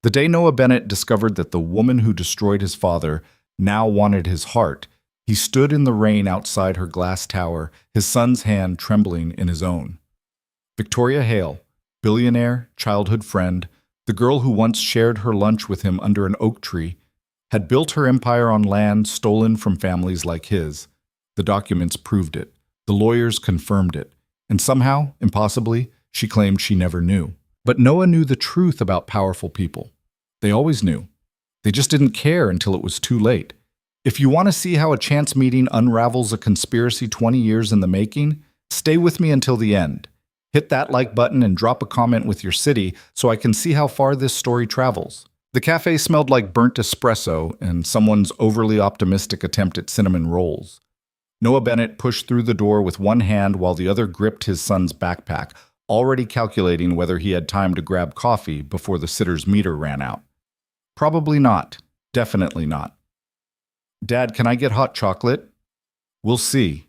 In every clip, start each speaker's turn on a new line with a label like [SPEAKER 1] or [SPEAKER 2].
[SPEAKER 1] The day Noah Bennett discovered that the woman who destroyed his father now wanted his heart, he stood in the rain outside her glass tower, his son's hand trembling in his own. Victoria Hale, billionaire, childhood friend, the girl who once shared her lunch with him under an oak tree, had built her empire on land stolen from families like his. The documents proved it. The lawyers confirmed it. And somehow, impossibly, she claimed she never knew. But Noah knew the truth about powerful people. They always knew. They just didn't care until it was too late. If you want to see how a chance meeting unravels a conspiracy 20 years in the making, stay with me until the end. Hit that like button and drop a comment with your city so I can see how far this story travels. The cafe smelled like burnt espresso and someone's overly optimistic attempt at cinnamon rolls. Noah Bennett pushed through the door with one hand while the other gripped his son's backpack, already calculating whether he had time to grab coffee before the sitter's meter ran out. Probably not. Definitely not. Dad, can I get hot chocolate? We'll see.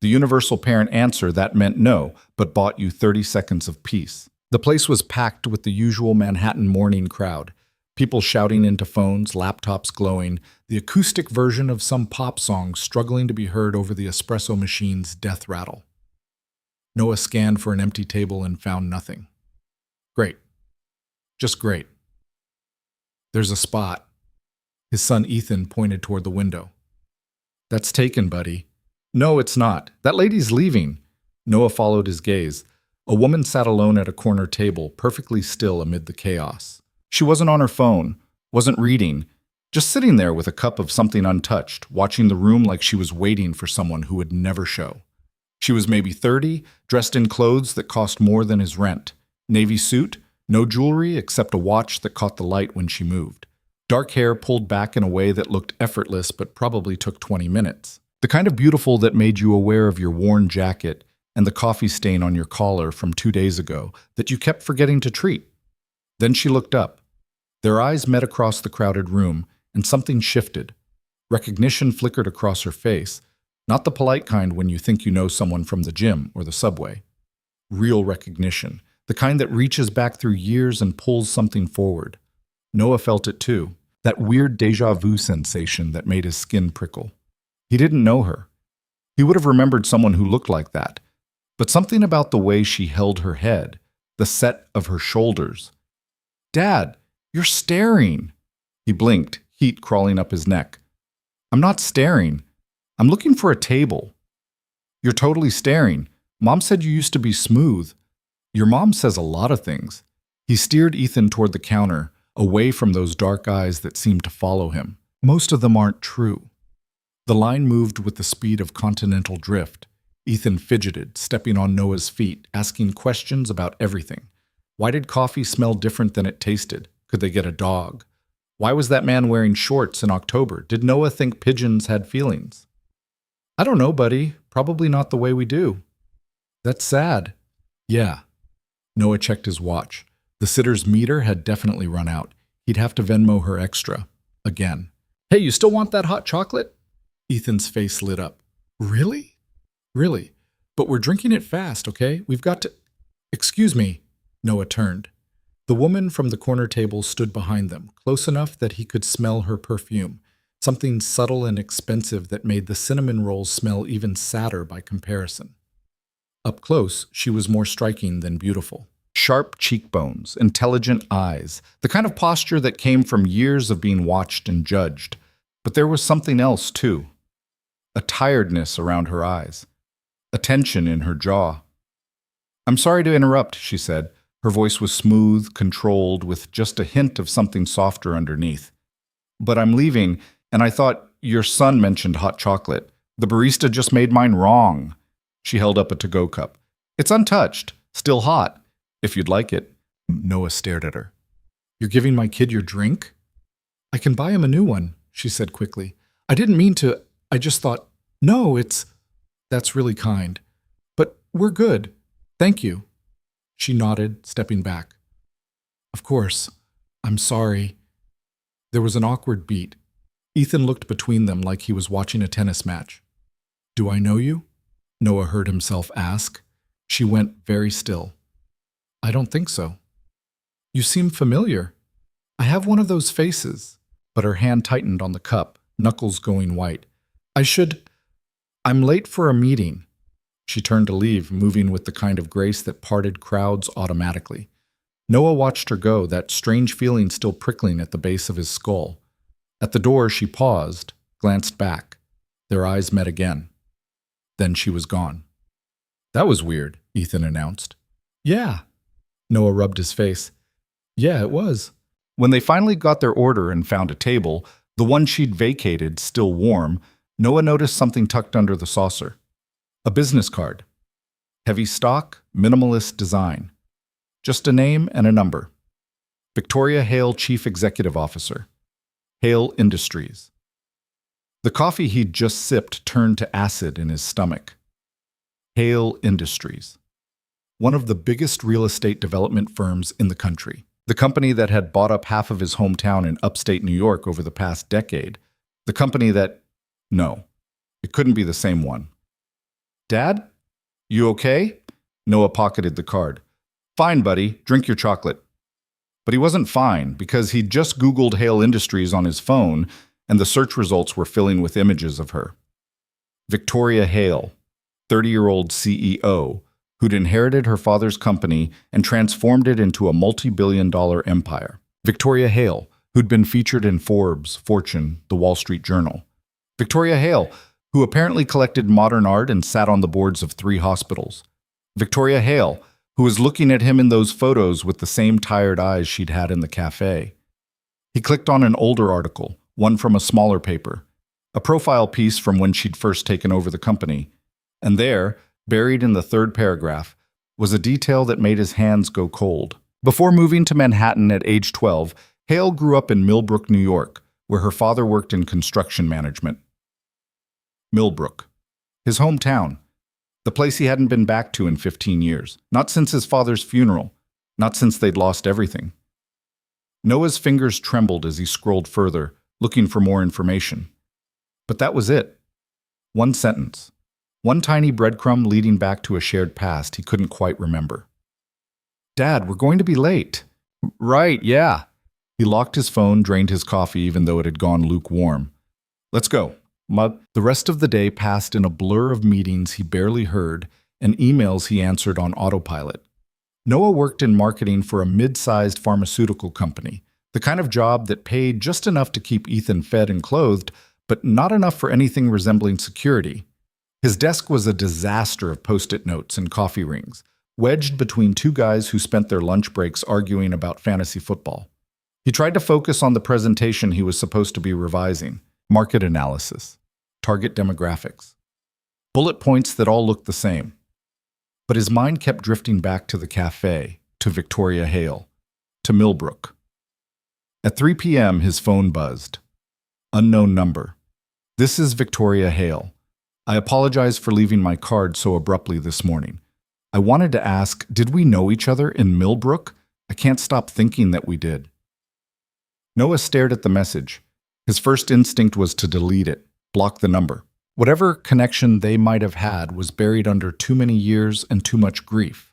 [SPEAKER 1] The universal parent answer that meant no, but bought you 30 seconds of peace. The place was packed with the usual Manhattan morning crowd. People shouting into phones, laptops glowing, the acoustic version of some pop song struggling to be heard over the espresso machine's death rattle. Noah scanned for an empty table and found nothing. Great. Just great. There's a spot. His son Ethan pointed toward the window. That's taken, buddy. No, it's not. That lady's leaving. Noah followed his gaze. A woman sat alone at a corner table, perfectly still amid the chaos. She wasn't on her phone, wasn't reading, just sitting there with a cup of something untouched, watching the room like she was waiting for someone who would never show. She was maybe 30, dressed in clothes that cost more than his rent. Navy suit, no jewelry except a watch that caught the light when she moved. Dark hair pulled back in a way that looked effortless but probably took 20 minutes. The kind of beautiful that made you aware of your worn jacket and the coffee stain on your collar from 2 days ago that you kept forgetting to treat. Then she looked up. Their eyes met across the crowded room, and something shifted. Recognition flickered across her face, not the polite kind when you think you know someone from the gym or the subway. Real recognition, the kind that reaches back through years and pulls something forward. Noah felt it too, that weird déjà vu sensation that made his skin prickle. He didn't know her. He would have remembered someone who looked like that, but something about the way she held her head, the set of her shoulders. Dad, you're staring. He blinked, heat crawling up his neck. I'm not staring. I'm looking for a table. You're totally staring. Mom said you used to be smooth. Your mom says a lot of things. He steered Ethan toward the counter, away from those dark eyes that seemed to follow him. Most of them aren't true. The line moved with the speed of continental drift. Ethan fidgeted, stepping on Noah's feet, asking questions about everything. Why did coffee smell different than it tasted? Could they get a dog? Why was that man wearing shorts in October? Did Noah think pigeons had feelings? I don't know, buddy. Probably not the way we do. That's sad. Yeah. Noah checked his watch. The sitter's meter had definitely run out. He'd have to Venmo her extra. Again. Hey, you still want that hot chocolate? Ethan's face lit up. Really? Really. But we're drinking it fast, okay? We've got to... Excuse me. Noah turned. The woman from the corner table stood behind them, close enough that he could smell her perfume, something subtle and expensive that made the cinnamon rolls smell even sadder by comparison. Up close, she was more striking than beautiful. Sharp cheekbones, intelligent eyes, the kind of posture that came from years of being watched and judged. But there was something else, too. A tiredness around her eyes, a tension in her jaw. I'm sorry to interrupt, she said. Her voice was smooth, controlled, with just a hint of something softer underneath. But I'm leaving, and I thought your son mentioned hot chocolate. The barista just made mine wrong. She held up a to-go cup. It's untouched, still hot, if you'd like it. Noah stared at her. You're giving my kid your drink? I can buy him a new one, she said quickly. I didn't mean to. I just thought, no, that's really kind. But we're good. Thank you. She nodded, stepping back. Of course. I'm sorry. There was an awkward beat. Ethan looked between them like he was watching a tennis match. Do I know you? Noah heard himself ask. She went very still. I don't think so. You seem familiar. I have one of those faces. But her hand tightened on the cup, knuckles going white. I'm late for a meeting. She turned to leave, moving with the kind of grace that parted crowds automatically. Noah watched her go, that strange feeling still prickling at the base of his skull. At the door, she paused, glanced back. Their eyes met again. Then she was gone. That was weird, Ethan announced. Yeah. Noah rubbed his face. Yeah, it was. When they finally got their order and found a table, the one she'd vacated still warm, Noah noticed something tucked under the saucer. A business card. Heavy stock, minimalist design. Just a name and a number. Victoria Hale, Chief Executive Officer. Hale Industries. The coffee he'd just sipped turned to acid in his stomach. Hale Industries. One of the biggest real estate development firms in the country. The company that had bought up half of his hometown in upstate New York over the past decade. The company that... No, it couldn't be the same one. Dad? You okay? Noah pocketed the card. Fine, buddy. Drink your chocolate. But he wasn't fine because he'd just Googled Hale Industries on his phone and the search results were filling with images of her. Victoria Hale, 30-year-old CEO, who'd inherited her father's company and transformed it into a multi-billion-dollar empire. Victoria Hale, who'd been featured in Forbes, Fortune, The Wall Street Journal. Victoria Hale, who apparently collected modern art and sat on the boards of 3 hospitals. Victoria Hale, who was looking at him in those photos with the same tired eyes she'd had in the cafe. He clicked on an older article, one from a smaller paper, a profile piece from when she'd first taken over the company. And there, buried in the 3rd paragraph, was a detail that made his hands go cold. Before moving to Manhattan at age 12, Hale grew up in Millbrook, New York, where her father worked in construction management. Millbrook, his hometown, the place he hadn't been back to in 15 years, not since his father's funeral, not since they'd lost everything. Noah's fingers trembled as he scrolled further, looking for more information. But that was it. One sentence. One tiny breadcrumb leading back to a shared past he couldn't quite remember. Dad, we're going to be late. Right, yeah. He locked his phone, drained his coffee even though it had gone lukewarm. Let's go. The rest of the day passed in a blur of meetings he barely heard and emails he answered on autopilot. Noah worked in marketing for a mid-sized pharmaceutical company, the kind of job that paid just enough to keep Ethan fed and clothed, but not enough for anything resembling security. His desk was a disaster of Post-it notes and coffee rings, wedged between 2 guys who spent their lunch breaks arguing about fantasy football. He tried to focus on the presentation he was supposed to be revising, market analysis, target demographics, bullet points that all looked the same. But his mind kept drifting back to the cafe, to Victoria Hale, to Millbrook. At 3 p.m., his phone buzzed. Unknown number. This is Victoria Hale. I apologize for leaving my card so abruptly this morning. I wanted to ask, did we know each other in Millbrook? I can't stop thinking that we did. Noah stared at the message. His first instinct was to delete it, block the number. Whatever connection they might have had was buried under too many years and too much grief.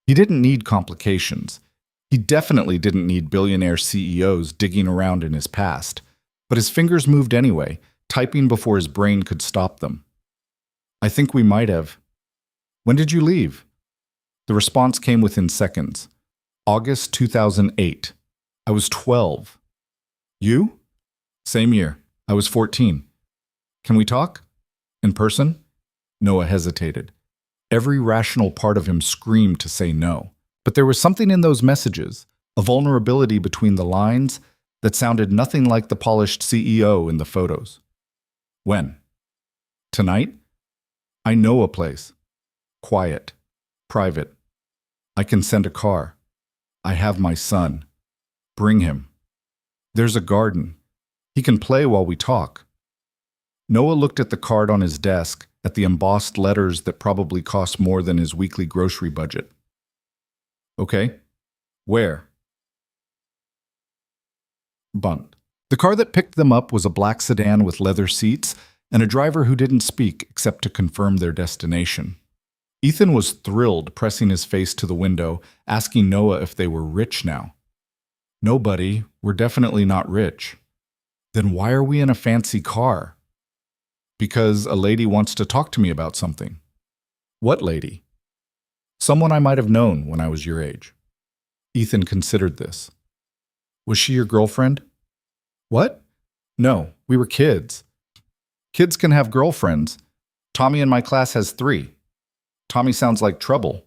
[SPEAKER 1] He didn't need complications. He definitely didn't need billionaire CEOs digging around in his past. But his fingers moved anyway, typing before his brain could stop them. I think we might have. When did you leave? The response came within seconds. August 2008. I was 12. You? Same year. I was 14. Can we talk? In person? Noah hesitated. Every rational part of him screamed to say no. But there was something in those messages, a vulnerability between the lines, that sounded nothing like the polished CEO in the photos. When? Tonight? I know a place. Quiet. Private. I can send a car. I have my son. Bring him. There's a garden. He can play while we talk. Noah looked at the card on his desk, at the embossed letters that probably cost more than his weekly grocery budget. Okay. Where? Bunt. The car that picked them up was a black sedan with leather seats and a driver who didn't speak except to confirm their destination. Ethan was thrilled, pressing his face to the window, asking Noah if they were rich now. Nobody. We're definitely not rich. Then why are we in a fancy car? Because a lady wants to talk to me about something. What lady? Someone I might have known when I was your age. Ethan considered this. Was she your girlfriend? What? No, we were kids. Kids can have girlfriends. Tommy in my class has 3. Tommy sounds like trouble.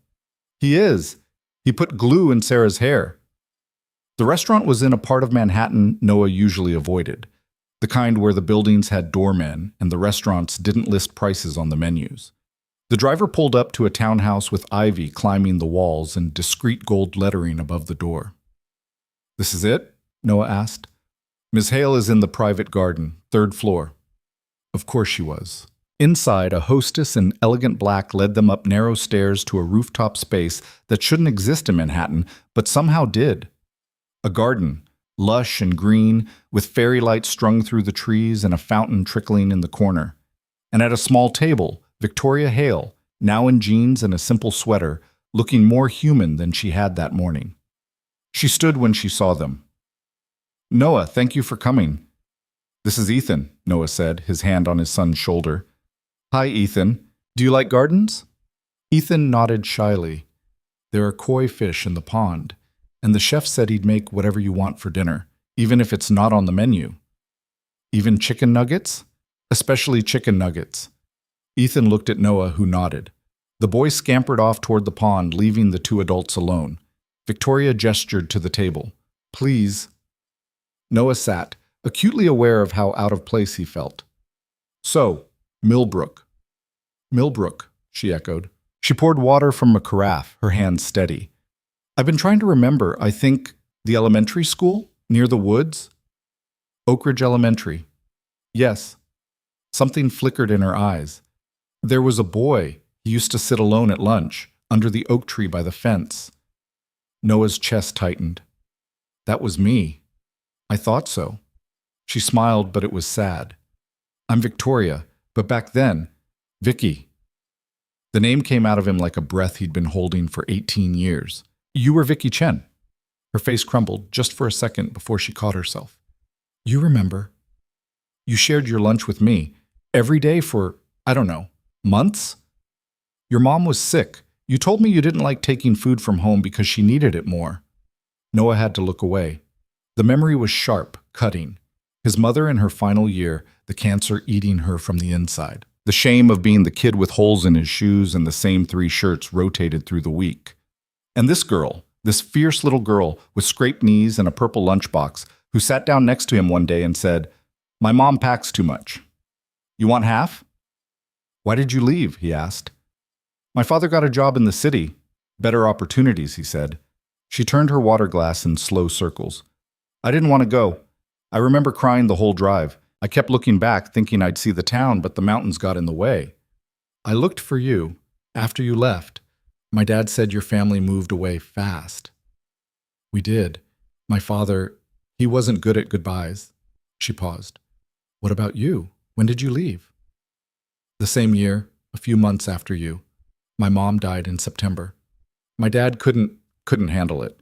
[SPEAKER 1] He is. He put glue in Sarah's hair. The restaurant was in a part of Manhattan Noah usually avoided, the kind where the buildings had doormen and the restaurants didn't list prices on the menus. The driver pulled up to a townhouse with ivy climbing the walls and discreet gold lettering above the door. This is it? Noah asked. Miss Hale is in the private garden, 3rd floor. Of course she was. Inside, a hostess in elegant black led them up narrow stairs to a rooftop space that shouldn't exist in Manhattan, but somehow did. A garden, lush and green, with fairy lights strung through the trees and a fountain trickling in the corner. And at a small table, Victoria Hale, now in jeans and a simple sweater, looking more human than she had that morning. She stood when she saw them. Noah, thank you for coming. This is Ethan, Noah said, his hand on his son's shoulder. Hi, Ethan. Do you like gardens? Ethan nodded shyly. There are koi fish in the pond, and the chef said he'd make whatever you want for dinner, even if it's not on the menu. Even chicken nuggets? Especially chicken nuggets. Ethan looked at Noah, who nodded. The boy scampered off toward the pond, leaving the 2 adults alone. Victoria gestured to the table. Please. Noah sat, acutely aware of how out of place he felt. So, Millbrook. Millbrook, she echoed. She poured water from a carafe, her hands steady. I've been trying to remember, I think, the elementary school, near the woods? Oak Ridge Elementary. Yes. Something flickered in her eyes. There was a boy. He used to sit alone at lunch, under the oak tree by the fence. Noah's chest tightened. That was me. I thought so. She smiled, but it was sad. I'm Victoria, but back then, Vicky. The name came out of him like a breath he'd been holding for 18 years. You were Vicky Chen. Her face crumbled just for a second before she caught herself. You remember. You shared your lunch with me, every day for, I don't know, months? Your mom was sick. You told me you didn't like taking food from home because she needed it more. Noah had to look away. The memory was sharp, cutting. His mother in her final year, the cancer eating her from the inside. The shame of being the kid with holes in his shoes and the same 3 shirts rotated through the week. And this girl, this fierce little girl with scraped knees and a purple lunchbox, who sat down next to him one day and said, My mom packs too much. You want half? Why did you leave? He asked. My father got a job in the city. Better opportunities, he said. She turned her water glass in slow circles. I didn't want to go. I remember crying the whole drive. I kept looking back, thinking I'd see the town, but the mountains got in the way. I looked for you. After you left, my dad said your family moved away fast. We did. My father, he wasn't good at goodbyes. She paused. What about you? When did you leave? The same year, a few months after you. My mom died in September. My dad couldn't handle it.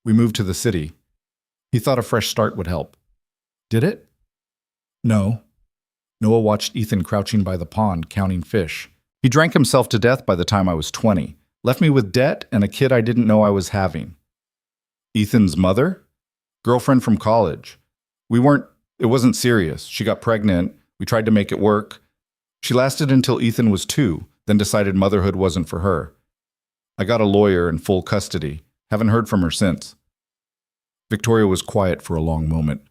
[SPEAKER 1] We moved to the city. He thought a fresh start would help. Did it? No. Noah watched Ethan crouching by the pond, counting fish. He drank himself to death by the time I was 20. Left me with debt and a kid I didn't know I was having. Ethan's mother? Girlfriend from college. It wasn't serious. She got pregnant. We tried to make it work. She lasted until Ethan was 2, then decided motherhood wasn't for her. I got a lawyer in full custody. Haven't heard from her since. Victoria was quiet for a long moment.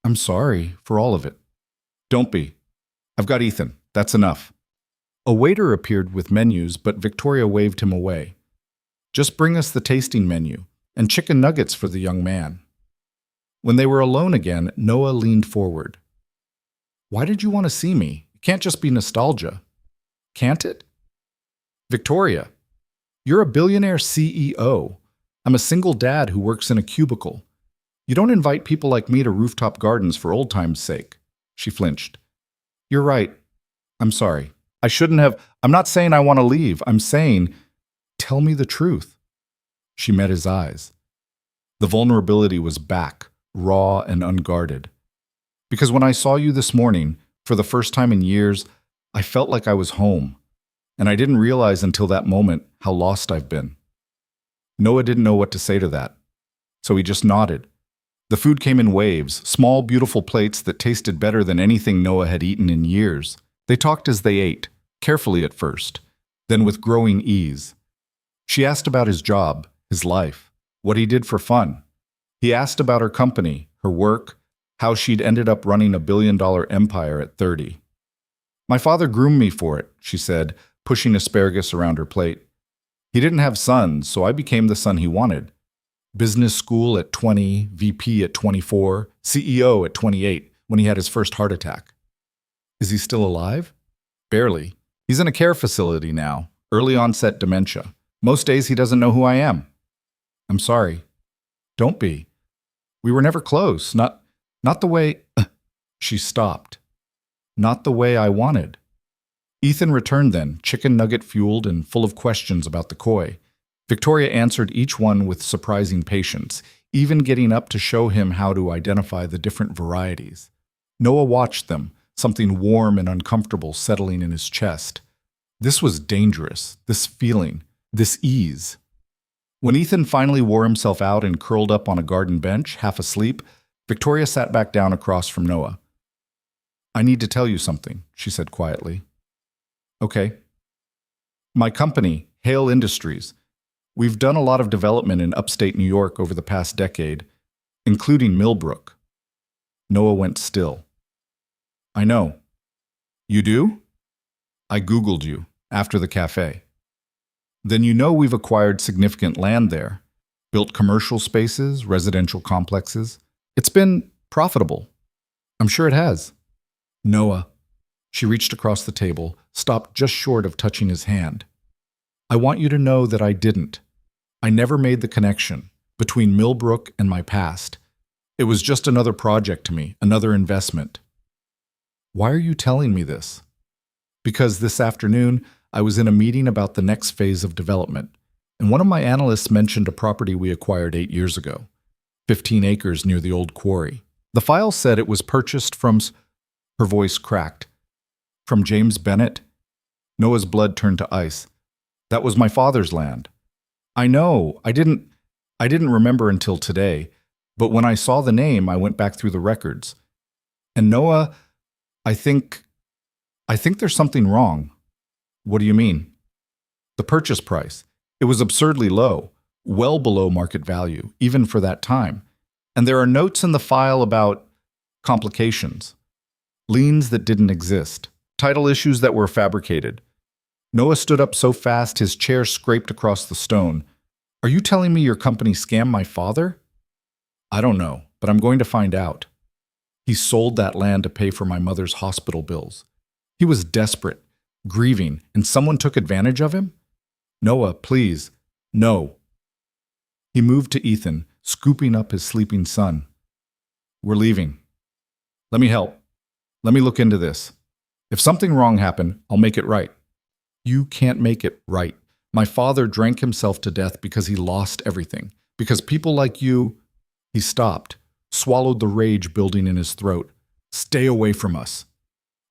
[SPEAKER 1] I'm sorry for all of it. Don't be. I've got Ethan. That's enough. A waiter appeared with menus, but Victoria waved him away. Just bring us the tasting menu and chicken nuggets for the young man. When they were alone again, Noah leaned forward. Why did you want to see me? It can't just be nostalgia. Can't it? Victoria, you're a billionaire CEO. I'm a single dad who works in a cubicle. You don't invite people like me to rooftop gardens for old time's sake. She flinched. You're right. I'm sorry. I shouldn't have. I'm not saying I want to leave. I'm saying, tell me the truth. She met his eyes. The vulnerability was back, raw and unguarded. Because when I saw you this morning, for the first time in years, I felt like I was home. And I didn't realize until that moment how lost I've been. Noah didn't know what to say to that, so he just nodded. The food came in waves, small, beautiful plates that tasted better than anything Noah had eaten in years. They talked as they ate, carefully at first, then with growing ease. She asked about his job, his life, what he did for fun. He asked about her company, her work, how she'd ended up running a billion-dollar empire at 30. My father groomed me for it, she said, pushing asparagus around her plate. He didn't have sons, so I became the son he wanted. Business school at 20, VP at 24, CEO at 28, when he had his first heart attack. Is he still alive? Barely. He's in a care facility now, early onset dementia. Most days he doesn't know who I am. I'm sorry. Don't be. We were never close, not the way... She stopped. Not the way I wanted. Ethan returned then, chicken nugget fueled and full of questions about the koi. Victoria answered each one with surprising patience, even getting up to show him how to identify the different varieties. Noah watched them, something warm and uncomfortable settling in his chest. This was dangerous, this feeling, this ease. When Ethan finally wore himself out and curled up on a garden bench, half asleep, Victoria sat back down across from Noah. I need to tell you something, she said quietly. Okay. My company, Hale Industries, we've done a lot of development in upstate New York over the past decade, including Millbrook. Noah went still. I know. You do? I Googled you after the cafe. Then you know we've acquired significant land there, built commercial spaces, residential complexes. It's been profitable. I'm sure it has. Noah. She reached across the table, stopped just short of touching his hand. I want you to know that I didn't. I never made the connection between Millbrook and my past. It was just another project to me, another investment. Why are you telling me this? Because this afternoon, I was in a meeting about the next phase of development, and one of my analysts mentioned a property we acquired 8 years ago, 15 acres near the old quarry. The file said it was purchased from... Her voice cracked. From James Bennett? Noah's blood turned to ice. That was my father's land. I know, I didn't remember until today, but when I saw the name, I went back through the records. And Noah, I think there's something wrong. What do you mean? The purchase price. It was absurdly low, well below market value, even for that time. And there are notes in the file about complications, liens that didn't exist, title issues that were fabricated. Noah stood up so fast his chair scraped across the stone. Are you telling me your company scammed my father? I don't know, but I'm going to find out. He sold that land to pay for my mother's hospital bills. He was desperate, grieving, and someone took advantage of him? Noah, please, no. He moved to Ethan, scooping up his sleeping son. We're leaving. Let me help. Let me look into this. If something wrong happened, I'll make it right. You can't make it right. My father drank himself to death because he lost everything. Because people like you... He stopped, swallowed the rage building in his throat. Stay away from us.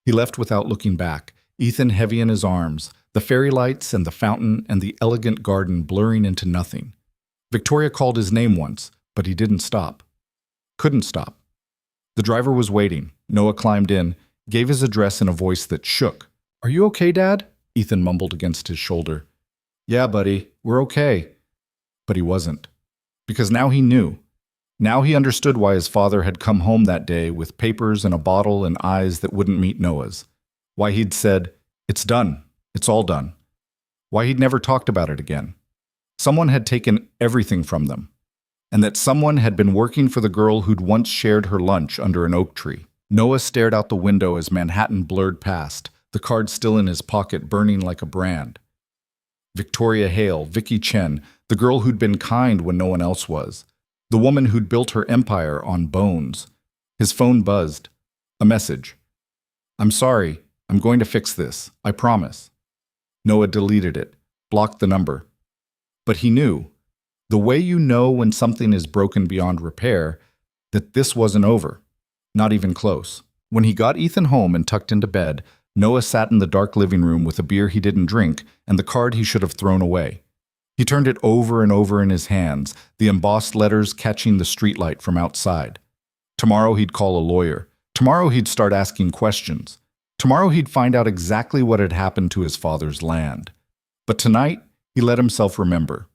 [SPEAKER 1] He left without looking back, Ethan heavy in his arms, the fairy lights and the fountain and the elegant garden blurring into nothing. Victoria called his name once, but he didn't stop. Couldn't stop. The driver was waiting. Noah climbed in, gave his address in a voice that shook. Are you okay, Dad? Ethan mumbled against his shoulder. Yeah, buddy, we're okay. But he wasn't. Because now he knew. Now he understood why his father had come home that day with papers and a bottle and eyes that wouldn't meet Noah's. Why he'd said, it's done. It's all done. Why he'd never talked about it again. Someone had taken everything from them. And that someone had been working for the girl who'd once shared her lunch under an oak tree. Noah stared out the window as Manhattan blurred past, the card still in his pocket burning like a brand. Victoria Hale, Vicky Chen, the girl who'd been kind when no one else was. The woman who'd built her empire on bones. His phone buzzed. A message. I'm sorry. I'm going to fix this. I promise. Noah deleted it, blocked the number. But he knew. The way you know when something is broken beyond repair, that this wasn't over. Not even close. When he got Ethan home and tucked into bed, Noah sat in the dark living room with a beer he didn't drink and the card he should have thrown away. He turned it over and over in his hands, the embossed letters catching the streetlight from outside. Tomorrow he'd call a lawyer. Tomorrow he'd start asking questions. Tomorrow he'd find out exactly what had happened to his father's land. But tonight, he let himself remember.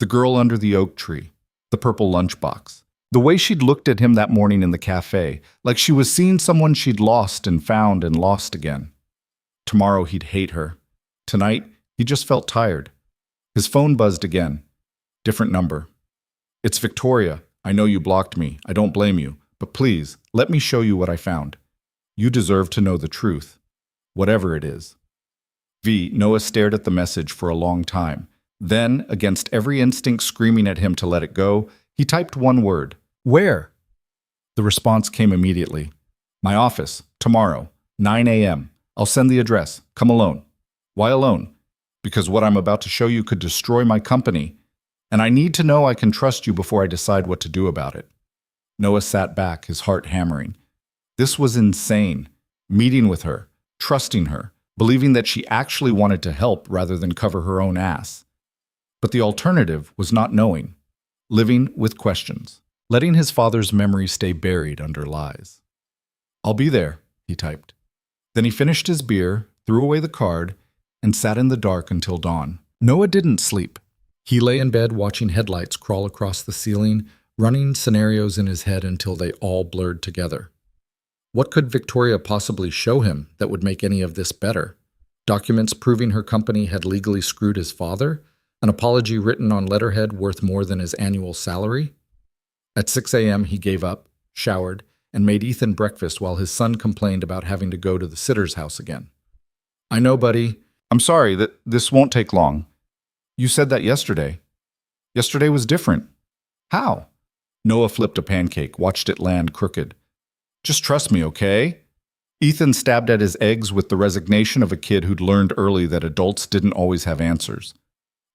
[SPEAKER 1] The girl under the oak tree, the purple lunchbox, the way she'd looked at him that morning in the cafe, like she was seeing someone she'd lost and found and lost again. Tomorrow he'd hate her. Tonight, he just felt tired. His phone buzzed again. Different number. "It's Victoria. I know you blocked me. I don't blame you. But please, let me show you what I found. You deserve to know the truth. Whatever it is." Noah stared at the message for a long time. Then, against every instinct screaming at him to let it go, he typed one word. "Where?" The response came immediately. "My office. Tomorrow. 9 a.m. I'll send the address. Come alone." "Why alone?" "Because what I'm about to show you could destroy my company, and I need to know I can trust you before I decide what to do about it." Noah sat back, his heart hammering. This was insane. Meeting with her, trusting her, believing that she actually wanted to help rather than cover her own ass. But the alternative was not knowing, living with questions, letting his father's memory stay buried under lies. "I'll be there," he typed. Then he finished his beer, threw away the card, and sat in the dark until dawn. Noah didn't sleep. He lay in bed watching headlights crawl across the ceiling, running scenarios in his head until they all blurred together. What could Victoria possibly show him that would make any of this better? Documents proving her company had legally screwed his father? An apology written on letterhead worth more than his annual salary? At 6 a.m. he gave up, showered, and made Ethan breakfast while his son complained about having to go to the sitter's house again. "I know, buddy. I'm sorry that this won't take long. You said that yesterday. Yesterday was different. How?" Noah flipped a pancake, watched it land crooked. "Just trust me, okay?" Ethan stabbed at his eggs with the resignation of a kid who'd learned early that adults didn't always have answers.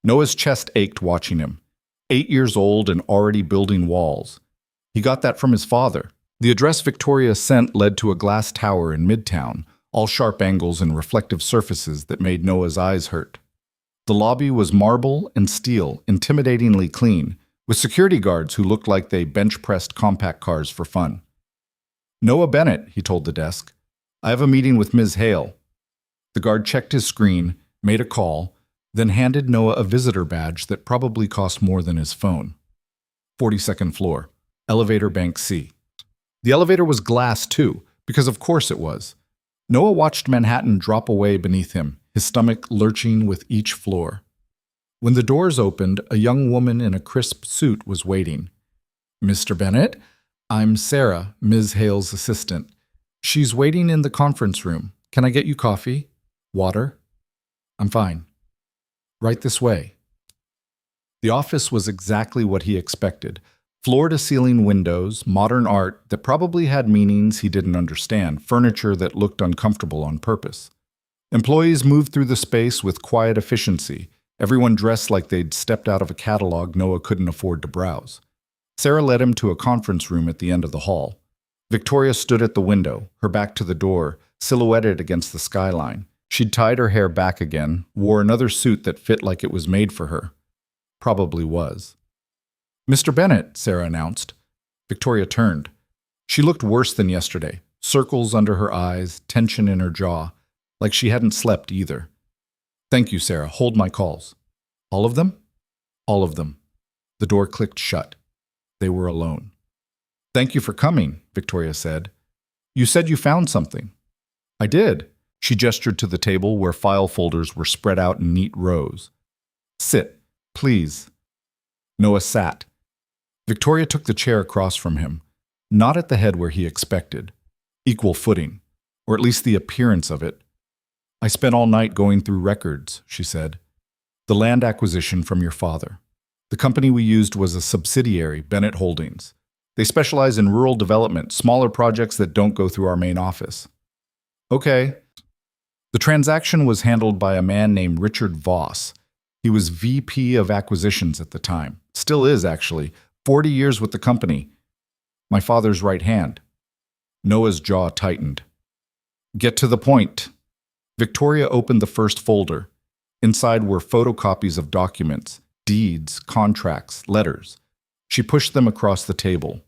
[SPEAKER 1] Noah's chest ached watching him. 8 years old and already building walls. He got that from his father. The address Victoria sent led to a glass tower in Midtown, all sharp angles and reflective surfaces that made Noah's eyes hurt. The lobby was marble and steel, intimidatingly clean, with security guards who looked like they bench-pressed compact cars for fun. "Noah Bennett," he told the desk. "I have a meeting with Ms. Hale." The guard checked his screen, made a call, then handed Noah a visitor badge that probably cost more than his phone. 42nd floor, elevator bank C. The elevator was glass too, because of course it was. Noah watched Manhattan drop away beneath him, his stomach lurching with each floor. When the doors opened, a young woman in a crisp suit was waiting. "Mr. Bennett, I'm Sarah, Ms. Hale's assistant. She's waiting in the conference room. Can I get you coffee? Water?" "I'm fine." "Right this way." The office was exactly what he expected. Floor-to-ceiling windows, modern art that probably had meanings he didn't understand, furniture that looked uncomfortable on purpose. Employees moved through the space with quiet efficiency, everyone dressed like they'd stepped out of a catalog Noah couldn't afford to browse. Sarah led him to a conference room at the end of the hall. Victoria stood at the window, her back to the door, silhouetted against the skyline. She'd tied her hair back again, wore another suit that fit like it was made for her. Probably was. "Mr. Bennett," Sarah announced. Victoria turned. She looked worse than yesterday, circles under her eyes, tension in her jaw, like she hadn't slept either. "Thank you, Sarah. Hold my calls." "All of them?" "All of them." The door clicked shut. They were alone. "Thank you for coming," Victoria said. "You said you found something." "I did." She gestured to the table where file folders were spread out in neat rows. "Sit, please." Noah sat. Victoria took the chair across from him, not at the head where he expected. Equal footing, or at least the appearance of it. "I spent all night going through records," she said. "The land acquisition from your father. The company we used was a subsidiary, Bennett Holdings. They specialize in rural development, smaller projects that don't go through our main office." "Okay." The transaction was handled by a man named Richard Voss. He was VP of Acquisitions at the time. Still is, actually. 40 years with the company. My father's right hand. Noah's jaw tightened. Get to the point. Victoria opened the first folder. Inside were photocopies of documents, deeds, contracts, letters. She pushed them across the table.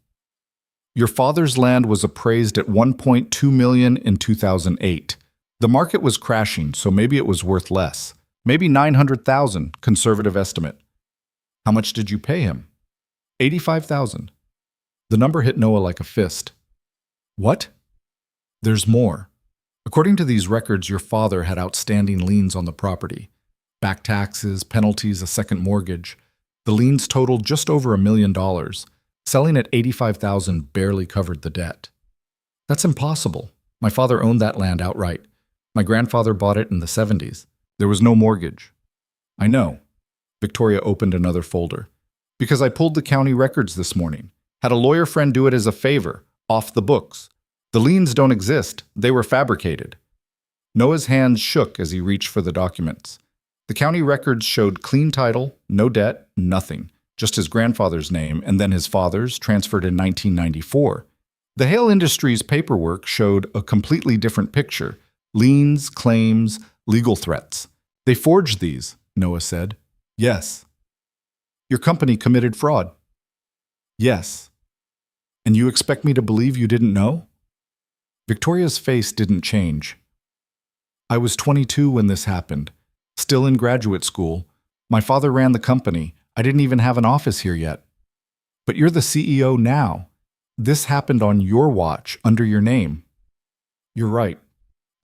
[SPEAKER 1] Your father's land was appraised at $1.2 million in 2008. The market was crashing, so maybe it was worth less. Maybe $900,000, conservative estimate. How much did you pay him? $85,000. The number hit Noah like a fist. What? There's more. According to these records, your father had outstanding liens on the property. Back taxes, penalties, a second mortgage. The liens totaled just over $1 million. Selling at $85,000 barely covered the debt. That's impossible. My father owned that land outright. My grandfather bought it in the 70s. There was no mortgage. I know. Victoria opened another folder. Because I pulled the county records this morning. Had a lawyer friend do it as a favor, off the books. The liens don't exist. They were fabricated. Noah's hands shook as he reached for the documents. The county records showed clean title, no debt, nothing. Just his grandfather's name and then his father's, transferred in 1994. The Hale Industries paperwork showed a completely different picture. Liens, claims, legal threats. They forged these, Noah said. Yes. Your company committed fraud. Yes. And you expect me to believe you didn't know? Victoria's face didn't change. I was 22 when this happened. Still in graduate school. My father ran the company. I didn't even have an office here yet. But you're the CEO now. This happened on your watch, under your name. You're right.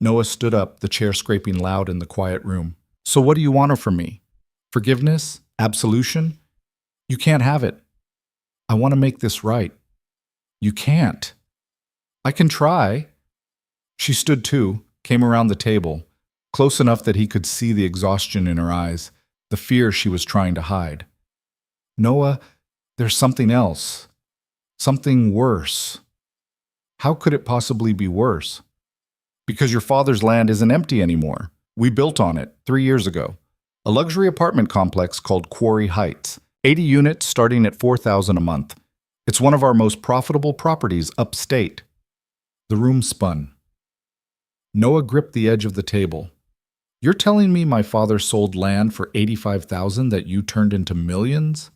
[SPEAKER 1] Noah stood up, the chair scraping loud in the quiet room. So what do you want from me? Forgiveness? Absolution? You can't have it. I want to make this right. You can't. I can try. She stood too, came around the table, close enough that he could see the exhaustion in her eyes, the fear she was trying to hide. Noah, there's something else. Something worse. How could it possibly be worse? Because your father's land isn't empty anymore. We built on it 3 years ago. A luxury apartment complex called Quarry Heights. 80 units starting at $4,000 a month. It's one of our most profitable properties upstate. The room spun. Noah gripped the edge of the table. You're telling me my father sold land for $85,000 that you turned into millions?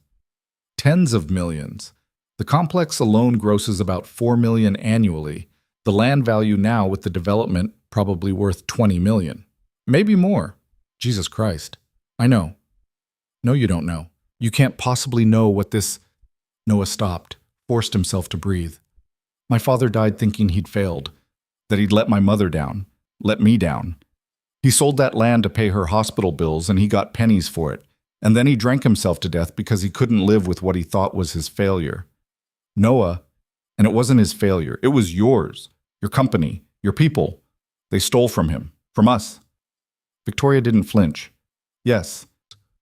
[SPEAKER 1] Tens of millions. The complex alone grosses about $4 million annually. The land value now with the development probably worth $20 million. Maybe more. Jesus Christ. I know. No, you don't know. You can't possibly know what this... Noah stopped, forced himself to breathe. My father died thinking he'd failed, that he'd let my mother down, let me down. He sold that land to pay her hospital bills and he got pennies for it. And then he drank himself to death because he couldn't live with what he thought was his failure. Noah, and it wasn't his failure, it was yours, your company, your people. They stole from him, from us. Victoria didn't flinch. Yes.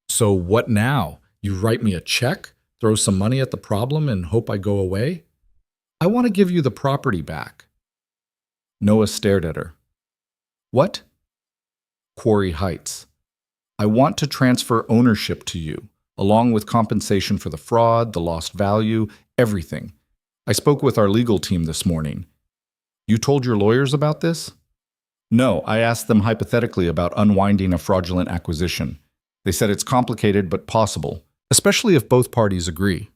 [SPEAKER 1] So what now? You write me a check, throw some money at the problem, and hope I go away? I want to give you the property back. Noah stared at her. What? Quarry Heights. I want to transfer ownership to you, along with compensation for the fraud, the lost value, everything. I spoke with our legal team this morning. You told your lawyers about this? No, I asked them hypothetically about unwinding a fraudulent acquisition. They said it's complicated but possible, especially if both parties agree.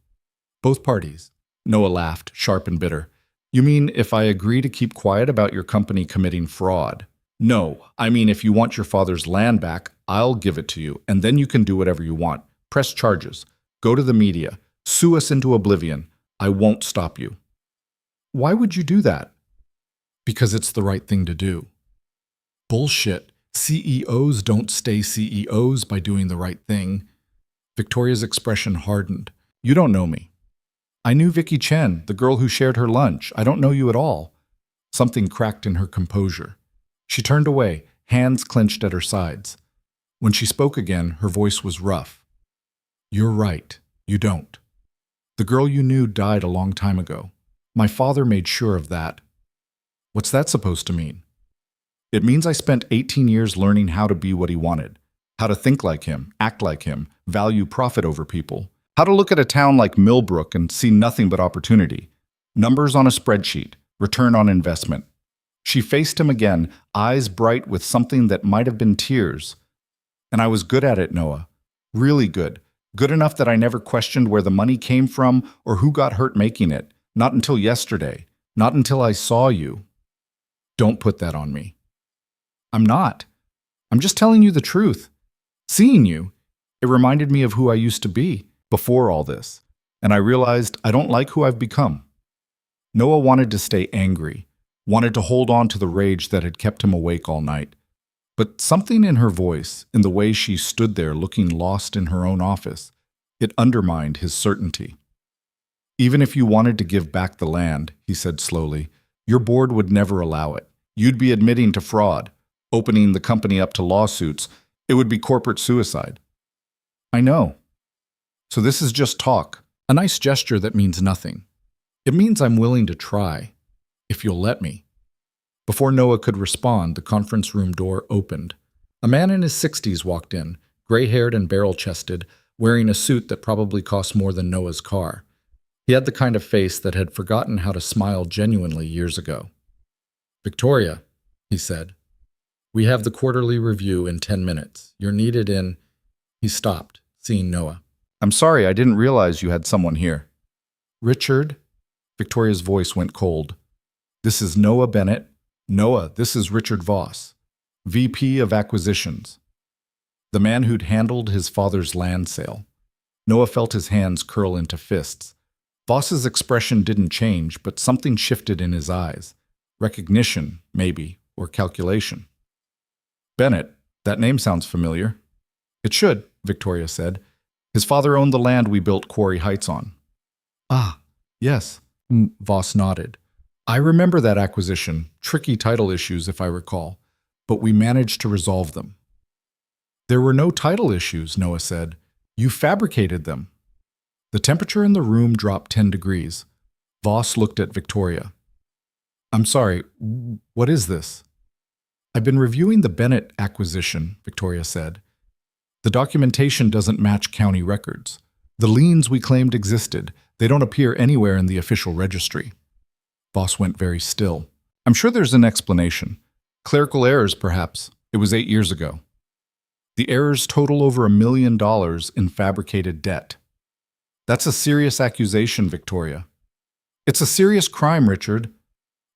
[SPEAKER 1] Both parties? Noah laughed, sharp and bitter. You mean if I agree to keep quiet about your company committing fraud? No, I mean if you want your father's land back, I'll give it to you, and then you can do whatever you want. Press charges. Go to the media. Sue us into oblivion. I won't stop you. Why would you do that? Because it's the right thing to do. Bullshit. CEOs don't stay CEOs by doing the right thing. Victoria's expression hardened. You don't know me. I knew Vicky Chen, the girl who shared her lunch. I don't know you at all. Something cracked in her composure. She turned away, hands clenched at her sides. When she spoke again, her voice was rough. You're right. You don't. The girl you knew died a long time ago. My father made sure of that. What's that supposed to mean? It means I spent 18 years learning how to be what he wanted, How to think like him, act like him, value profit over people. How to look at a town like Millbrook and see nothing but opportunity. Numbers on a spreadsheet, return on investment. She faced him again, eyes bright with something that might have been tears. And I was good at it, Noah. Really good. Good enough that I never questioned where the money came from or who got hurt making it. Not until yesterday. Not until I saw you. Don't put that on me. I'm not. I'm just telling you the truth. Seeing you, it reminded me of who I used to be before all this. And I realized I don't like who I've become. Noah wanted to stay angry, wanted to hold on to the rage that had kept him awake all night. But something in her voice, in the way she stood there looking lost in her own office, it undermined his certainty. Even if you wanted to give back the land, he said slowly, your board would never allow it. You'd be admitting to fraud, opening the company up to lawsuits. It would be corporate suicide. I know. So this is just talk, a nice gesture that means nothing. It means I'm willing to try, if you'll let me. Before Noah could respond, the conference room door opened. A man in his 60s walked in, gray-haired and barrel-chested, wearing a suit that probably cost more than Noah's car. He had the kind of face that had forgotten how to smile genuinely years ago. Victoria, he said, we have the quarterly review in 10 minutes. You're needed in... He stopped, seeing Noah. I'm sorry, I didn't realize you had someone here. Richard? Victoria's voice went cold. This is Noah Bennett. Noah, this is Richard Voss, VP of Acquisitions. The man who'd handled his father's land sale. Noah felt his hands curl into fists. Voss's expression didn't change, but something shifted in his eyes. Recognition, maybe, or calculation. Bennett, that name sounds familiar. It should, Victoria said. His father owned the land we built Quarry Heights on. Ah, yes, Voss nodded. I remember that acquisition, tricky title issues if I recall, but we managed to resolve them. There were no title issues, Noah said. You fabricated them. The temperature in the room dropped 10 degrees. Voss looked at Victoria. I'm sorry, what is this? I've been reviewing the Bennett acquisition, Victoria said. The documentation doesn't match county records. The liens we claimed existed. They don't appear anywhere in the official registry. Voss went very still. I'm sure there's an explanation. Clerical errors, perhaps. It was 8 years ago. The errors total over $1 million in fabricated debt. That's a serious accusation, Victoria. It's a serious crime, Richard.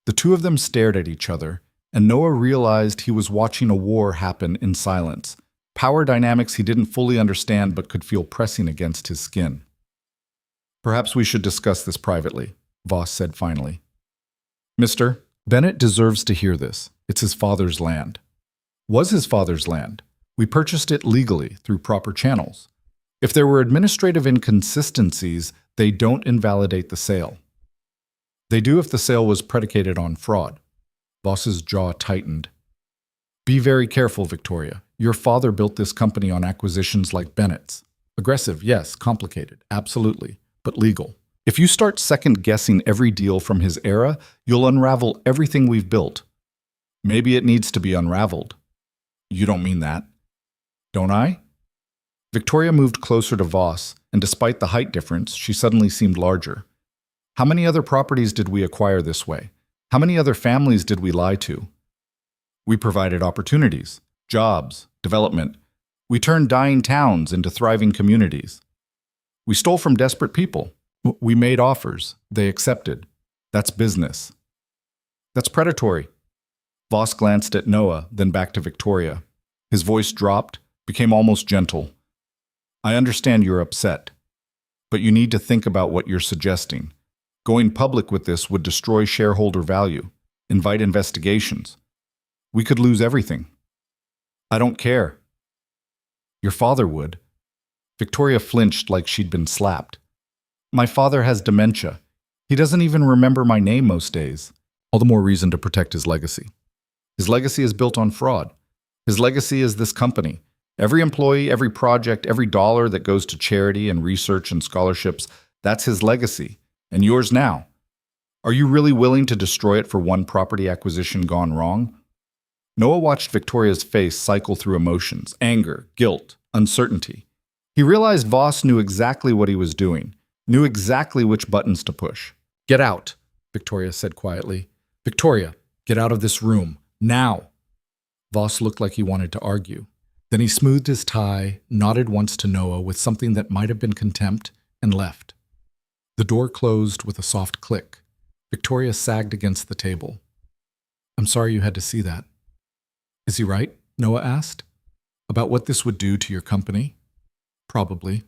[SPEAKER 1] The two of them stared at each other, and Noah realized he was watching a war happen in silence. Power dynamics he didn't fully understand but could feel pressing against his skin. Perhaps we should discuss this privately, Voss said finally. Mister, Bennett deserves to hear this. It's his father's land. Was his father's land. We purchased it legally through proper channels. If there were administrative inconsistencies, they don't invalidate the sale. They do if the sale was predicated on fraud. Voss's jaw tightened. Be very careful, Victoria. Your father built this company on acquisitions like Bennett's. Aggressive, yes, complicated, absolutely, but legal. If you start second-guessing every deal from his era, you'll unravel everything we've built. Maybe it needs to be unraveled. You don't mean that. Don't I? Victoria moved closer to Voss, and despite the height difference, she suddenly seemed larger. How many other properties did we acquire this way? How many other families did we lie to? We provided opportunities, jobs, development. We turned dying towns into thriving communities. We stole from desperate people. We made offers. They accepted. That's business. That's predatory. Voss glanced at Noah, then back to Victoria. His voice dropped, became almost gentle. I understand you're upset, but you need to think about what you're suggesting. Going public with this would destroy shareholder value, invite investigations. We could lose everything. I don't care. Your father would. Victoria flinched like she'd been slapped. My father has dementia. He doesn't even remember my name most days. All the more reason to protect his legacy. His legacy is built on fraud. His legacy is this company. Every employee, every project, every dollar that goes to charity and research and scholarships, that's his legacy. And yours now. Are you really willing to destroy it for one property acquisition gone wrong? Noah watched Victoria's face cycle through emotions, anger, guilt, uncertainty. He realized Voss knew exactly what he was doing, knew exactly which buttons to push. "Get out," Victoria said quietly. "Victoria, get out of this room, now." Voss looked like he wanted to argue. Then he smoothed his tie, nodded once to Noah with something that might have been contempt, and left. The door closed with a soft click. Victoria sagged against the table. "I'm sorry you had to see that." "Is he right?" Noah asked. "About what this would do to your company?" "Probably."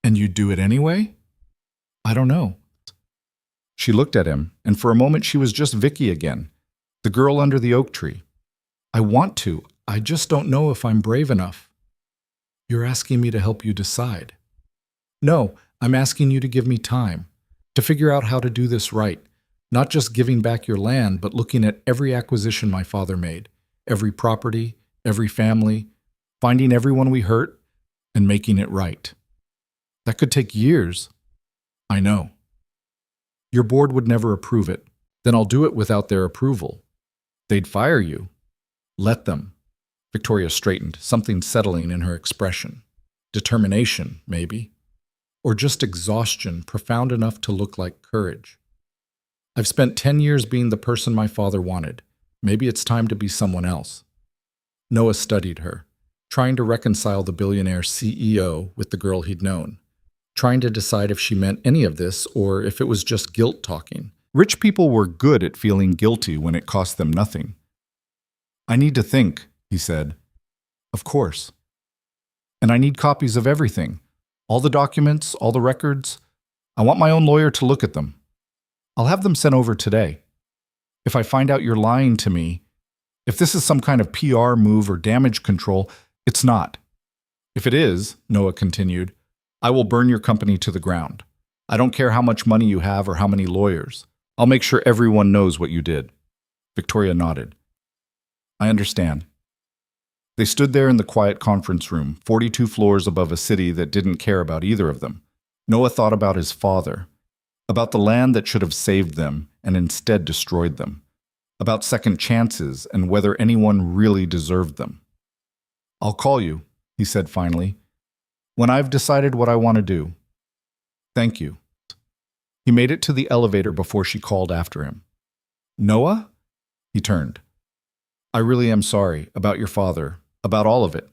[SPEAKER 1] "And you'd do it anyway?" "I don't know." She looked at him, and for a moment she was just Vicky again, the girl under the oak tree. "I want to. I just don't know if I'm brave enough." "You're asking me to help you decide." "No, I'm asking you to give me time, to figure out how to do this right, not just giving back your land, but looking at every acquisition my father made, every property, every family, finding everyone we hurt, and making it right. That could take years." "I know." "Your board would never approve it. Then I'll do it without their approval." "They'd fire you." "Let them." Victoria straightened, something settling in her expression. Determination, maybe. Or just exhaustion, profound enough to look like courage. "I've spent 10 years being the person my father wanted. Maybe it's time to be someone else." Noah studied her, trying to reconcile the billionaire CEO with the girl he'd known, trying to decide if she meant any of this or if it was just guilt talking. Rich people were good at feeling guilty when it cost them nothing. "I need to think," he said. "Of course. And I need copies of everything. All the documents, all the records. I want my own lawyer to look at them. I'll have them sent over today. If I find out you're lying to me, if this is some kind of PR move or damage control, it's not. If it is," Noah continued, "I will burn your company to the ground. I don't care how much money you have or how many lawyers. I'll make sure everyone knows what you did." Victoria nodded. "I understand." They stood there in the quiet conference room, 42 floors above a city that didn't care about either of them. Noah thought about his father, about the land that should have saved them and instead destroyed them, about second chances and whether anyone really deserved them. "I'll call you," he said finally, "when I've decided what I want to do. Thank you." He made it to the elevator before she called after him. "Noah?" He turned. "I really am sorry about your father, about all of it."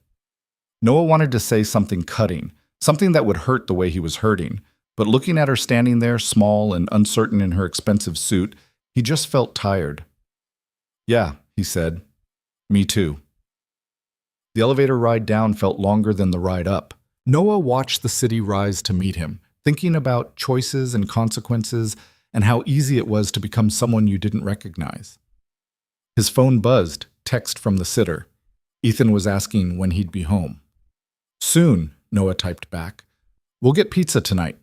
[SPEAKER 1] Noah wanted to say something cutting, something that would hurt the way he was hurting, but looking at her standing there, small and uncertain in her expensive suit, he just felt tired. "Yeah," he said. "Me too." The elevator ride down felt longer than the ride up. Noah watched the city rise to meet him, thinking about choices and consequences and how easy it was to become someone you didn't recognize. His phone buzzed, text from the sitter. Ethan was asking when he'd be home. "Soon," Noah typed back. "We'll get pizza tonight."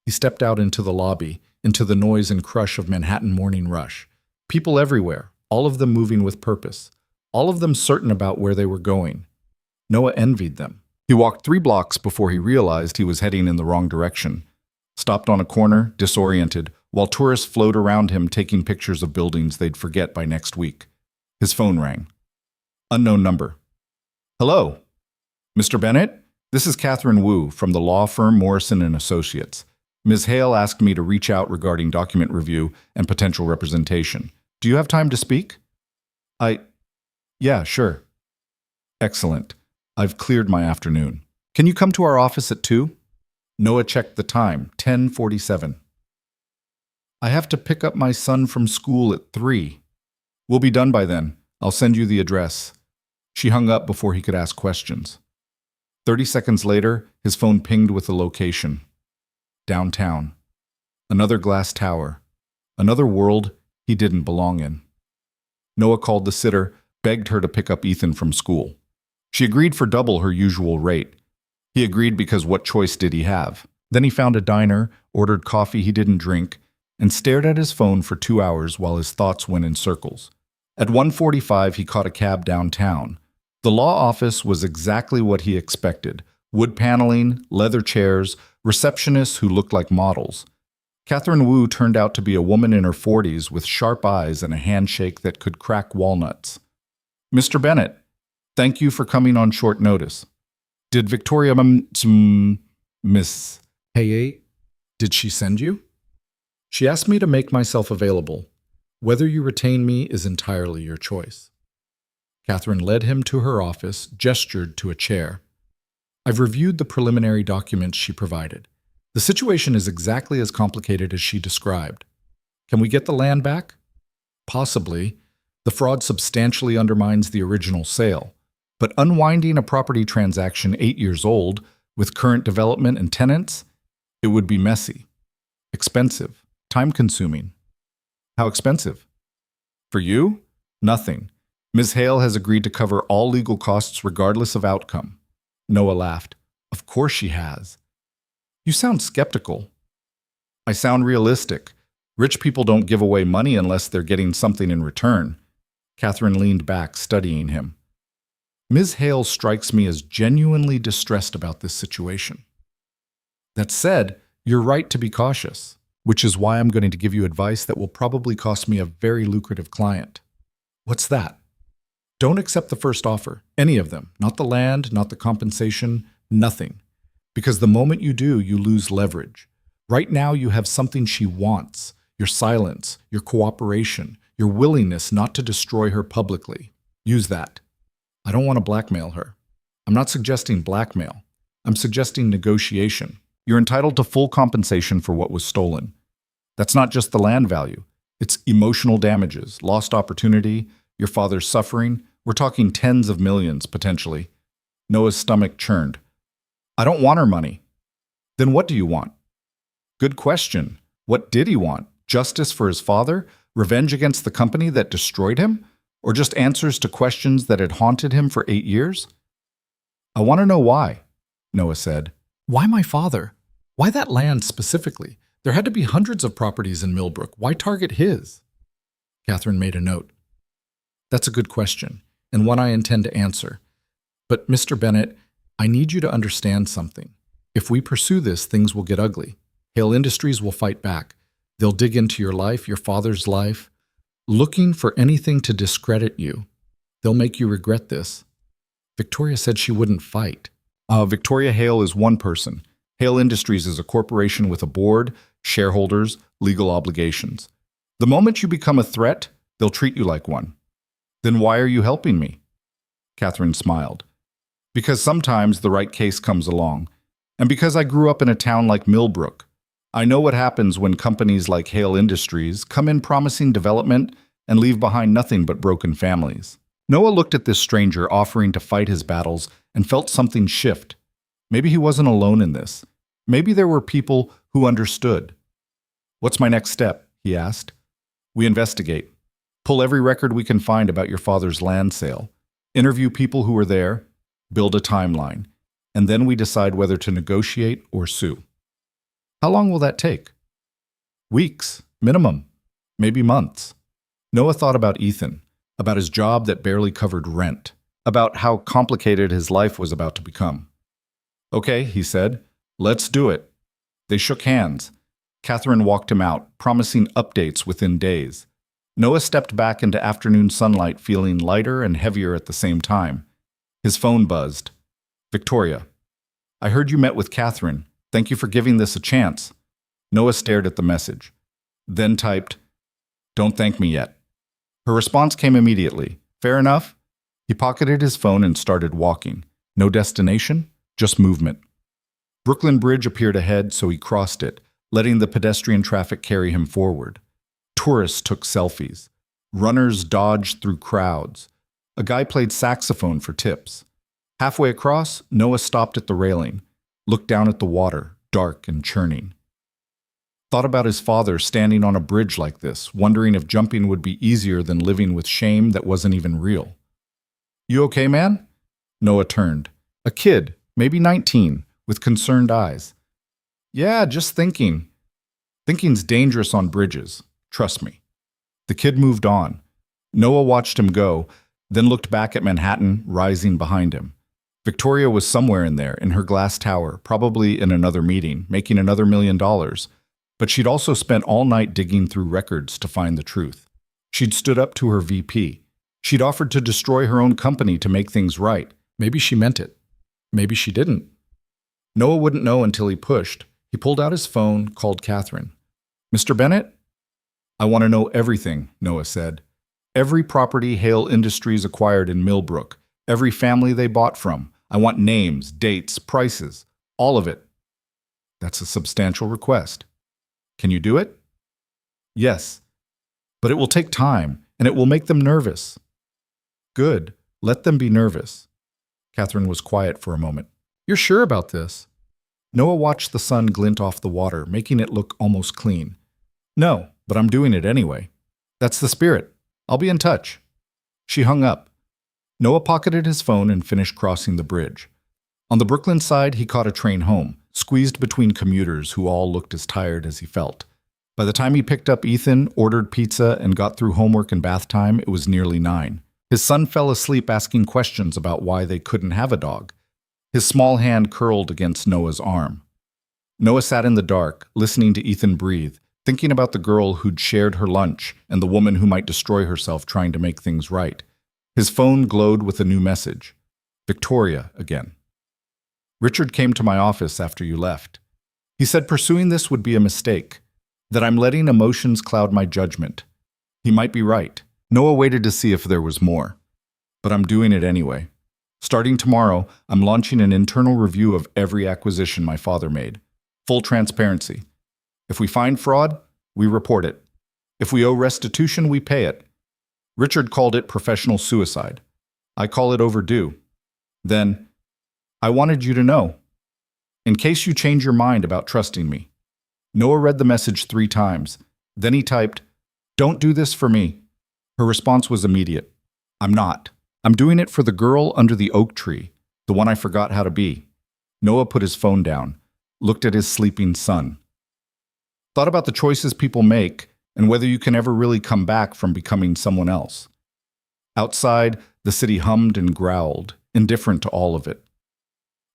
[SPEAKER 1] He stepped out into the lobby, into the noise and crush of Manhattan morning rush. People everywhere, all of them moving with purpose, all of them certain about where they were going. Noah envied them. He walked 3 blocks before he realized he was heading in the wrong direction. Stopped on a corner, disoriented, while tourists flowed around him taking pictures of buildings they'd forget by next week. His phone rang. Unknown number. "Hello? Mr. Bennett? This is Catherine Wu from the law firm Morrison & Associates. Ms. Hale asked me to reach out regarding document review and potential representation. Do you have time to speak?" Yeah, sure." "Excellent. I've cleared my afternoon. Can you come to our office at 2? Noah checked the time, 10:47. "I have to pick up my son from school at 3. "We'll be done by then. I'll send you the address." She hung up before he could ask questions. 30 seconds later, his phone pinged with the location. Downtown. Another glass tower. Another world he didn't belong in. Noah called the sitter, begged her to pick up Ethan from school. She agreed for double her usual rate. He agreed because what choice did he have? Then he found a diner, ordered coffee he didn't drink, and stared at his phone for 2 hours while his thoughts went in circles. At 1:45, he caught a cab downtown. The law office was exactly what he expected. Wood paneling, leather chairs, receptionists who looked like models. Catherine Wu turned out to be a woman in her 40s with sharp eyes and a handshake that could crack walnuts. Mr. Bennett, thank you for coming on short notice. Did Victoria Miss Hey, did she send you? She asked me to make myself available. Whether you retain me is entirely your choice. Catherine led him to her office, gestured to a chair. I've reviewed the preliminary documents she provided. The situation is exactly as complicated as she described. Can we get the land back? Possibly. The fraud substantially undermines the original sale. But unwinding a property transaction 8 years old, with current development and tenants, it would be messy, expensive, time-consuming. How expensive? For you? Nothing. Ms. Hale has agreed to cover all legal costs regardless of outcome. Noah laughed. Of course she has. You sound skeptical. I sound realistic. Rich people don't give away money unless they're getting something in return. Catherine leaned back, studying him. Ms. Hale strikes me as genuinely distressed about this situation. That said, you're right to be cautious, which is why I'm going to give you advice that will probably cost me a very lucrative client. What's that? Don't accept the first offer, any of them, not the land, not the compensation, nothing. Because the moment you do, you lose leverage. Right now, you have something she wants, your silence, your cooperation, your willingness not to destroy her publicly. Use that. I don't want to blackmail her. I'm not suggesting blackmail. I'm suggesting negotiation. You're entitled to full compensation for what was stolen. That's not just the land value. It's emotional damages, lost opportunity, your father's suffering. We're talking tens of millions, potentially. Noah's stomach churned. I don't want her money. Then what do you want? Good question. What did he want? Justice for his father? Revenge against the company that destroyed him? Or just answers to questions that had haunted him for 8 years? I want to know why, Noah said. Why my father? Why that land specifically? There had to be hundreds of properties in Millbrook. Why target his? Catherine made a note. That's a good question, and one I intend to answer. But, Mr. Bennett, I need you to understand something. If we pursue this, things will get ugly. Hale Industries will fight back. They'll dig into your life, your father's life, looking for anything to discredit you. They'll make you regret this. Victoria said she wouldn't fight. Victoria Hale is one person. Hale Industries is a corporation with a board, shareholders, legal obligations. The moment you become a threat, they'll treat you like one. Then why are you helping me? Catherine smiled. Because sometimes the right case comes along. And because I grew up in a town like Millbrook, I know what happens when companies like Hale Industries come in promising development and leave behind nothing but broken families. Noah looked at this stranger offering to fight his battles and felt something shift. Maybe he wasn't alone in this. Maybe there were people who understood. What's my next step? He asked. We investigate. Pull every record we can find about your father's land sale. Interview people who were there. Build a timeline. And then we decide whether to negotiate or sue. How long will that take? Weeks, minimum. Maybe months. Noah thought about Ethan, about his job that barely covered rent, about how complicated his life was about to become. Okay, he said, let's do it. They shook hands. Catherine walked him out, promising updates within days. Noah stepped back into afternoon sunlight, feeling lighter and heavier at the same time. His phone buzzed. Victoria. I heard you met with Catherine. Thank you for giving this a chance. Noah stared at the message. Then typed, Don't thank me yet. Her response came immediately. Fair enough. He pocketed his phone and started walking. No destination, just movement. Brooklyn Bridge appeared ahead, so he crossed it, letting the pedestrian traffic carry him forward. Tourists took selfies. Runners dodged through crowds. A guy played saxophone for tips. Halfway across, Noah stopped at the railing, looked down at the water, dark and churning. Thought about his father standing on a bridge like this, wondering if jumping would be easier than living with shame that wasn't even real. You okay, man? Noah turned. A kid, maybe 19, with concerned eyes. Yeah, just thinking. Thinking's dangerous on bridges. Trust me. The kid moved on. Noah watched him go, then looked back at Manhattan, rising behind him. Victoria was somewhere in there, in her glass tower, probably in another meeting, making another $1 million. But she'd also spent all night digging through records to find the truth. She'd stood up to her VP. She'd offered to destroy her own company to make things right. Maybe she meant it. Maybe she didn't. Noah wouldn't know until he pushed. He pulled out his phone, called Catherine. "Mr. Bennett?" "I want to know everything," Noah said. "Every property Hale Industries acquired in Millbrook, every family they bought from. I want names, dates, prices, all of it." "That's a substantial request. Can you do it?" "Yes, but it will take time, and it will make them nervous." "Good. Let them be nervous." Catherine was quiet for a moment. "You're sure about this?" Noah watched the sun glint off the water, making it look almost clean. "No, but I'm doing it anyway. That's the spirit. I'll be in touch." She hung up. Noah pocketed his phone and finished crossing the bridge. On the Brooklyn side, he caught a train home, squeezed between commuters who all looked as tired as he felt. By the time he picked up Ethan, ordered pizza, and got through homework and bath time, it was nearly 9. His son fell asleep asking questions about why they couldn't have a dog. His small hand curled against Noah's arm. Noah sat in the dark, listening to Ethan breathe, thinking about the girl who'd shared her lunch and the woman who might destroy herself trying to make things right. His phone glowed with a new message. "Victoria again. Richard came to my office after you left. He said pursuing this would be a mistake, that I'm letting emotions cloud my judgment. He might be right." Noah waited to see if there was more. "But I'm doing it anyway. Starting tomorrow, I'm launching an internal review of every acquisition my father made. Full transparency. If we find fraud, we report it. If we owe restitution, we pay it. Richard called it professional suicide. I call it overdue. Then, I wanted you to know, in case you change your mind about trusting me." Noah read the message 3 times. Then he typed, "Don't do this for me." Her response was immediate. "I'm not. I'm doing it for the girl under the oak tree, the one I forgot how to be." Noah put his phone down, looked at his sleeping son. Thought about the choices people make and whether you can ever really come back from becoming someone else. Outside, the city hummed and growled, indifferent to all of it.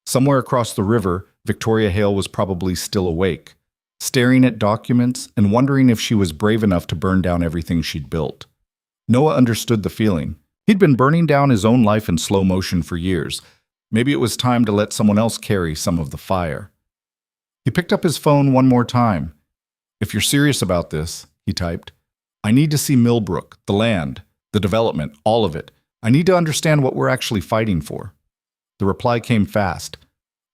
[SPEAKER 1] Somewhere across the river, Victoria Hale was probably still awake, staring at documents and wondering if she was brave enough to burn down everything she'd built. Noah understood the feeling. He'd been burning down his own life in slow motion for years. Maybe it was time to let someone else carry some of the fire. He picked up his phone one more time. "If you're serious about this," he typed, "I need to see Millbrook, the land, the development, all of it. I need to understand what we're actually fighting for." The reply came fast.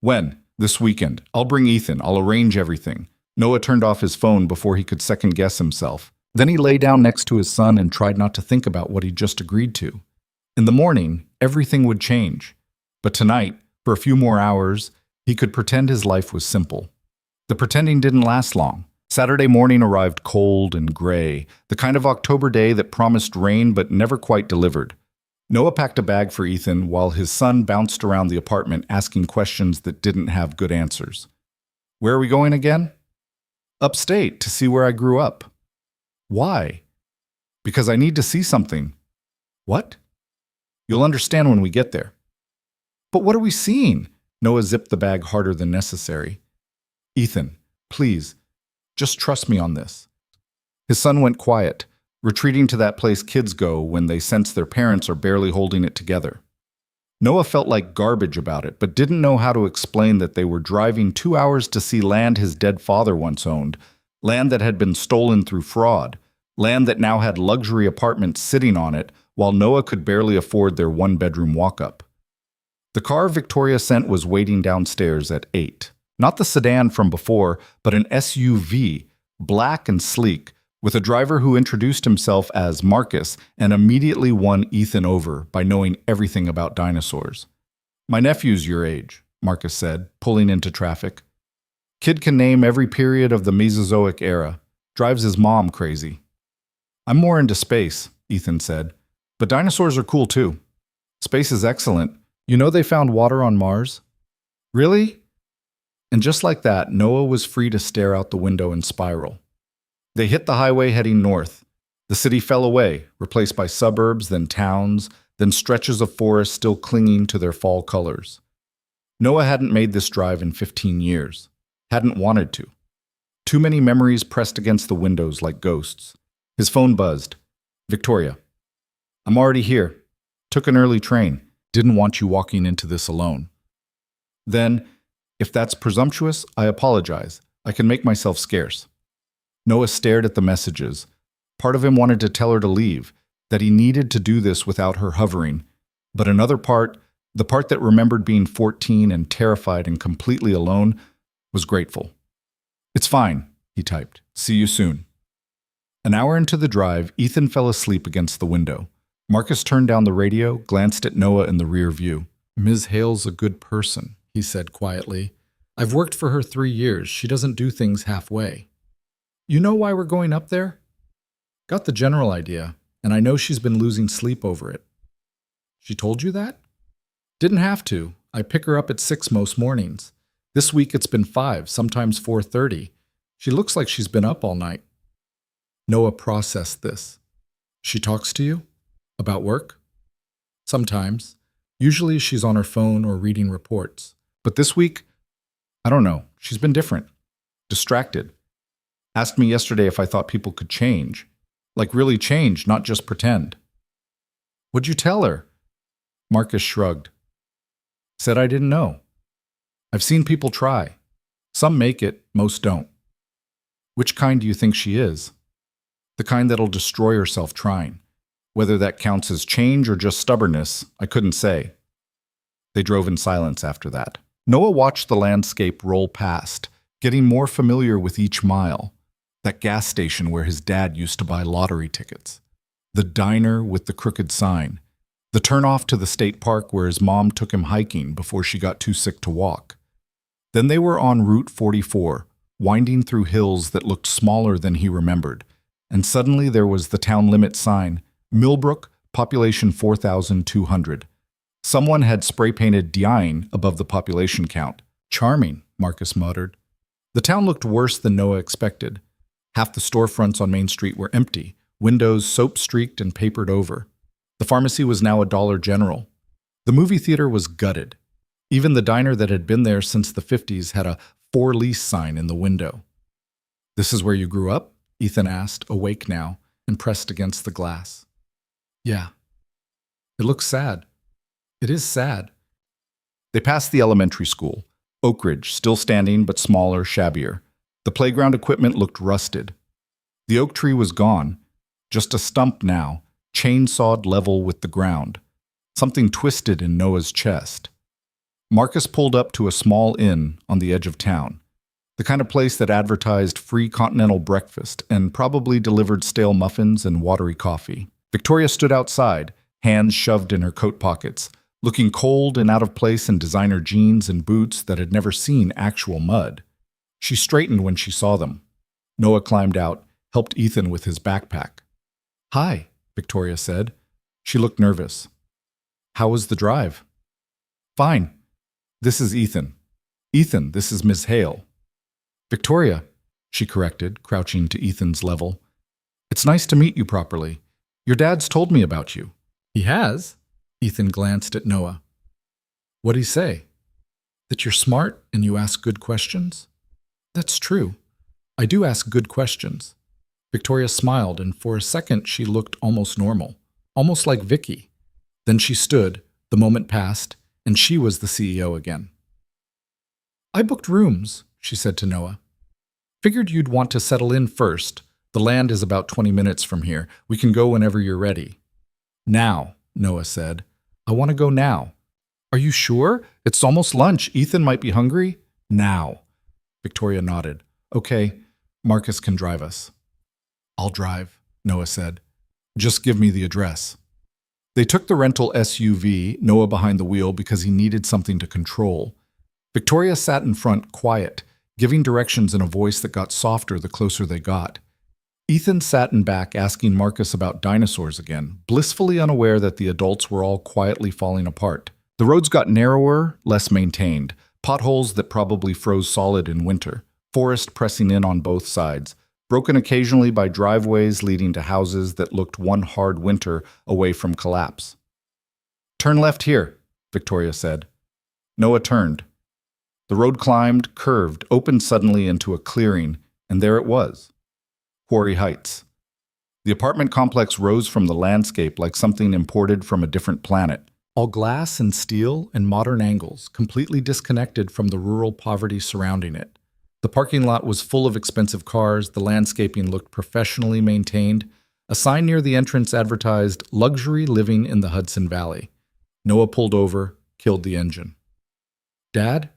[SPEAKER 1] "When? This weekend. I'll bring Ethan. I'll arrange everything." Noah turned off his phone before he could second-guess himself. Then he lay down next to his son and tried not to think about what he'd just agreed to. In the morning, everything would change. But tonight, for a few more hours, he could pretend his life was simple. The pretending didn't last long. Saturday morning arrived cold and gray, the kind of October day that promised rain but never quite delivered. Noah packed a bag for Ethan while his son bounced around the apartment asking questions that didn't have good answers. "Where are we going again?" "Upstate, to see where I grew up." "Why?" "Because I need to see something." "What?" "You'll understand when we get there." "But what are we seeing?" Noah zipped the bag harder than necessary. "Ethan, please, just trust me on this." His son went quiet, retreating to that place kids go when they sense their parents are barely holding it together. Noah felt like garbage about it, but didn't know how to explain that they were driving 2 hours to see land his dead father once owned, land that had been stolen through fraud, land that now had luxury apartments sitting on it, while Noah could barely afford their 1-bedroom walk-up. The car Victoria sent was waiting downstairs at 8. Not the sedan from before, but an SUV, black and sleek, with a driver who introduced himself as Marcus and immediately won Ethan over by knowing everything about dinosaurs. "My nephew's your age," Marcus said, pulling into traffic. "Kid can name every period of the Mesozoic era. Drives his mom crazy." "I'm more into space," Ethan said. "But dinosaurs are cool too." "Space is excellent. You know they found water on Mars?" "Really?" And just like that, Noah was free to stare out the window and spiral. They hit the highway heading north. The city fell away, replaced by suburbs, then towns, then stretches of forest still clinging to their fall colors. Noah hadn't made this drive in 15 years. Hadn't wanted to. Too many memories pressed against the windows like ghosts. His phone buzzed. "Victoria." I'm already here. Took an early train. Didn't want you walking into this alone. Then, if that's presumptuous, I apologize. I can make myself scarce. Noah stared at the messages. Part of him wanted to tell her to leave, that he needed to do this without her hovering. But another part, the part that remembered being 14 and terrified and completely alone, was grateful. It's fine, he typed. See you soon. An hour into the drive, Ethan fell asleep against the window. Marcus turned down the radio, glanced at Noah in the rear view. Ms. Hale's a good person, he said quietly. I've worked for her 3 years. She doesn't do things halfway. You know why we're going up there? Got the general idea, and I know she's been losing sleep over it. She told you that? Didn't have to. I pick her up at 6 most mornings. This week it's been 5, sometimes 4:30. She looks like she's been up all night. Noah processed this. She talks to you? About work? Sometimes. Usually she's on her phone or reading reports. But this week, I don't know. She's been different. Distracted. Asked me yesterday if I thought people could change. Like really change, not just pretend. What'd you tell her? Marcus shrugged. Said I didn't know. I've seen people try. Some make it, most don't. Which kind do you think she is? The kind that'll destroy herself trying. Whether that counts as change or just stubbornness, I couldn't say. They drove in silence after that. Noah watched the landscape roll past, getting more familiar with each mile. That gas station where his dad used to buy lottery tickets. The diner with the crooked sign. The turnoff to the state park where his mom took him hiking before she got too sick to walk. Then they were on Route 44, winding through hills that looked smaller than he remembered. And suddenly there was the town limit sign, Millbrook, population 4,200. Someone had spray-painted Dine above the population count. Charming, Marcus muttered. The town looked worse than Noah expected. Half the storefronts on Main Street were empty, windows soap-streaked and papered over. The pharmacy was now a Dollar General. The movie theater was gutted. Even the diner that had been there since the 50s had a for lease sign in the window. This is where you grew up? Ethan asked, awake now, and pressed against the glass. Yeah. It looks sad. It is sad. They passed the elementary school. Oak Ridge, still standing but smaller, shabbier. The playground equipment looked rusted. The oak tree was gone, just a stump now, chainsawed level with the ground. Something twisted in Noah's chest. Marcus pulled up to a small inn on the edge of town, the kind of place that advertised free continental breakfast and probably delivered stale muffins and watery coffee. Victoria stood outside, hands shoved in her coat pockets, looking cold and out of place in designer jeans and boots that had never seen actual mud. She straightened when she saw them. Noah climbed out, helped Ethan with his backpack. Hi, Victoria said. She looked nervous. How was the drive? Fine. This is Ethan. Ethan, this is Miss Hale. Victoria, she corrected, crouching to Ethan's level. It's nice to meet you properly. Your dad's told me about you. He has? Ethan glanced at Noah. What'd he say? That you're smart and you ask good questions? That's true. I do ask good questions. Victoria smiled, and for a second she looked almost normal, almost like Vicky. Then she stood, the moment passed, and she was the CEO again. I booked rooms, she said to Noah. Figured you'd want to settle in first. The land is about 20 minutes from here. We can go whenever you're ready. Now, Noah said. I want to go now. Are you sure? It's almost lunch. Ethan might be hungry. Now. Victoria nodded. Okay, Marcus can drive us. I'll drive, Noah said. Just give me the address. They took the rental SUV, Noah behind the wheel because he needed something to control. Victoria sat in front, quiet, giving directions in a voice that got softer the closer they got. Ethan sat in back asking Marcus about dinosaurs again, blissfully unaware that the adults were all quietly falling apart. The roads got narrower, less maintained, potholes that probably froze solid in winter, forest pressing in on both sides, broken occasionally by driveways leading to houses that looked one hard winter away from collapse. Turn left here, Victoria said. Noah turned. The road climbed, curved, opened suddenly into a clearing, and there it was. Quarry Heights. The apartment complex rose from the landscape like something imported from a different planet. All glass and steel and modern angles, completely disconnected from the rural poverty surrounding it. The parking lot was full of expensive cars, the landscaping looked professionally maintained. A sign near the entrance advertised luxury living in the Hudson Valley. Noah pulled over, killed the engine. Dad?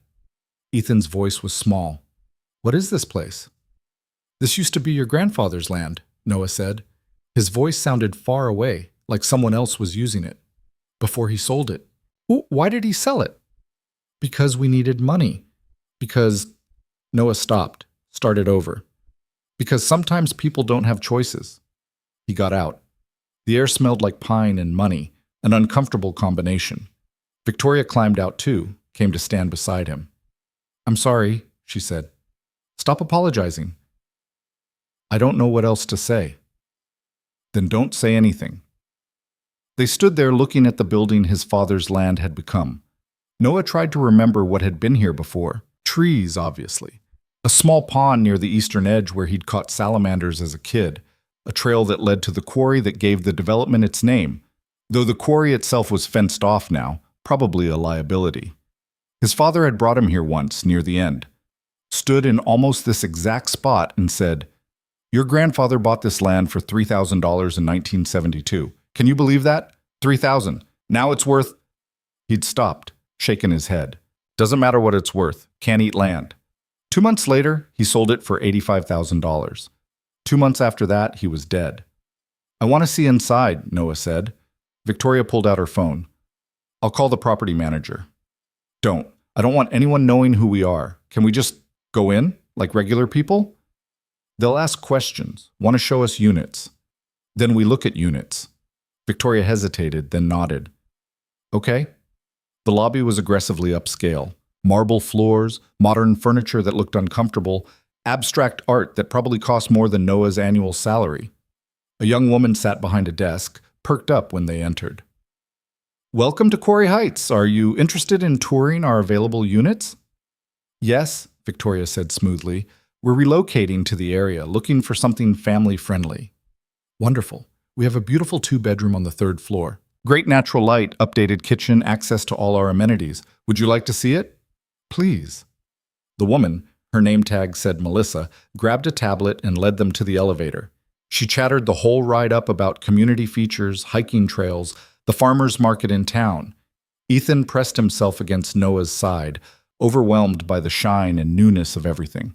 [SPEAKER 1] Ethan's voice was small. What is this place? This used to be your grandfather's land, Noah said. His voice sounded far away, like someone else was using it. Before he sold it. Why did he sell it? Because we needed money. Because Noah stopped, started over. Because sometimes people don't have choices. He got out. The air smelled like pine and money, an uncomfortable combination. Victoria climbed out too, came to stand beside him. I'm sorry, she said. Stop apologizing. I don't know what else to say. Then don't say anything. They stood there looking at the building his father's land had become. Noah tried to remember what had been here before. Trees, obviously. A small pond near the eastern edge where he'd caught salamanders as a kid. A trail that led to the quarry that gave the development its name, though the quarry itself was fenced off now, probably a liability. His father had brought him here once, near the end. Stood in almost this exact spot and said, Your grandfather bought this land for $3,000 in 1972. Can you believe that? $3,000. Now it's worth... He'd stopped, shaken his head. Doesn't matter what it's worth. Can't eat land. 2 months later, he sold it for $85,000. 2 months after that, he was dead. I want to see inside, Noah said. Victoria pulled out her phone. I'll call the property manager. Don't. I don't want anyone knowing who we are. Can we just go in, like regular people? They'll ask questions, want to show us units. Then we look at units. Victoria hesitated, then nodded. Okay. The lobby was aggressively upscale. Marble floors, modern furniture that looked uncomfortable, abstract art that probably cost more than Noah's annual salary. A young woman sat behind a desk, perked up when they entered. Welcome to Quarry Heights. Are you interested in touring our available units? Yes, Victoria said smoothly. We're relocating to the area, looking for something family-friendly. Wonderful. We have a beautiful 2-bedroom on the 3rd floor. Great natural light, updated kitchen, access to all our amenities. Would you like to see it? Please. The woman, her name tag said Melissa, grabbed a tablet and led them to the elevator. She chattered the whole ride up about community features, hiking trails, the farmer's market in town. Ethan pressed himself against Noah's side, overwhelmed by the shine and newness of everything.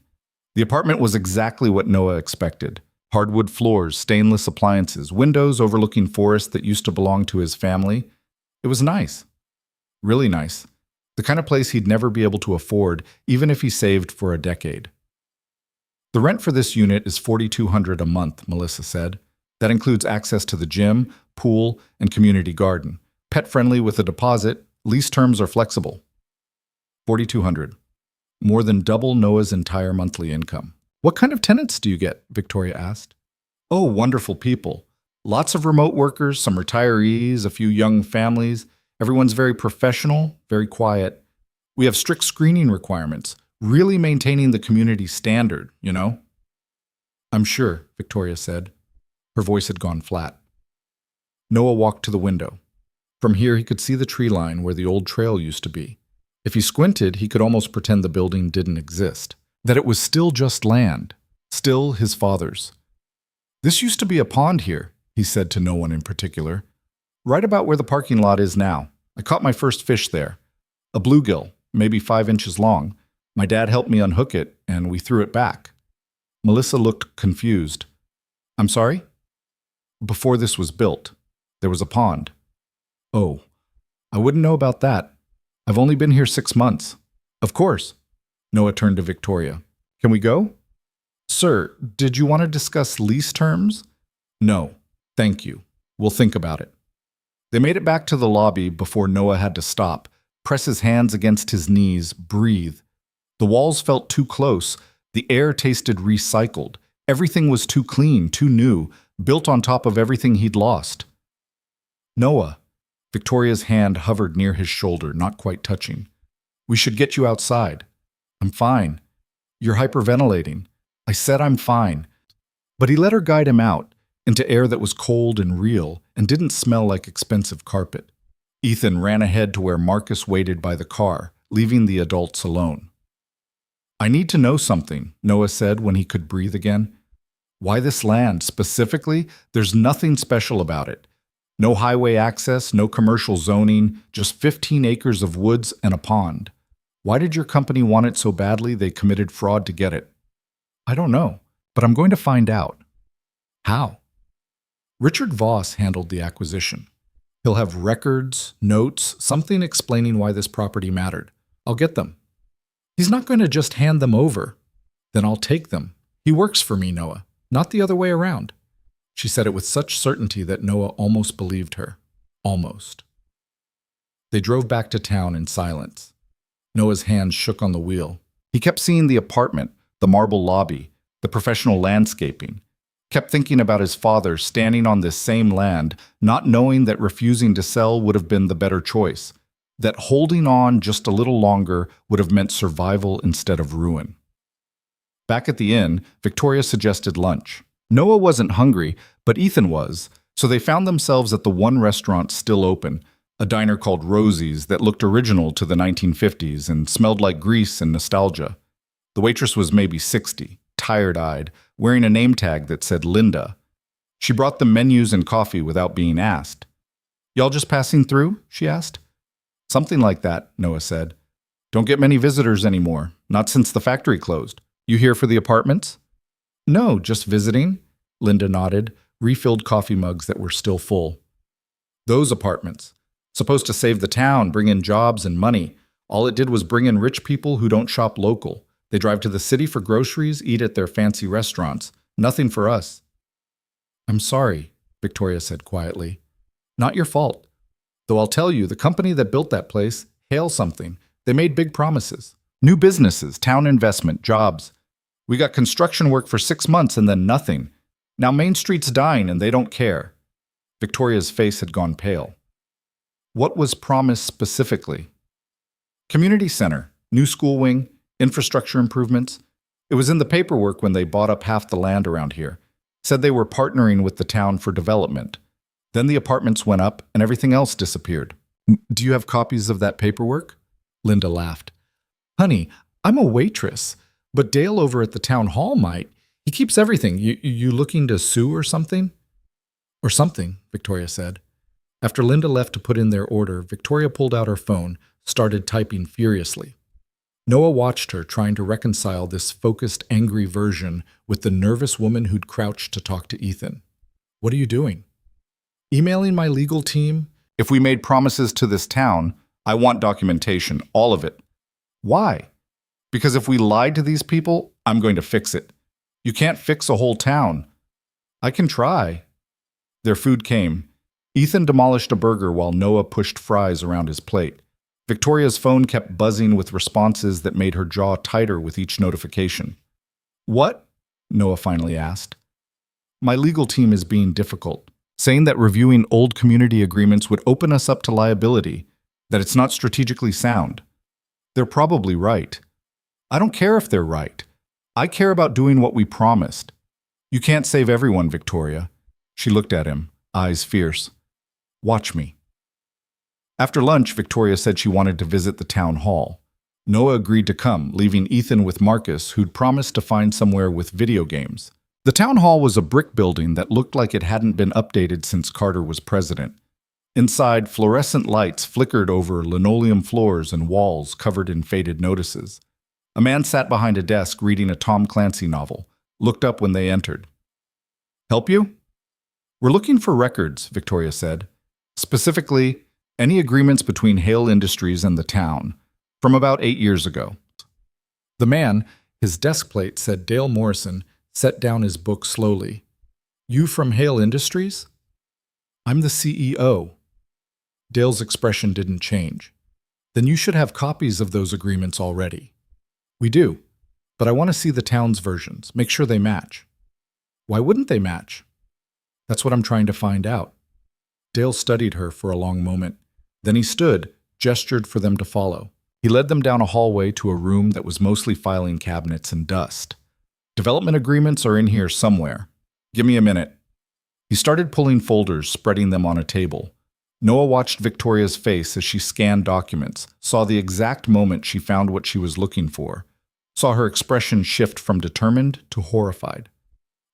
[SPEAKER 1] The apartment was exactly what Noah expected. Hardwood floors, stainless appliances, windows overlooking forests that used to belong to his family. It was nice. Really nice. The kind of place he'd never be able to afford, even if he saved for a decade. The rent for this unit is $4,200 a month, Melissa said. That includes access to the gym, pool, and community garden. Pet-friendly with a deposit, lease terms are flexible. $4,200. More than double Noah's entire monthly income. What kind of tenants do you get? Victoria asked. Oh, wonderful people. Lots of remote workers, some retirees, a few young families. Everyone's very professional, very quiet. We have strict screening requirements, really maintaining the community standard, you know? I'm sure, Victoria said. Her voice had gone flat. Noah walked to the window. From here, he could see the tree line where the old trail used to be. If he squinted, he could almost pretend the building didn't exist, that it was still just land, still his father's. This used to be a pond here, he said to no one in particular. Right about where the parking lot is now. I caught my first fish there. A bluegill, maybe 5 inches long. My dad helped me unhook it, and we threw it back. Melissa looked confused. I'm sorry? Before this was built, there was a pond. Oh, I wouldn't know about that. I've only been here 6 months. Of course. Noah turned to Victoria. Can we go? Sir, did you want to discuss lease terms? No, thank you. We'll think about it. They made it back to the lobby before Noah had to stop, press his hands against his knees, breathe. The walls felt too close. The air tasted recycled. Everything was too clean, too new, built on top of everything he'd lost. Noah. Victoria's hand hovered near his shoulder, not quite touching. We should get you outside. I'm fine. You're hyperventilating. I said I'm fine. But he let her guide him out, into air that was cold and real and didn't smell like expensive carpet. Ethan ran ahead to where Marcus waited by the car, leaving the adults alone. "I need to know something," Noah said when he could breathe again. "Why this land, specifically? There's nothing special about it. No highway access, no commercial zoning, just 15 acres of woods and a pond. Why did your company want it so badly they committed fraud to get it?" "I don't know, but I'm going to find out." "How?" "Richard Voss handled the acquisition. He'll have records, notes, something explaining why this property mattered. I'll get them." "He's not going to just hand them over." "Then I'll take them. He works for me, Noah, not the other way around." She said it with such certainty that Noah almost believed her. Almost. They drove back to town in silence. Noah's hands shook on the wheel. He kept seeing the apartment, the marble lobby, the professional landscaping. Kept thinking about his father standing on this same land, not knowing that refusing to sell would have been the better choice, that holding on just a little longer would have meant survival instead of ruin. Back at the inn, Victoria suggested lunch. Noah wasn't hungry, but Ethan was, so they found themselves at the one restaurant still open, a diner called Rosie's that looked original to the 1950s and smelled like grease and nostalgia. The waitress was maybe 60, tired-eyed, wearing a name tag that said Linda. She brought them menus and coffee without being asked. "Y'all just passing through?" she asked. "Something like that," Noah said. "Don't get many visitors anymore, not since the factory closed. You here for the apartments?" "No, just visiting," Linda nodded, refilled coffee mugs that were still full. "Those apartments. Supposed to save the town, bring in jobs and money. All it did was bring in rich people who don't shop local. They drive to the city for groceries, eat at their fancy restaurants. Nothing for us." "I'm sorry," Victoria said quietly. "Not your fault. Though I'll tell you, the company that built that place, Hail something, they made big promises. New businesses, town investment, jobs. We got construction work for 6 months and then nothing. Now Main Street's dying and they don't care." Victoria's face had gone pale. "What was promised specifically?" "Community center, new school wing, infrastructure improvements. It was in the paperwork when they bought up half the land around here. Said they were partnering with the town for development. Then the apartments went up and everything else disappeared." "Do you have copies of that paperwork?" Linda laughed. "Honey, I'm a waitress, but Dale over at the town hall might. He keeps everything. You looking to sue or something?" "Or something," Victoria said. After Linda left to put in their order, Victoria pulled out her phone, started typing furiously. Noah watched her, trying to reconcile this focused, angry version with the nervous woman who'd crouched to talk to Ethan. "What are you doing?" "Emailing my legal team. If we made promises to this town, I want documentation, all of it." "Why?" "Because if we lied to these people, I'm going to fix it. You can't fix a whole town." "I can try." Their food came. Ethan demolished a burger while Noah pushed fries around his plate. Victoria's phone kept buzzing with responses that made her jaw tighter with each notification. "What?" Noah finally asked. "My legal team is being difficult, saying that reviewing old community agreements would open us up to liability, that it's not strategically sound." "They're probably right." "I don't care if they're right. I care about doing what we promised." "You can't save everyone, Victoria." She looked at him, eyes fierce. "Watch me." After lunch, Victoria said she wanted to visit the town hall. Noah agreed to come, leaving Ethan with Marcus, who'd promised to find somewhere with video games. The town hall was a brick building that looked like it hadn't been updated since Carter was president. Inside, fluorescent lights flickered over linoleum floors and walls covered in faded notices. A man sat behind a desk reading a Tom Clancy novel, looked up when they entered. "Help you?" "We're looking for records," Victoria said. "Specifically, any agreements between Hale Industries and the town, from about 8 years ago." The man, his desk plate said Dale Morrison, set down his book slowly. "You from Hale Industries?" "I'm the CEO." Dale's expression didn't change. "Then you should have copies of those agreements already." "We do, but I want to see the town's versions, make sure they match." "Why wouldn't they match?" "That's what I'm trying to find out." Dale studied her for a long moment. Then he stood, gestured for them to follow. He led them down a hallway to a room that was mostly filing cabinets and dust. "Development agreements are in here somewhere. Give me a minute." He started pulling folders, spreading them on a table. Noah watched Victoria's face as she scanned documents, saw the exact moment she found what she was looking for, saw her expression shift from determined to horrified.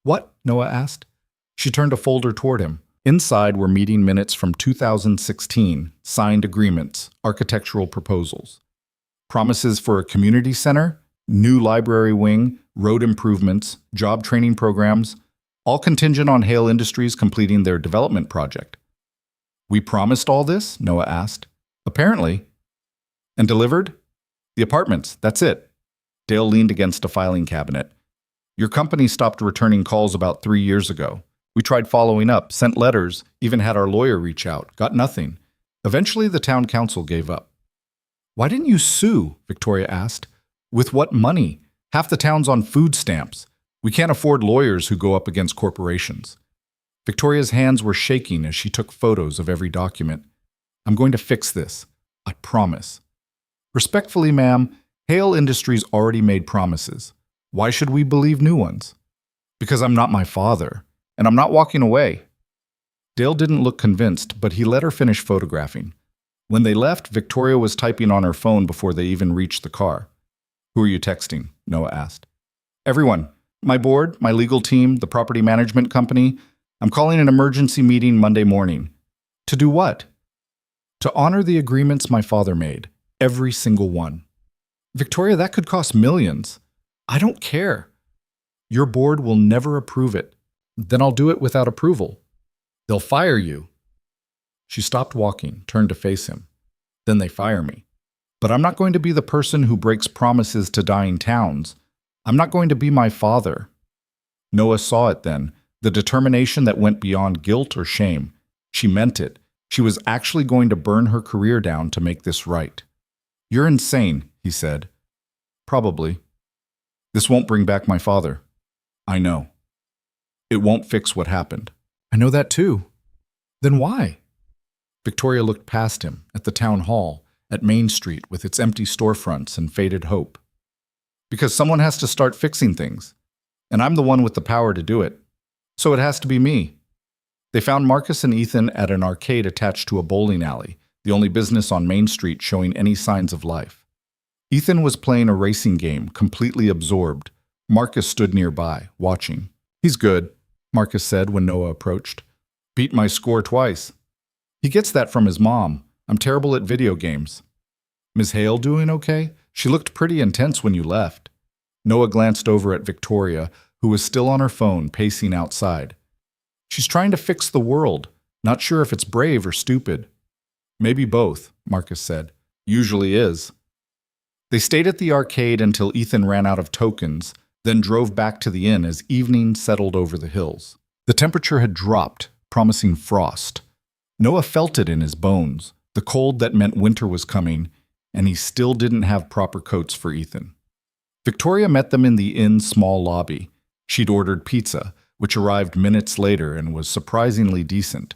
[SPEAKER 1] "What?" Noah asked. She turned a folder toward him. Inside were meeting minutes from 2016, signed agreements, architectural proposals. Promises for a community center, new library wing, road improvements, job training programs, all contingent on Hale Industries completing their development project. "We promised all this?" Noah asked. "Apparently." "And delivered?" "The apartments, that's it." Dale leaned against a filing cabinet. "Your company stopped returning calls about 3 years ago. We tried following up, sent letters, even had our lawyer reach out. Got nothing. Eventually, the town council gave up." "Why didn't you sue?" Victoria asked. "With what money? Half the town's on food stamps. We can't afford lawyers who go up against corporations." Victoria's hands were shaking as she took photos of every document. "I'm going to fix this. I promise." "Respectfully, ma'am, Hale Industries already made promises. Why should we believe new ones?" "Because I'm not my father, and I'm not walking away." Dale didn't look convinced, but he let her finish photographing. When they left, Victoria was typing on her phone before they even reached the car. "Who are you texting?" Noah asked. "Everyone. My board, my legal team, the property management company. I'm calling an emergency meeting Monday morning." "To do what?" "To honor the agreements my father made. Every single one." "Victoria, that could cost millions." "I don't care." "Your board will never approve it." "Then I'll do it without approval." "They'll fire you." She stopped walking, turned to face him. "Then they fire me. But I'm not going to be the person who breaks promises to dying towns. I'm not going to be my father." Noah saw it then, the determination that went beyond guilt or shame. She meant it. She was actually going to burn her career down to make this right. "You're insane," he said. "Probably. This won't bring back my father." "I know. It won't fix what happened." "I know that too." "Then why?" Victoria looked past him, at the town hall, at Main Street with its empty storefronts and faded hope. "Because someone has to start fixing things, and I'm the one with the power to do it. So it has to be me." They found Marcus and Ethan at an arcade attached to a bowling alley, the only business on Main Street showing any signs of life. Ethan was playing a racing game, completely absorbed. Marcus stood nearby, watching. "He's good," Marcus said when Noah approached. "Beat my score twice." "He gets that from his mom. I'm terrible at video games." "Ms. Hale doing okay? She looked pretty intense when you left." Noah glanced over at Victoria, who was still on her phone, pacing outside. "She's trying to fix the world. Not sure if it's brave or stupid." "Maybe both," Marcus said. "Usually is." They stayed at the arcade until Ethan ran out of tokens, then drove back to the inn as evening settled over the hills. The temperature had dropped, promising frost. Noah felt it in his bones, the cold that meant winter was coming, and he still didn't have proper coats for Ethan. Victoria met them in the inn's small lobby. She'd ordered pizza, which arrived minutes later and was surprisingly decent.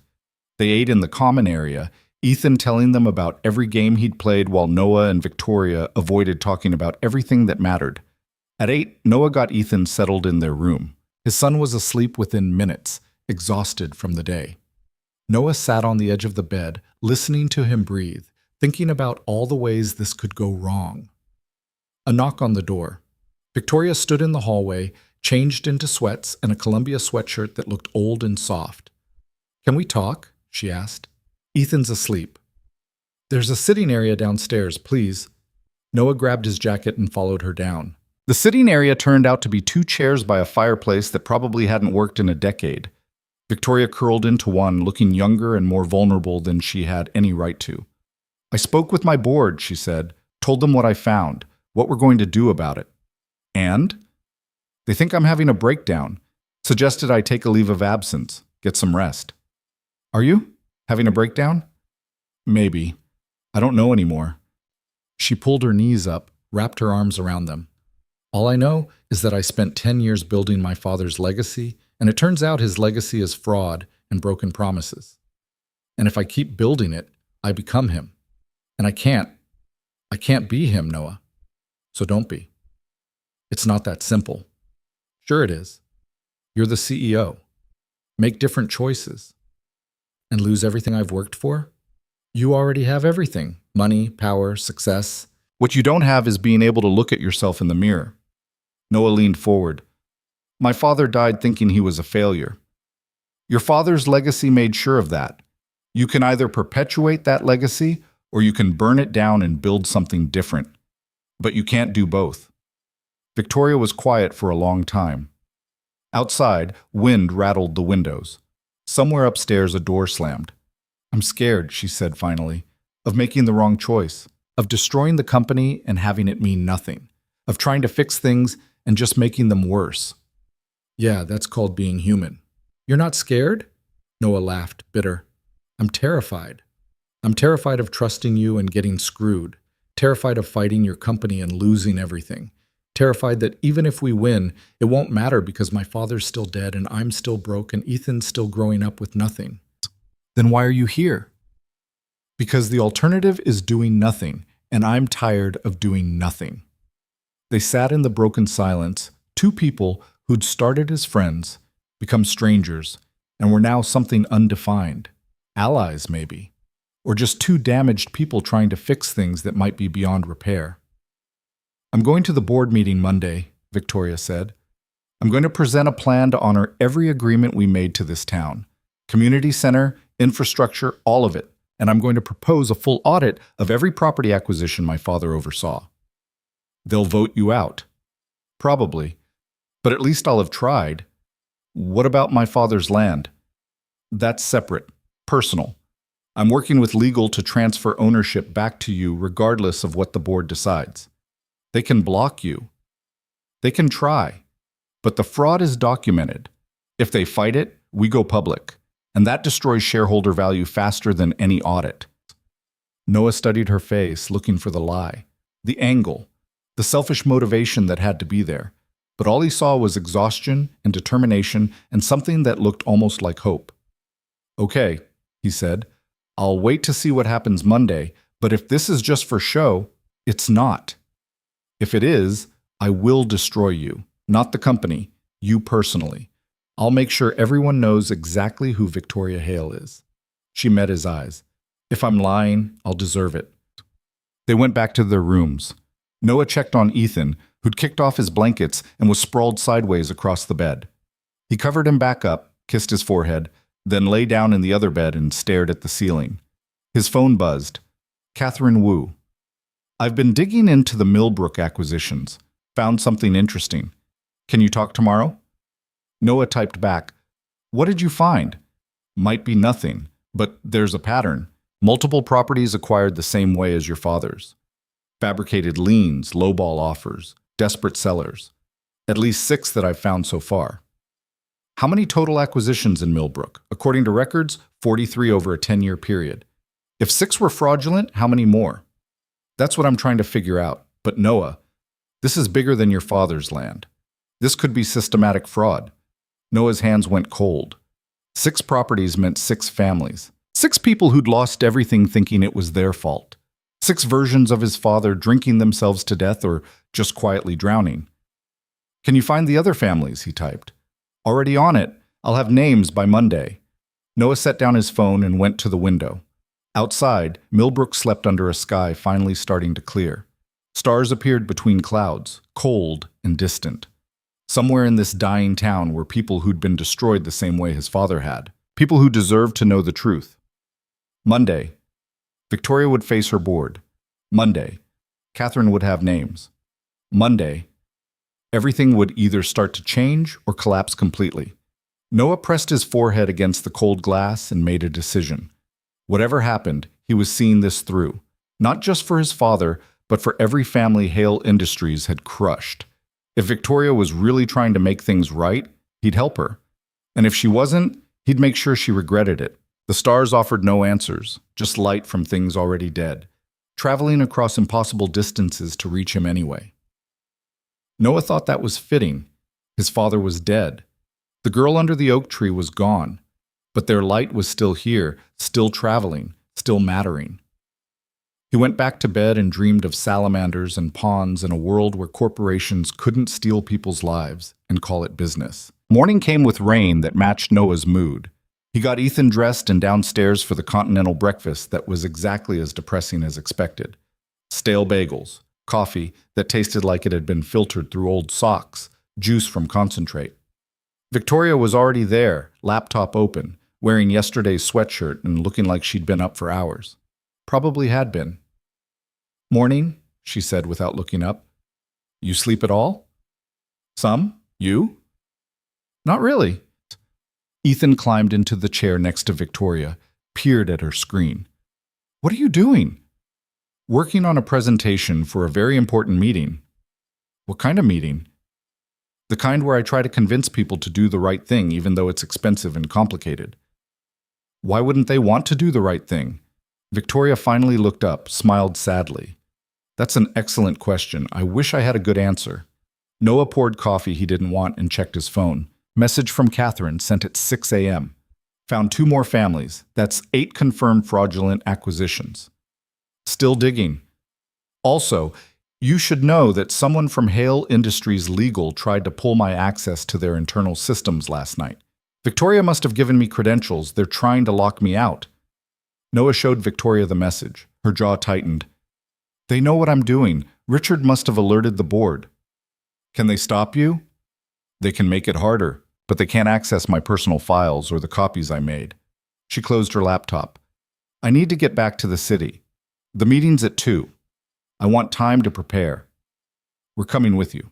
[SPEAKER 1] They ate in the common area, Ethan telling them about every game he'd played while Noah and Victoria avoided talking about everything that mattered. At 8, Noah got Ethan settled in their room. His son was asleep within minutes, exhausted from the day. Noah sat on the edge of the bed, listening to him breathe, thinking about all the ways this could go wrong. A knock on the door. Victoria stood in the hallway, changed into sweats and a Columbia sweatshirt that looked old and soft. "Can we talk?" she asked. "Ethan's asleep." "There's a sitting area downstairs, please." Noah grabbed his jacket and followed her down. The sitting area turned out to be 2 chairs by a fireplace that probably hadn't worked in a decade. Victoria curled into one, looking younger and more vulnerable than she had any right to. "I spoke with my board," she said, "told them what I found, what we're going to do about it." "And?" "They think I'm having a breakdown. Suggested I take a leave of absence, get some rest." "Are you? Having a breakdown?" "Maybe. I don't know anymore." She pulled her knees up, wrapped her arms around them. "All I know is that I spent 10 years building my father's legacy, and it turns out his legacy is fraud and broken promises. And if I keep building it, I become him. And I can't be him, Noah. So don't be. It's not that simple." "Sure it is. You're the CEO. make different choices, and lose everything I've worked for? You already have everything: money, power, success. What you don't have is being able to look at yourself in the mirror. Noah leaned forward. My father died thinking he was a failure. Your father's legacy made sure of that. You can either perpetuate that legacy or you can burn it down and build something different. But you can't do both. Victoria was quiet for a long time. Outside, wind rattled the windows. Somewhere upstairs, a door slammed. I'm scared, she said finally, of making the wrong choice, of destroying the company and having it mean nothing, of trying to fix things and just making them worse. Yeah, that's called being human. You're not scared? Noah laughed, bitter. I'm terrified. I'm terrified of trusting you and getting screwed, terrified of fighting your company and losing everything, terrified that even if we win, it won't matter because my father's still dead and I'm still broke and Ethan's still growing up with nothing. Then why are you here? Because the alternative is doing nothing, and I'm tired of doing nothing. They sat in the broken silence, two people who'd started as friends, become strangers, and were now something undefined. Allies, maybe. Or just two damaged people trying to fix things that might be beyond repair. I'm going to the board meeting Monday, Victoria said. I'm going to present a plan to honor every agreement we made to this town. Community center, infrastructure, all of it. And I'm going to propose a full audit of every property acquisition my father oversaw. They'll vote you out. Probably. But at least I'll have tried. What about my father's land? That's separate, personal. I'm working with legal to transfer ownership back to you regardless of what the board decides. They can block you. They can try. But the fraud is documented. If they fight it, we go public. And that destroys shareholder value faster than any audit. Noah studied her face, looking for the lie, the angle, the selfish motivation that had to be there. But all he saw was exhaustion and determination and something that looked almost like hope. Okay, he said, I'll wait to see what happens Monday, but if this is just for show, it's not. If it is, I will destroy you, not the company, you personally. I'll make sure everyone knows exactly who Victoria Hale is. She met his eyes. If I'm lying, I'll deserve it. They went back to their rooms. Noah checked on Ethan, who'd kicked off his blankets and was sprawled sideways across the bed. He covered him back up, kissed his forehead, then lay down in the other bed and stared at the ceiling. His phone buzzed. Catherine Wu. I've been digging into the Millbrook acquisitions. Found something interesting. Can you talk tomorrow? Noah typed back, what did you find? Might be nothing, but there's a pattern. Multiple properties acquired the same way as your father's. Fabricated liens, lowball offers, desperate sellers. At least 6 that I've found so far. How many total acquisitions in Millbrook? According to records, 43 over a 10-year period. If 6 were fraudulent, how many more? That's what I'm trying to figure out. But Noah, this is bigger than your father's land. This could be systematic fraud. Noah's hands went cold. 6 properties meant 6 families. 6 people who'd lost everything thinking it was their fault. 6 versions of his father drinking themselves to death or just quietly drowning. Can you find the other families? He typed. Already on it. I'll have names by Monday. Noah set down his phone and went to the window. Outside, Millbrook slept under a sky finally starting to clear. Stars appeared between clouds, cold and distant. Somewhere in this dying town were people who'd been destroyed the same way his father had. People who deserved to know the truth. Monday. Victoria would face her board. Monday. Catherine would have names. Monday. Everything would either start to change or collapse completely. Noah pressed his forehead against the cold glass and made a decision. Whatever happened, he was seeing this through. Not just for his father, but for every family Hale Industries had crushed. If Victoria was really trying to make things right, he'd help her. And if she wasn't, he'd make sure she regretted it. The stars offered no answers, just light from things already dead, traveling across impossible distances to reach him anyway. Noah thought that was fitting. His father was dead. The girl under the oak tree was gone. But their light was still here, still traveling, still mattering. He went back to bed and dreamed of salamanders and pawns in a world where corporations couldn't steal people's lives and call it business. Morning came with rain that matched Noah's mood. He got Ethan dressed and downstairs for the continental breakfast that was exactly as depressing as expected. Stale bagels, coffee that tasted like it had been filtered through old socks, juice from concentrate. Victoria was already there, laptop open, wearing yesterday's sweatshirt and looking like she'd been up for hours. Probably had been. "Morning," she said without looking up. "You sleep at all?" "Some. You?" "Not really." Ethan climbed into the chair next to Victoria, peered at her screen. "What are you doing?" "Working on a presentation for a very important meeting." "What kind of meeting?" "The kind where I try to convince people to do the right thing even though it's expensive and complicated." "Why wouldn't they want to do the right thing?" Victoria finally looked up, smiled sadly. "That's an excellent question. I wish I had a good answer." Noah poured coffee he didn't want and checked his phone. Message from Catherine sent at 6 a.m. Found 2 more families. That's 8 confirmed fraudulent acquisitions. Still digging. Also, you should know that someone from Hale Industries Legal tried to pull my access to their internal systems last night. Victoria must have given me credentials. They're trying to lock me out. Noah showed Victoria the message. Her jaw tightened. "They know what I'm doing. Richard must have alerted the board." "Can they stop you?" "They can make it harder, but they can't access my personal files or the copies I made." She closed her laptop. "I need to get back to the city. The meeting's at 2. I want time to prepare." "We're coming with you."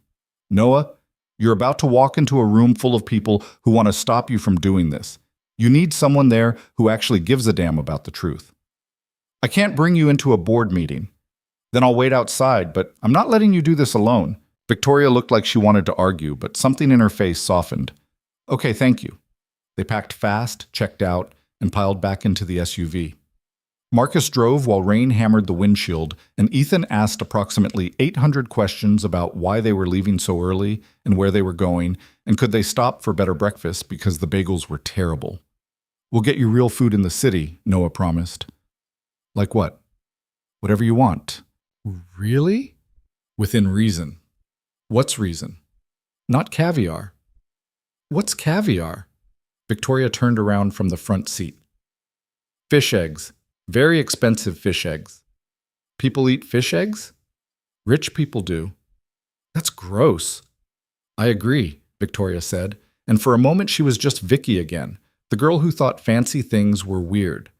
[SPEAKER 1] "Noah, you're about to walk into a room full of people who want to stop you from doing this. You need someone there who actually gives a damn about the truth." "I can't bring you into a board meeting. Then I'll wait outside, but I'm not letting you do this alone." Victoria looked like she wanted to argue, but something in her face softened. "Okay, thank you." They packed fast, checked out, and piled back into the SUV. Marcus drove while rain hammered the windshield, and Ethan asked approximately 800 questions about why they were leaving so early and where they were going, and could they stop for better breakfast because the bagels were terrible. "We'll get you real food in the city," Noah promised. "Like what?" "Whatever you want." "Really?" "Within reason." "What's reason?" "Not caviar." "What's caviar?" Victoria turned around from the front seat. "Fish eggs. Very expensive fish eggs." "People eat fish eggs?" "Rich people do." "That's gross." "I agree," Victoria said, and for a moment she was just Vicky again, the girl who thought fancy things were weird.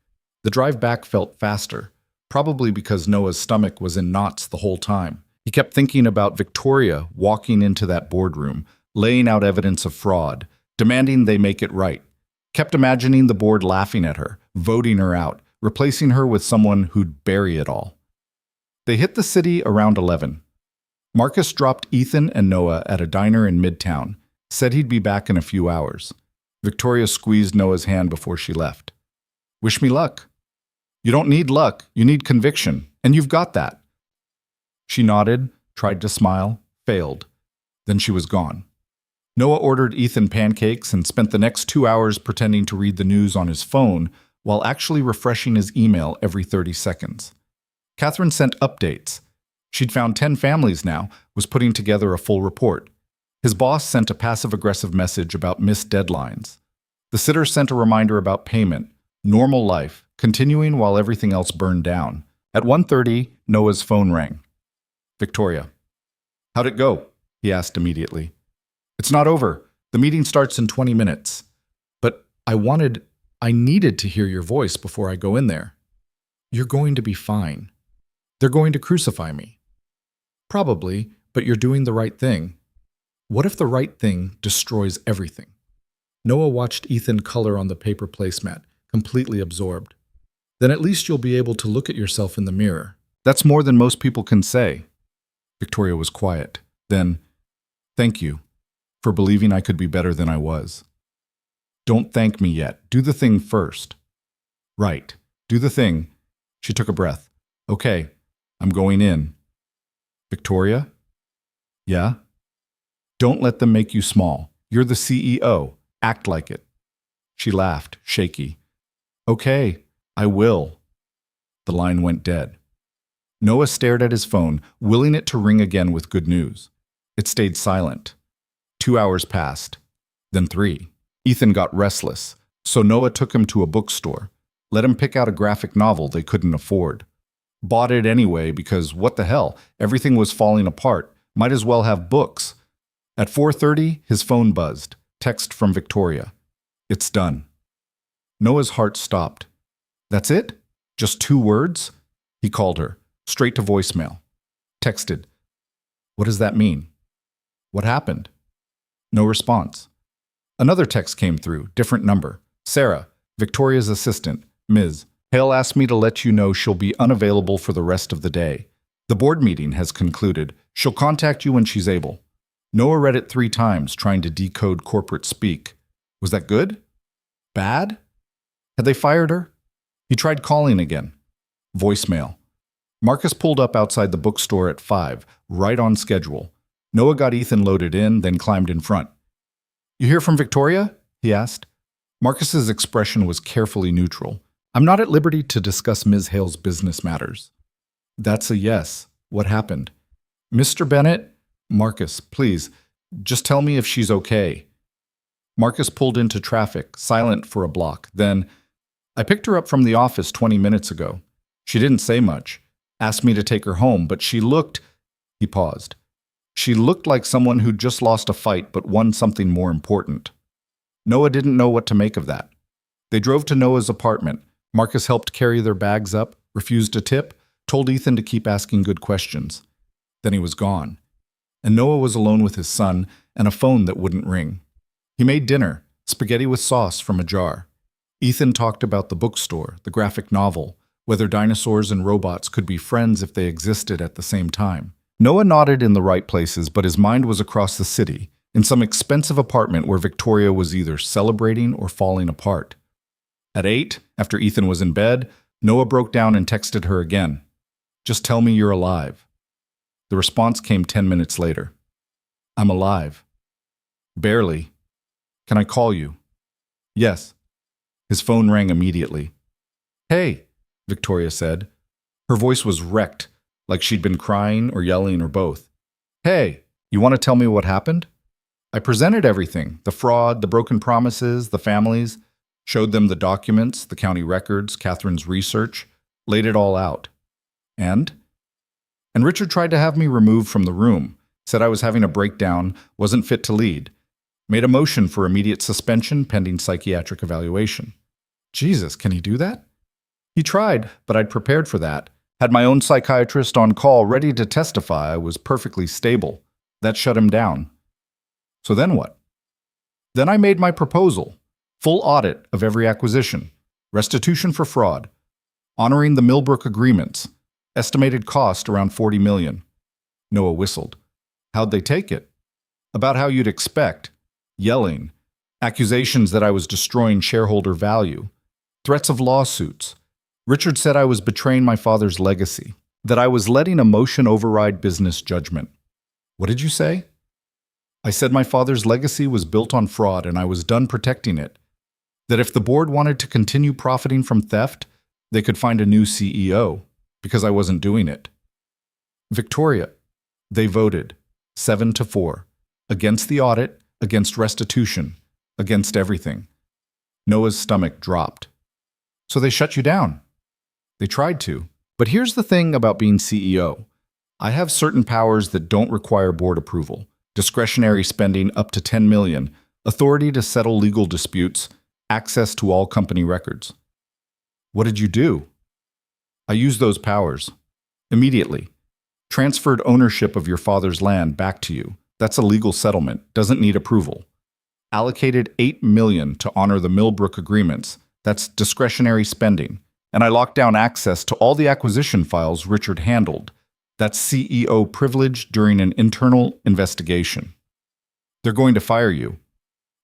[SPEAKER 1] The drive back felt faster, probably because Noah's stomach was in knots the whole time. He kept thinking about Victoria walking into that boardroom, laying out evidence of fraud, demanding they make it right. Kept imagining the board laughing at her, voting her out, replacing her with someone who'd bury it all. They hit the city around 11. Marcus dropped Ethan and Noah at a diner in Midtown, said he'd be back in a few hours. Victoria squeezed Noah's hand before she left. "Wish me luck." "You don't need luck, you need conviction, and you've got that." She nodded, tried to smile, failed. Then she was gone. Noah ordered Ethan pancakes and spent the next 2 hours pretending to read the news on his phone while actually refreshing his email every 30 seconds. Catherine sent updates. She'd found 10 families now, was putting together a full report. His boss sent a passive-aggressive message about missed deadlines. The sitter sent a reminder about payment, normal life, continuing while everything else burned down. At 1:30, Noah's phone rang. "Victoria." "How'd it go?" he asked immediately. "It's not over. The meeting starts in 20 minutes. But I needed to hear your voice before I go in there." "You're going to be fine. They're going to crucify me." "Probably, but you're doing the right thing." "What if the right thing destroys everything?" Noah watched Ethan color on the paper placemat, completely absorbed. "Then at least you'll be able to look at yourself in the mirror." "That's more than most people can say." Victoria was quiet. Then, "Thank you for believing I could be better than I was." "Don't thank me yet. Do the thing first." "Right. Do the thing." She took a breath. "Okay, I'm going in." "Victoria?" "Yeah?" "Don't let them make you small. You're the CEO. Act like it." She laughed, shaky. "Okay, I will." The line went dead. Noah stared at his phone, willing it to ring again with good news. It stayed silent. 2 hours passed. then 3. Ethan got restless, so Noah took him to a bookstore, let him pick out a graphic novel they couldn't afford. Bought it anyway because what the hell, everything was falling apart, might as well have books. At 4:30, his phone buzzed. Text from Victoria. It's done. Noah's heart stopped. That's it? Just 2 words? He called her, straight to voicemail. Texted. What does that mean? What happened? No response. Another text came through, different number. Sarah, Victoria's assistant, Ms. Hale asked me to let you know she'll be unavailable for the rest of the day. The board meeting has concluded. She'll contact you when she's able. Noah read it 3 times, trying to decode corporate speak. Was that good? Bad? Had they fired her? He tried calling again. Voicemail. Marcus pulled up outside the bookstore at 5, right on schedule. Noah got Ethan loaded in, then climbed in front. You hear from Victoria? He asked. Marcus's expression was carefully neutral. I'm not at liberty to discuss Ms. Hale's business matters. That's a yes. What happened? Mr. Bennett? Marcus, please, just tell me if she's okay. Marcus pulled into traffic, silent for a block. Then, I picked her up from the office 20 minutes ago. She didn't say much. Asked me to take her home, but she looked... He paused. She looked like someone who'd just lost a fight but won something more important. Noah didn't know what to make of that. They drove to Noah's apartment. Marcus helped carry their bags up, refused a tip, told Ethan to keep asking good questions. Then he was gone. And Noah was alone with his son and a phone that wouldn't ring. He made dinner, spaghetti with sauce from a jar. Ethan talked about the bookstore, the graphic novel, whether dinosaurs and robots could be friends if they existed at the same time. Noah nodded in the right places, but his mind was across the city, in some expensive apartment where Victoria was either celebrating or falling apart. At 8, after Ethan was in bed, Noah broke down and texted her again. Just tell me you're alive. The response came 10 minutes later. I'm alive. Barely. Can I call you? Yes. His phone rang immediately. Hey, Victoria said. Her voice was wrecked, like she'd been crying or yelling or both. Hey, you want to tell me what happened? I presented everything, the fraud, the broken promises, the families, showed them the documents, the county records, Catherine's research, laid it all out. And Richard tried to have me removed from the room, said I was having a breakdown, wasn't fit to lead, made a motion for immediate suspension pending psychiatric evaluation. Jesus, can he do that? He tried, but I'd prepared for that. Had my own psychiatrist on call ready to testify I was perfectly stable. That shut him down. So then what? Then I made my proposal. Full audit of every acquisition. Restitution for fraud. Honoring the Millbrook agreements. Estimated cost around $40 million. Noah whistled. How'd they take it? About how you'd expect. Yelling. Accusations that I was destroying shareholder value. Threats of lawsuits. Richard said I was betraying my father's legacy. That I was letting emotion override business judgment. What did you say? I said my father's legacy was built on fraud and I was done protecting it. That if the board wanted to continue profiting from theft, they could find a new CEO, because I wasn't doing it. Victoria, they voted 7-4, against the audit, against restitution, against everything. Noah's stomach dropped. So they shut you down. They tried to. But here's the thing about being CEO. I have certain powers that don't require board approval. Discretionary spending up to $10 million, authority to settle legal disputes, access to all company records. What did you do? I used those powers. Immediately. Transferred ownership of your father's land back to you. That's a legal settlement, doesn't need approval. Allocated $8 million to honor the Millbrook agreements. That's discretionary spending. And I locked down access to all the acquisition files Richard handled. That's CEO privilege during an internal investigation. They're going to fire you.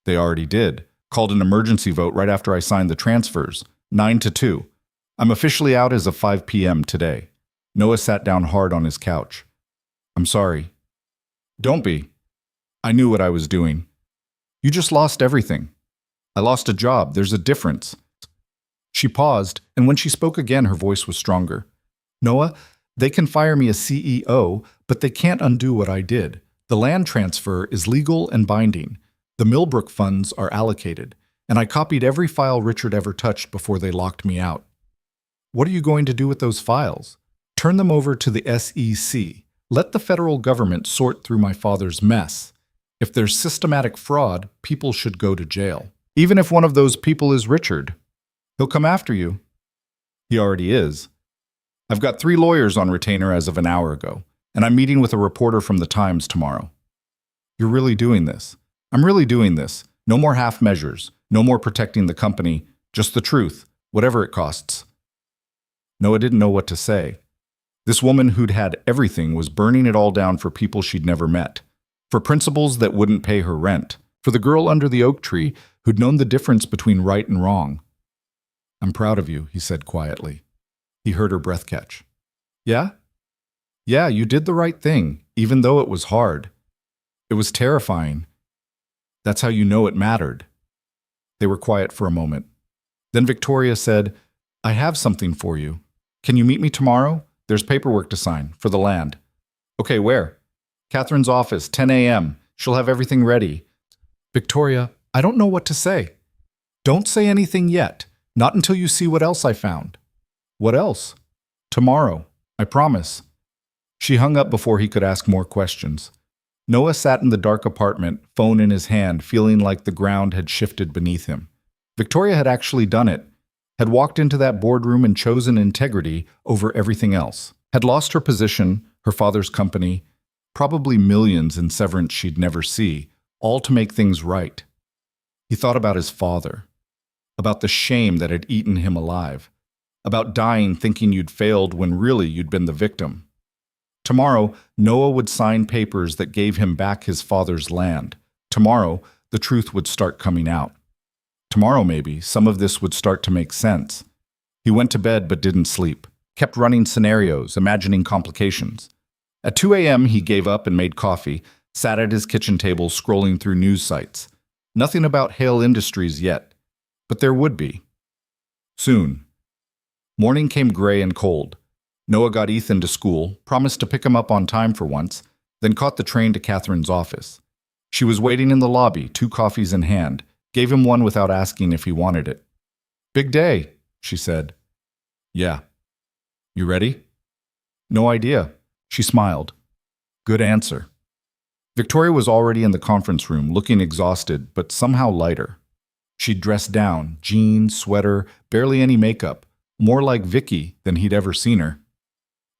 [SPEAKER 1] They already did. Called an emergency vote right after I signed the transfers. 9-2. I'm officially out as of 5 p.m. today. Noah sat down hard on his couch. I'm sorry. Don't be. I knew what I was doing. You just lost everything. I lost a job. There's a difference. She paused, and when she spoke again, her voice was stronger. Noah, they can fire me as CEO, but they can't undo what I did. The land transfer is legal and binding. The Millbrook funds are allocated, and I copied every file Richard ever touched before they locked me out. What are you going to do with those files? Turn them over to the SEC. Let the federal government sort through my father's mess. If there's systematic fraud, people should go to jail. Even if one of those people is Richard. He'll come after you. He already is. I've got 3 lawyers on retainer as of an hour ago, and I'm meeting with a reporter from the Times tomorrow. You're really doing this. I'm really doing this. No more half measures. No more protecting the company. Just the truth, whatever it costs. Noah didn't know what to say. This woman who'd had everything was burning it all down for people she'd never met, for principals that wouldn't pay her rent, for the girl under the oak tree who'd known the difference between right and wrong. I'm proud of you, he said quietly. He heard her breath catch. Yeah? Yeah, you did the right thing, even though it was hard. It was terrifying. That's how you know it mattered. They were quiet for a moment. Then Victoria said, I have something for you. Can you meet me tomorrow? There's paperwork to sign for the land. Okay, where? Catherine's office, 10 a.m. She'll have everything ready. Victoria, I don't know what to say. Don't say anything yet. Not until you see what else I found. What else? Tomorrow. I promise. She hung up before he could ask more questions. Noah sat in the dark apartment, phone in his hand, feeling like the ground had shifted beneath him. Victoria had actually done it. Had walked into that boardroom and chosen integrity over everything else. Had lost her position, her father's company, probably millions in severance she'd never see, all to make things right. He thought about his father, about the shame that had eaten him alive, about dying thinking you'd failed when really you'd been the victim. Tomorrow, Noah would sign papers that gave him back his father's land. Tomorrow, the truth would start coming out. Tomorrow, maybe, some of this would start to make sense. He went to bed but didn't sleep, kept running scenarios, imagining complications. At 2 a.m., he gave up and made coffee, sat at his kitchen table scrolling through news sites. Nothing about Hale Industries yet, but there would be. Soon. Morning came gray and cold. Noah got Ethan to school, promised to pick him up on time for once, then caught the train to Catherine's office. She was waiting in the lobby, 2 coffees in hand, gave him one without asking if he wanted it. Big day, she said. Yeah. You ready? No idea. She smiled. Good answer. Victoria was already in the conference room, looking exhausted, but somehow lighter. She'd dressed down, jeans, sweater, barely any makeup, more like Vicky than he'd ever seen her.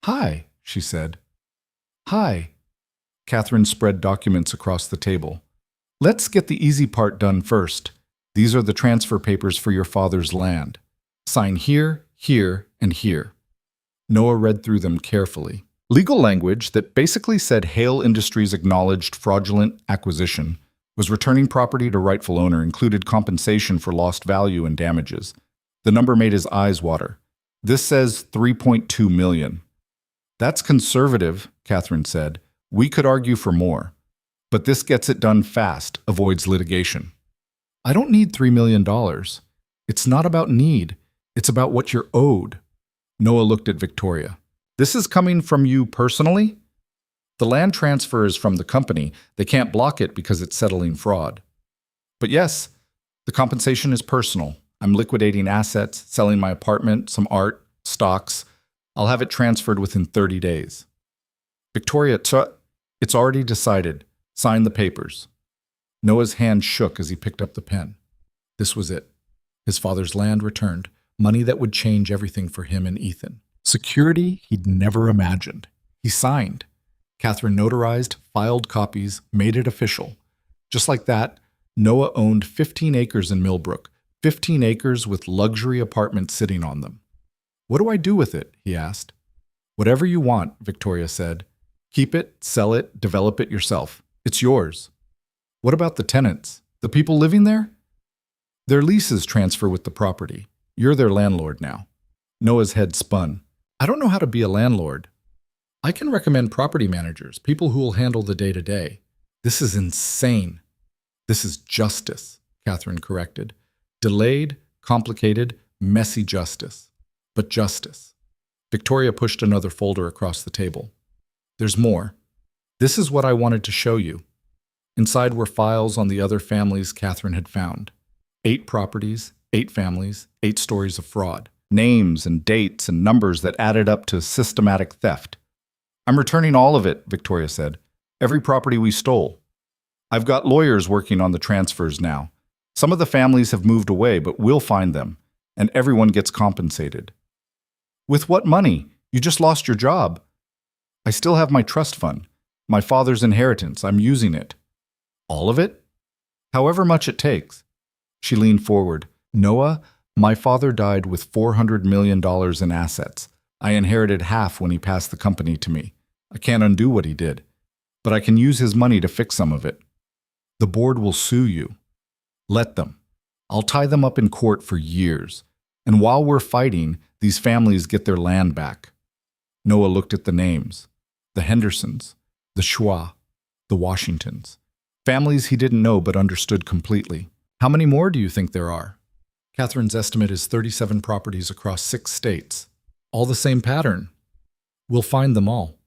[SPEAKER 1] Hi, she said. Hi. Catherine spread documents across the table. Let's get the easy part done first. These are the transfer papers for your father's land. Sign here, here, and here. Noah read through them carefully. Legal language that basically said Hale Industries acknowledged fraudulent acquisition, was returning property to rightful owner, included compensation for lost value and damages. The number made his eyes water. This says $3.2 million. That's conservative, Catherine said. We could argue for more. But this gets it done fast, avoids litigation. I don't need $3 million. It's not about need. It's about what you're owed. Noah looked at Victoria. This is coming from you personally? The land transfer is from the company. They can't block it because it's settling fraud. But yes, the compensation is personal. I'm liquidating assets, selling my apartment, some art, stocks. I'll have it transferred within 30 days. Victoria, it's already decided. Sign the papers. Noah's hand shook as he picked up the pen. This was it. His father's land returned, money that would change everything for him and Ethan. Security he'd never imagined. He signed. Catherine notarized, filed copies, made it official. Just like that, Noah owned 15 acres in Millbrook, 15 acres with luxury apartments sitting on them. What do I do with it? He asked. Whatever you want, Victoria said. Keep it, sell it, develop it yourself. It's yours. What about the tenants? The people living there? Their leases transfer with the property. You're their landlord now. Noah's head spun. I don't know how to be a landlord. I can recommend property managers, people who will handle the day-to-day. This is insane. This is justice, Catherine corrected. Delayed, complicated, messy justice. But justice. Victoria pushed another folder across the table. There's more. This is what I wanted to show you. Inside were files on the other families Catherine had found. 8 properties, 8 families, 8 stories of fraud. Names and dates and numbers that added up to systematic theft. "I'm returning all of it," Victoria said. "Every property we stole. I've got lawyers working on the transfers now. Some of the families have moved away, but we'll find them, and everyone gets compensated." "With what money? You just lost your job." "I still have my trust fund. My father's inheritance. I'm using it." "All of it?" "However much it takes." She leaned forward. "Noah, my father died with $400 million in assets. I inherited half when he passed the company to me. I can't undo what he did, but I can use his money to fix some of it. The board will sue you. Let them. I'll tie them up in court for years. And while we're fighting, these families get their land back." Noah looked at the names. The Hendersons, the Schwa, the Washingtons. Families he didn't know but understood completely. "How many more do you think there are?" Catherine's estimate is 37 properties across 6 states. All the same pattern. "We'll find them all."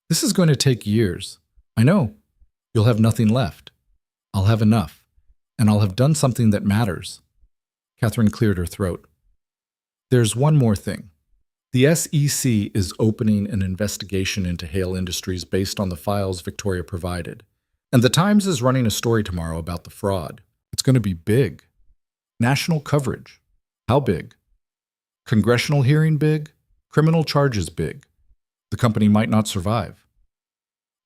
[SPEAKER 1] "This is going to take years." "I know. You'll have nothing left. I'll have enough. And I'll have done something that matters." Catherine cleared her throat. "There's one more thing. The SEC is opening an investigation into Hale Industries based on the files Victoria provided. And the Times is running a story tomorrow about the fraud. It's going to be big. National coverage. How big? Congressional hearing big? Criminal charges big. The company might not survive."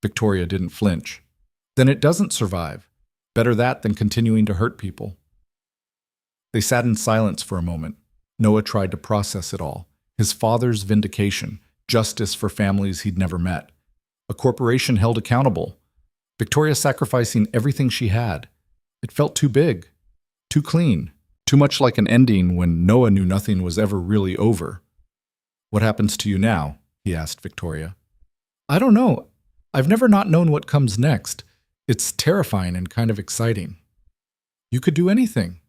[SPEAKER 1] Victoria didn't flinch. "Then it doesn't survive. Better that than continuing to hurt people." They sat in silence for a moment. Noah tried to process it all. His father's vindication, justice for families he'd never met. A corporation held accountable. Victoria sacrificing everything she had. It felt too big, too clean, too much like an ending when Noah knew nothing was ever really over. "What happens to you now?" he asked Victoria. "I don't know. I've never not known what comes next. It's terrifying and kind of exciting." "You could do anything."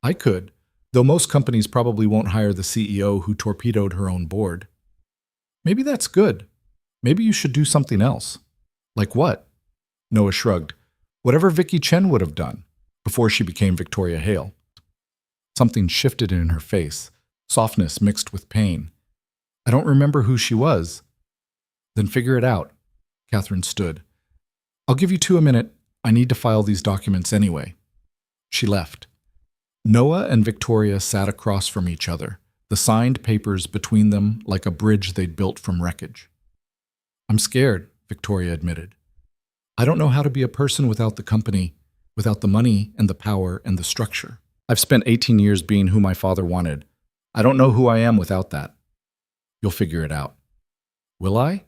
[SPEAKER 1] "I could, though most companies probably won't hire the CEO who torpedoed her own board." "Maybe that's good. Maybe you should do something else." "Like what?" Noah shrugged. "Whatever Vicky Chen would have done before she became Victoria Hale." Something shifted in her face, softness mixed with pain. "I don't remember who she was." "Then figure it out." Catherine stood. "I'll give you 2 a minute. I need to file these documents anyway." She left. Noah and Victoria sat across from each other, the signed papers between them like a bridge they'd built from wreckage. "I'm scared," Victoria admitted. "I don't know how to be a person without the company, without the money and the power and the structure. I've spent 18 years being who my father wanted. I don't know who I am without that." "You'll figure it out." "Will I?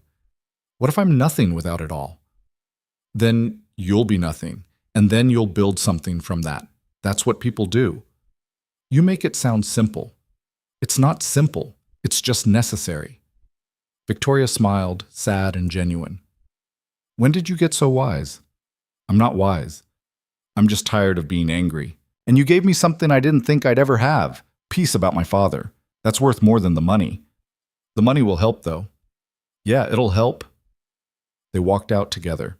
[SPEAKER 1] What if I'm nothing without it all?" "Then you'll be nothing, and then you'll build something from that. That's what people do." "You make it sound simple." "It's not simple. It's just necessary." Victoria smiled, sad and genuine. "When did you get so wise?" "I'm not wise. I'm just tired of being angry. And you gave me something I didn't think I'd ever have. Peace about my father. That's worth more than the money. The money will help, though." "Yeah, it'll help." They walked out together.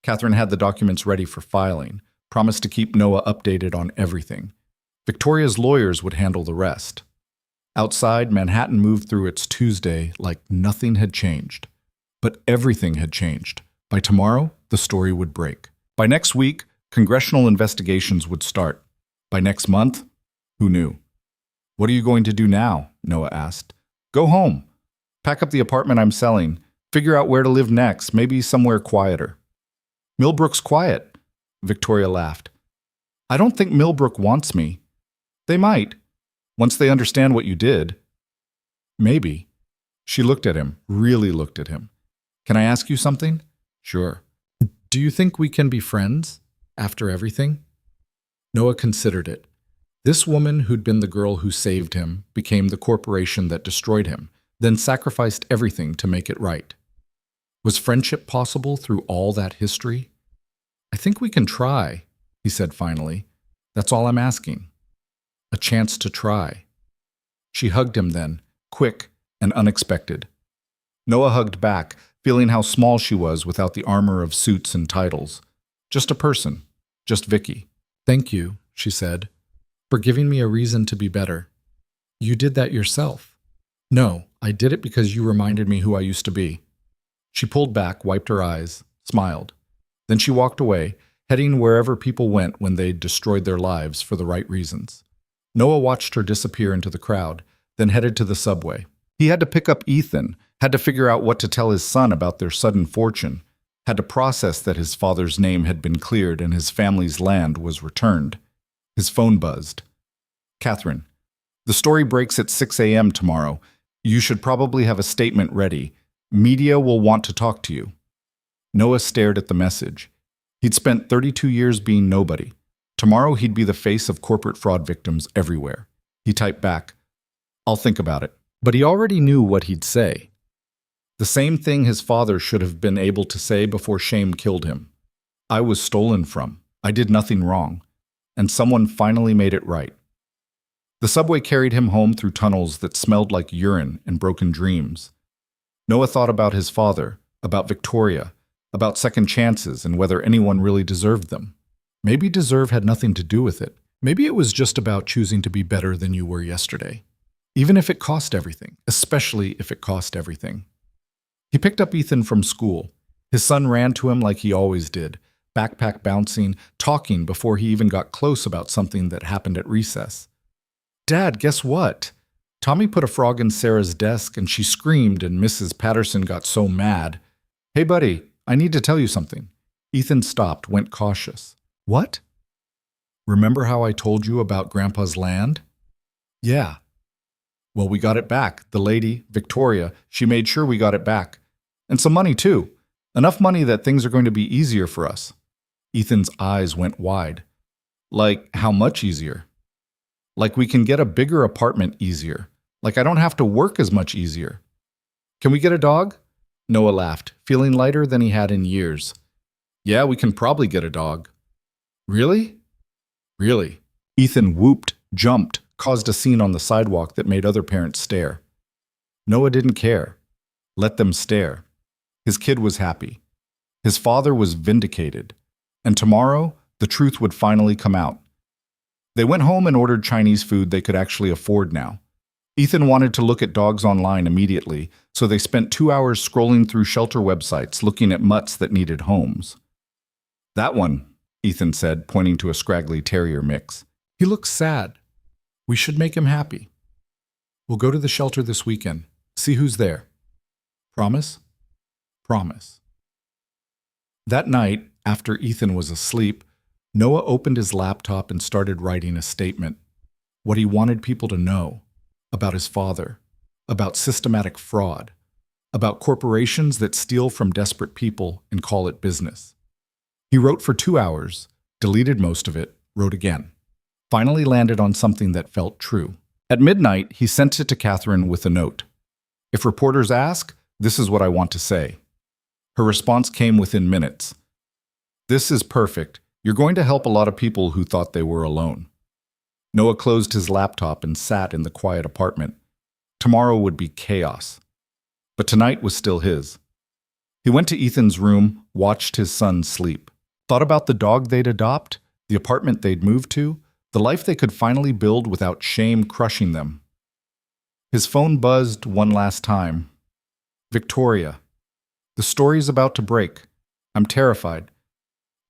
[SPEAKER 1] Catherine had the documents ready for filing, promised to keep Noah updated on everything. Victoria's lawyers would handle the rest. Outside, Manhattan moved through its Tuesday like nothing had changed. But everything had changed. By tomorrow, the story would break. By next week, congressional investigations would start. By next month, who knew? "What are you going to do now?" Noah asked. "Go home. Pack up the apartment I'm selling. Figure out where to live next, maybe somewhere quieter." "Millbrook's quiet," Victoria laughed. "I don't think Millbrook wants me." "They might, once they understand what you did." "Maybe." She looked at him, really looked at him. "Can I ask you something?" "Sure." "Do you think we can be friends after everything?" Noah considered it. This woman who'd been the girl who saved him became the corporation that destroyed him, then sacrificed everything to make it right. Was friendship possible through all that history? "I think we can try," he said finally. "That's all I'm asking. A chance to try." She hugged him then, quick and unexpected. Noah hugged back, feeling how small she was without the armor of suits and titles. Just a person. Just Vicky.
[SPEAKER 2] "Thank you," she said, "for giving me a reason to be better. You did that yourself." "No, I did it because you reminded me who I used to be."
[SPEAKER 1] She pulled back, wiped her eyes, smiled. Then she walked away, heading wherever people went when they destroyed their lives for the right reasons. Noah watched her disappear into the crowd, then headed to the subway. He had to pick up Ethan, had to figure out what to tell his son about their sudden fortune, had to process that his father's name had been cleared and his family's land was returned. His phone buzzed. "Catherine, the story breaks at 6 a.m. tomorrow. You should probably have a statement ready. Media will want to talk to you." Noah stared at the message. He'd spent 32 years being nobody. Tomorrow he'd be the face of corporate fraud victims everywhere. He typed back, "I'll think about it." But he already knew what he'd say. The same thing his father should have been able to say before shame killed him. "I was stolen from. I did nothing wrong. And someone finally made it right." The subway carried him home through tunnels that smelled like urine and broken dreams. Noah thought about his father, about Victoria, about second chances and whether anyone really deserved them. Maybe deserve had nothing to do with it. Maybe it was just about choosing to be better than you were yesterday. Even if it cost everything, especially if it cost everything. He picked up Ethan from school. His son ran to him like he always did, backpack bouncing, talking before he even got close about something that happened at recess. "Dad, guess what? Tommy put a frog in Sarah's desk and she screamed and Mrs. Patterson got so mad. Hey buddy, I need to tell you something." Ethan stopped, went cautious. "What? Remember how I told you about Grandpa's land?" "Yeah." "Well, we got it back. The lady, Victoria, she made sure we got it back. And some money too. Enough money that things are going to be easier for us." Ethan's eyes went wide. "Like, how much easier?" "Like we can get a bigger apartment easier. Like I don't have to work as much easier." "Can we get a dog?" Noah laughed, feeling lighter than he had in years. "Yeah, we can probably get a dog." "Really?" "Really." Ethan whooped, jumped, caused a scene on the sidewalk that made other parents stare. Noah didn't care. Let them stare. His kid was happy. His father was vindicated. And tomorrow, the truth would finally come out. They went home and ordered Chinese food they could actually afford now. Ethan wanted to look at dogs online immediately, so they spent 2 hours scrolling through shelter websites looking at mutts that needed homes. "That one," Ethan said, pointing to a scraggly terrier mix. "He looks sad. We should make him happy. We'll go to the shelter this weekend. See who's there. Promise?" "Promise." That night, after Ethan was asleep, Noah opened his laptop and started writing a statement. What he wanted people to know. About his father. About systematic fraud. About corporations that steal from desperate people and call it business. He wrote for 2 hours, deleted most of it, wrote again. Finally landed on something that felt true. At midnight, he sent it to Catherine with a note. "If reporters ask, this is what I want to say." Her response came within minutes. "This is perfect. You're going to help a lot of people who thought they were alone." Noah closed his laptop and sat in the quiet apartment. Tomorrow would be chaos. But tonight was still his. He went to Ethan's room, watched his son sleep. Thought about the dog they'd adopt, the apartment they'd move to, the life they could finally build without shame crushing them. His phone buzzed one last time. "Victoria, the story's about to break. I'm terrified.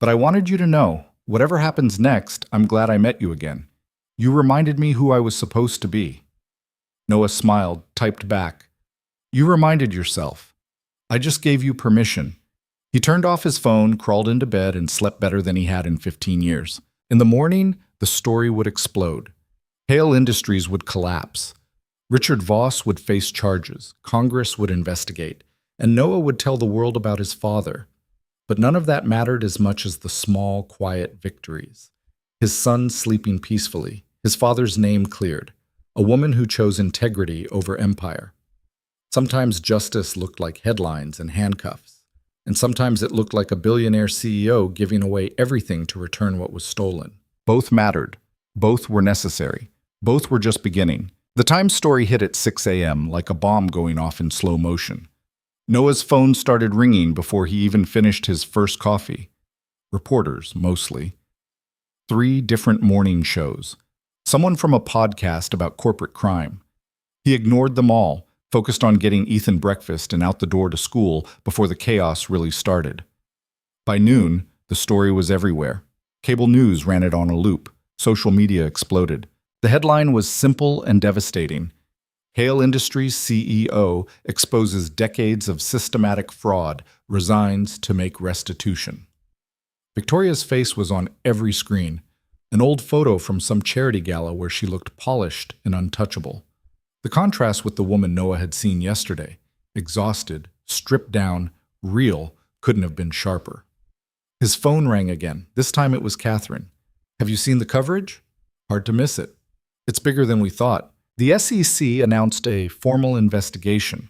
[SPEAKER 1] But I wanted you to know, whatever happens next, I'm glad I met you again. You reminded me who I was supposed to be." Noah smiled, typed back. "You reminded yourself. I just gave you permission." He turned off his phone, crawled into bed, and slept better than he had in 15 years. In the morning, the story would explode. Hale Industries would collapse. Richard Voss would face charges. Congress would investigate. And Noah would tell the world about his father. But none of that mattered as much as the small, quiet victories. His son sleeping peacefully, his father's name cleared, a woman who chose integrity over empire. Sometimes justice looked like headlines and handcuffs, and sometimes it looked like a billionaire CEO giving away everything to return what was stolen. Both mattered. Both were necessary. Both were just beginning. The Times story hit at 6 a.m. like a bomb going off in slow motion. Noah's phone started ringing before he even finished his first coffee. reporters mostly. 3 different morning shows. Someone from a podcast about corporate crime. He ignored them all, focused on getting Ethan breakfast and out the door to school before the chaos really started. By noon, the story was everywhere. Cable news ran it on a loop. Social media exploded. The headline was simple and devastating. Hale Industries CEO exposes decades of systematic fraud, resigns to make restitution. Victoria's face was on every screen, an old photo from some charity gala where she looked polished and untouchable. The contrast with the woman Noah had seen yesterday, exhausted, stripped down, real, couldn't have been sharper. His phone rang again. This time it was Catherine. "Have you seen the coverage? Hard to miss it. It's bigger than we thought. The SEC announced a formal investigation.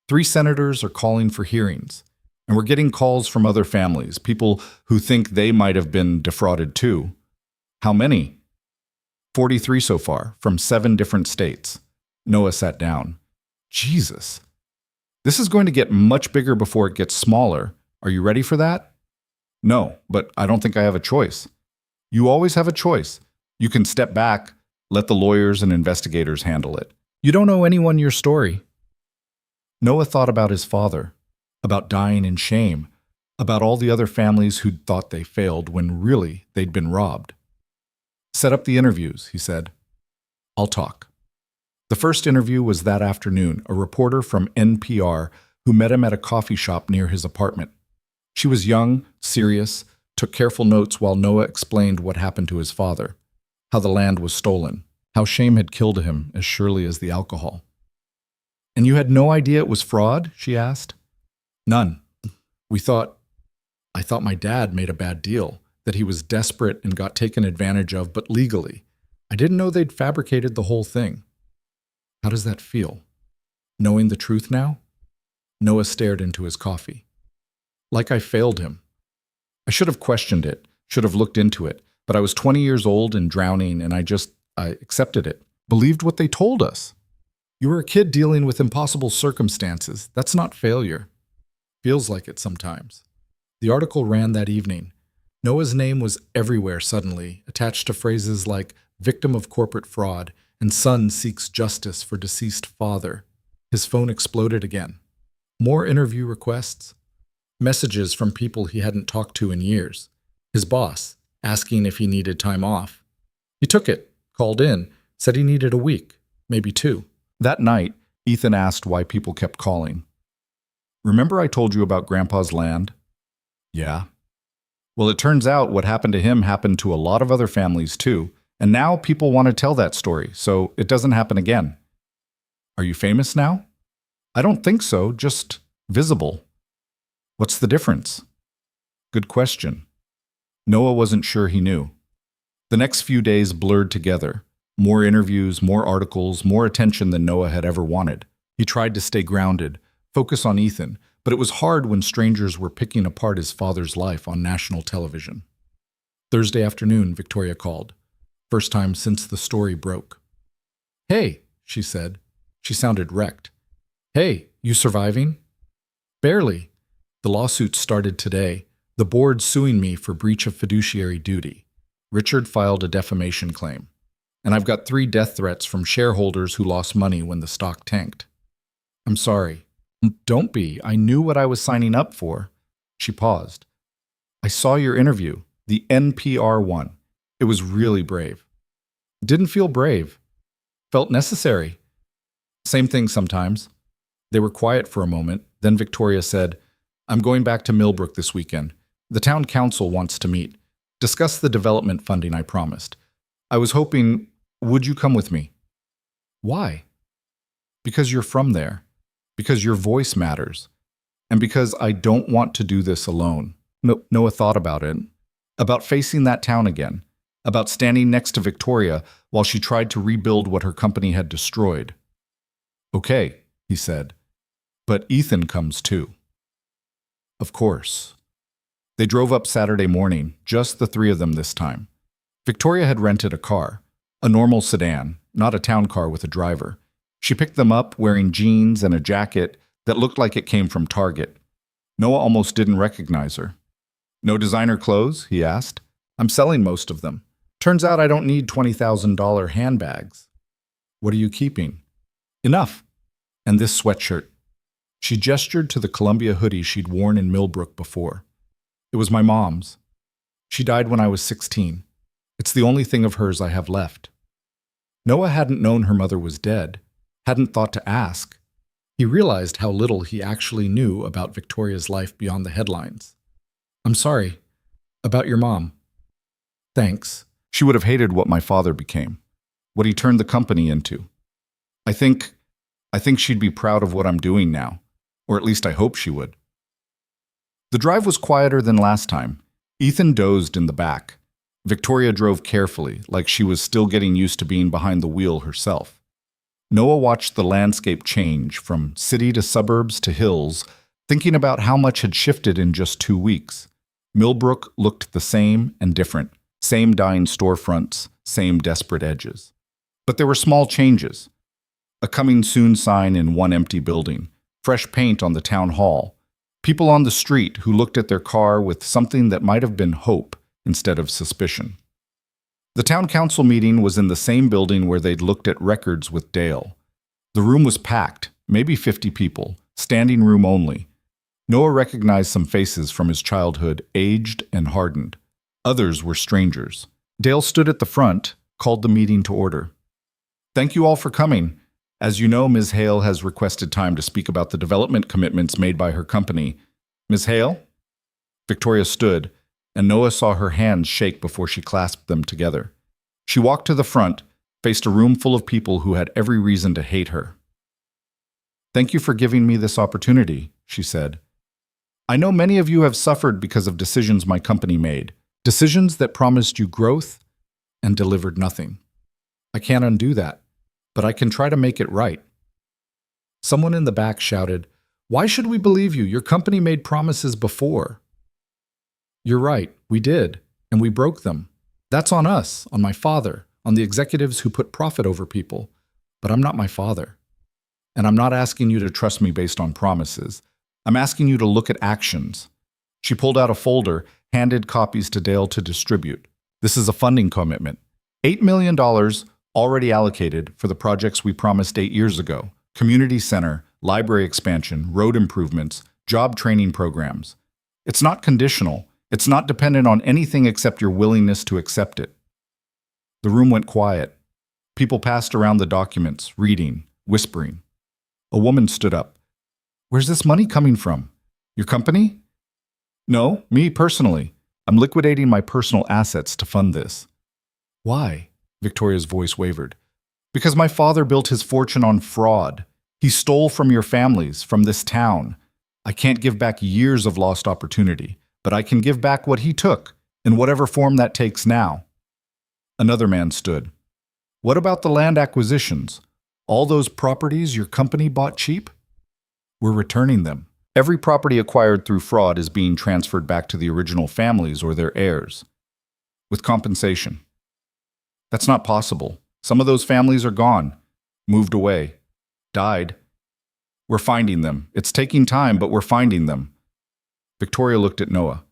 [SPEAKER 1] 3 senators are calling for hearings. And we're getting calls from other families, people who think they might have been defrauded too. How many? 43 so far, from 7 different states." Noah sat down. Jesus. This is going to get much bigger before it gets smaller. Are you ready for that? No, but I don't think I have a choice. You always have a choice. You can step back, let the lawyers and investigators handle it. You don't owe anyone your story. Noah thought about his father, about dying in shame, about all the other families who'd thought they failed when really they'd been robbed. "Set up the interviews," he said. "I'll talk." The first interview was that afternoon, a reporter from NPR who met him at a coffee shop near his apartment. She was young, serious, took careful notes while Noah explained what happened to his father, how the land was stolen, how shame had killed him as surely as the alcohol. "And you had no idea it was fraud?" she asked. "None. I thought my dad made a bad deal, that he was desperate and got taken advantage of, but legally. I didn't know they'd fabricated the whole thing." "How does that feel? Knowing the truth now?" Noah stared into his coffee. "Like I failed him. I should have questioned it, should have looked into it, but I was 20 years old and drowning, and I accepted it, believed what they told us. You were a kid dealing with impossible circumstances. That's not failure. Feels like it sometimes." The article ran that evening. Noah's name was everywhere suddenly, attached to phrases like "victim of corporate fraud" and "son seeks justice for deceased father." His phone exploded again. More interview requests. Messages from people he hadn't talked to in years. His boss, asking if he needed time off. He took it, called in, said he needed a week, maybe 2. That night, Ethan asked why people kept calling. "Remember I told you about Grandpa's land?" "Yeah." "Well, it turns out what happened to him happened to a lot of other families too, and now people want to tell that story, so it doesn't happen again." "Are you famous now?" "I don't think so, just visible." "What's the difference?" Good question. Noah wasn't sure he knew. The next few days blurred together. More interviews, more articles, more attention than Noah had ever wanted. He tried to stay grounded, focus on Ethan, but it was hard when strangers were picking apart his father's life on national television. Thursday afternoon, Victoria called. First time since the story broke. "Hey," she said. She sounded wrecked. "Hey, you surviving?" "Barely. The lawsuit started today. The board suing me for breach of fiduciary duty. Richard filed a defamation claim. And I've got 3 death threats from shareholders who lost money when the stock tanked." "I'm sorry." "Don't be. I knew what I was signing up for." She paused. "I saw your interview, the NPR one. It was really brave." "Didn't feel brave. Felt necessary." "Same thing sometimes." They were quiet for a moment. Then Victoria said, "I'm going back to Millbrook this weekend. The town council wants to meet. Discuss the development funding I promised. I was hoping, would you come with me?" "Why?" "Because you're from there. Because your voice matters. And because I don't want to do this alone." Noah thought about it. About facing that town again. About standing next to Victoria while she tried to rebuild what her company had destroyed. "Okay," he said. "But Ethan comes too." Of course. They drove up Saturday morning, just the 3 of them this time. Victoria had rented a car, a normal sedan, not a town car with a driver. She picked them up wearing jeans and a jacket that looked like it came from Target. Noah almost didn't recognize her. No designer clothes? He asked. I'm selling most of them. Turns out I don't need $20,000 handbags. What are you keeping? Enough. And this sweatshirt. She gestured to the Columbia hoodie she'd worn in Millbrook before. It was my mom's. She died when I was 16. It's the only thing of hers I have left. Noah hadn't known her mother was dead, hadn't thought to ask. He realized how little he actually knew about Victoria's life beyond the headlines. I'm sorry. About your mom. Thanks. She would have hated what my father became, what he turned the company into. I think she'd be proud of what I'm doing now, or at least I hope she would. The drive was quieter than last time. Ethan dozed in the back. Victoria drove carefully, like she was still getting used to being behind the wheel herself. Noah watched the landscape change from city to suburbs to hills, thinking about how much had shifted in just 2 weeks. Millbrook looked the same and different, same dying storefronts, same desperate edges. But there were small changes. A coming soon sign in one empty building, fresh paint on the town hall, people on the street who looked at their car with something that might have been hope instead of suspicion. The town council meeting was in the same building where they'd looked at records with Dale. The room was packed, maybe 50 people, standing room only. Noah recognized some faces from his childhood, aged and hardened. Others were strangers. Dale stood at the front, called the meeting to order. Thank you all for coming. As you know, Ms. Hale has requested time to speak about the development commitments made by her company. Ms. Hale? Victoria stood, and Noah saw her hands shake before she clasped them together. She walked to the front, faced a room full of people who had every reason to hate her. Thank you for giving me this opportunity, she said. I know many of you have suffered because of decisions my company made, decisions that promised you growth and delivered nothing. I can't undo that, but I can try to make it right. Someone in the back shouted, Why should we believe you? Your company made promises before. You're right, we did, and we broke them. That's on us, on my father, on the executives who put profit over people. But I'm not my father. And I'm not asking you to trust me based on promises. I'm asking you to look at actions. She pulled out a folder, handed copies to Dale to distribute. This is a funding commitment. $8 million already allocated for the projects we promised 8 years ago. Community center, library expansion, road improvements, job training programs. It's not conditional. It's not dependent on anything except your willingness to accept it. The room went quiet. People passed around the documents, reading, whispering. A woman stood up. Where's this money coming from? Your company? No, me personally. I'm liquidating my personal assets to fund this. Why? Victoria's voice wavered. Because my father built his fortune on fraud. He stole from your families, from this town. I can't give back years of lost opportunity, but I can give back what he took, in whatever form that takes now. Another man stood. What about the land acquisitions? All those properties your company bought cheap? We're returning them. Every property acquired through fraud is being transferred back to the original families or their heirs, with compensation. That's not possible. Some of those families are gone, moved away, died. We're finding them. It's taking time, but we're finding them. Victoria looked at Noah.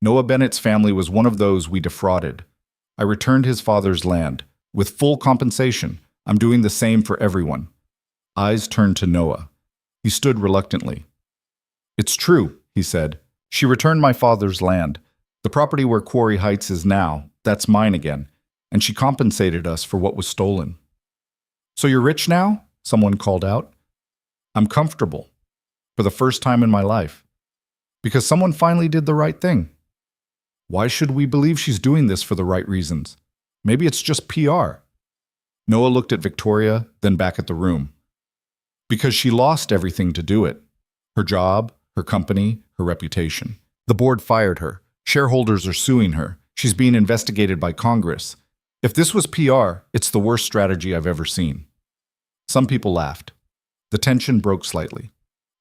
[SPEAKER 1] Noah Bennett's family was one of those we defrauded. I returned his father's land, with full compensation. I'm doing the same for everyone. Eyes turned to Noah. He stood reluctantly. It's true, he said. She returned my father's land. The property where Quarry Heights is now, that's mine again. And she compensated us for what was stolen. So you're rich now? Someone called out. I'm comfortable. For the first time in my life. Because someone finally did the right thing. Why should we believe she's doing this for the right reasons? Maybe it's just PR. Noah looked at Victoria, then back at the room. Because she lost everything to do it. Her job, her company, her reputation. The board fired her. Shareholders are suing her. She's being investigated by Congress. If this was PR, it's the worst strategy I've ever seen. Some people laughed. The tension broke slightly.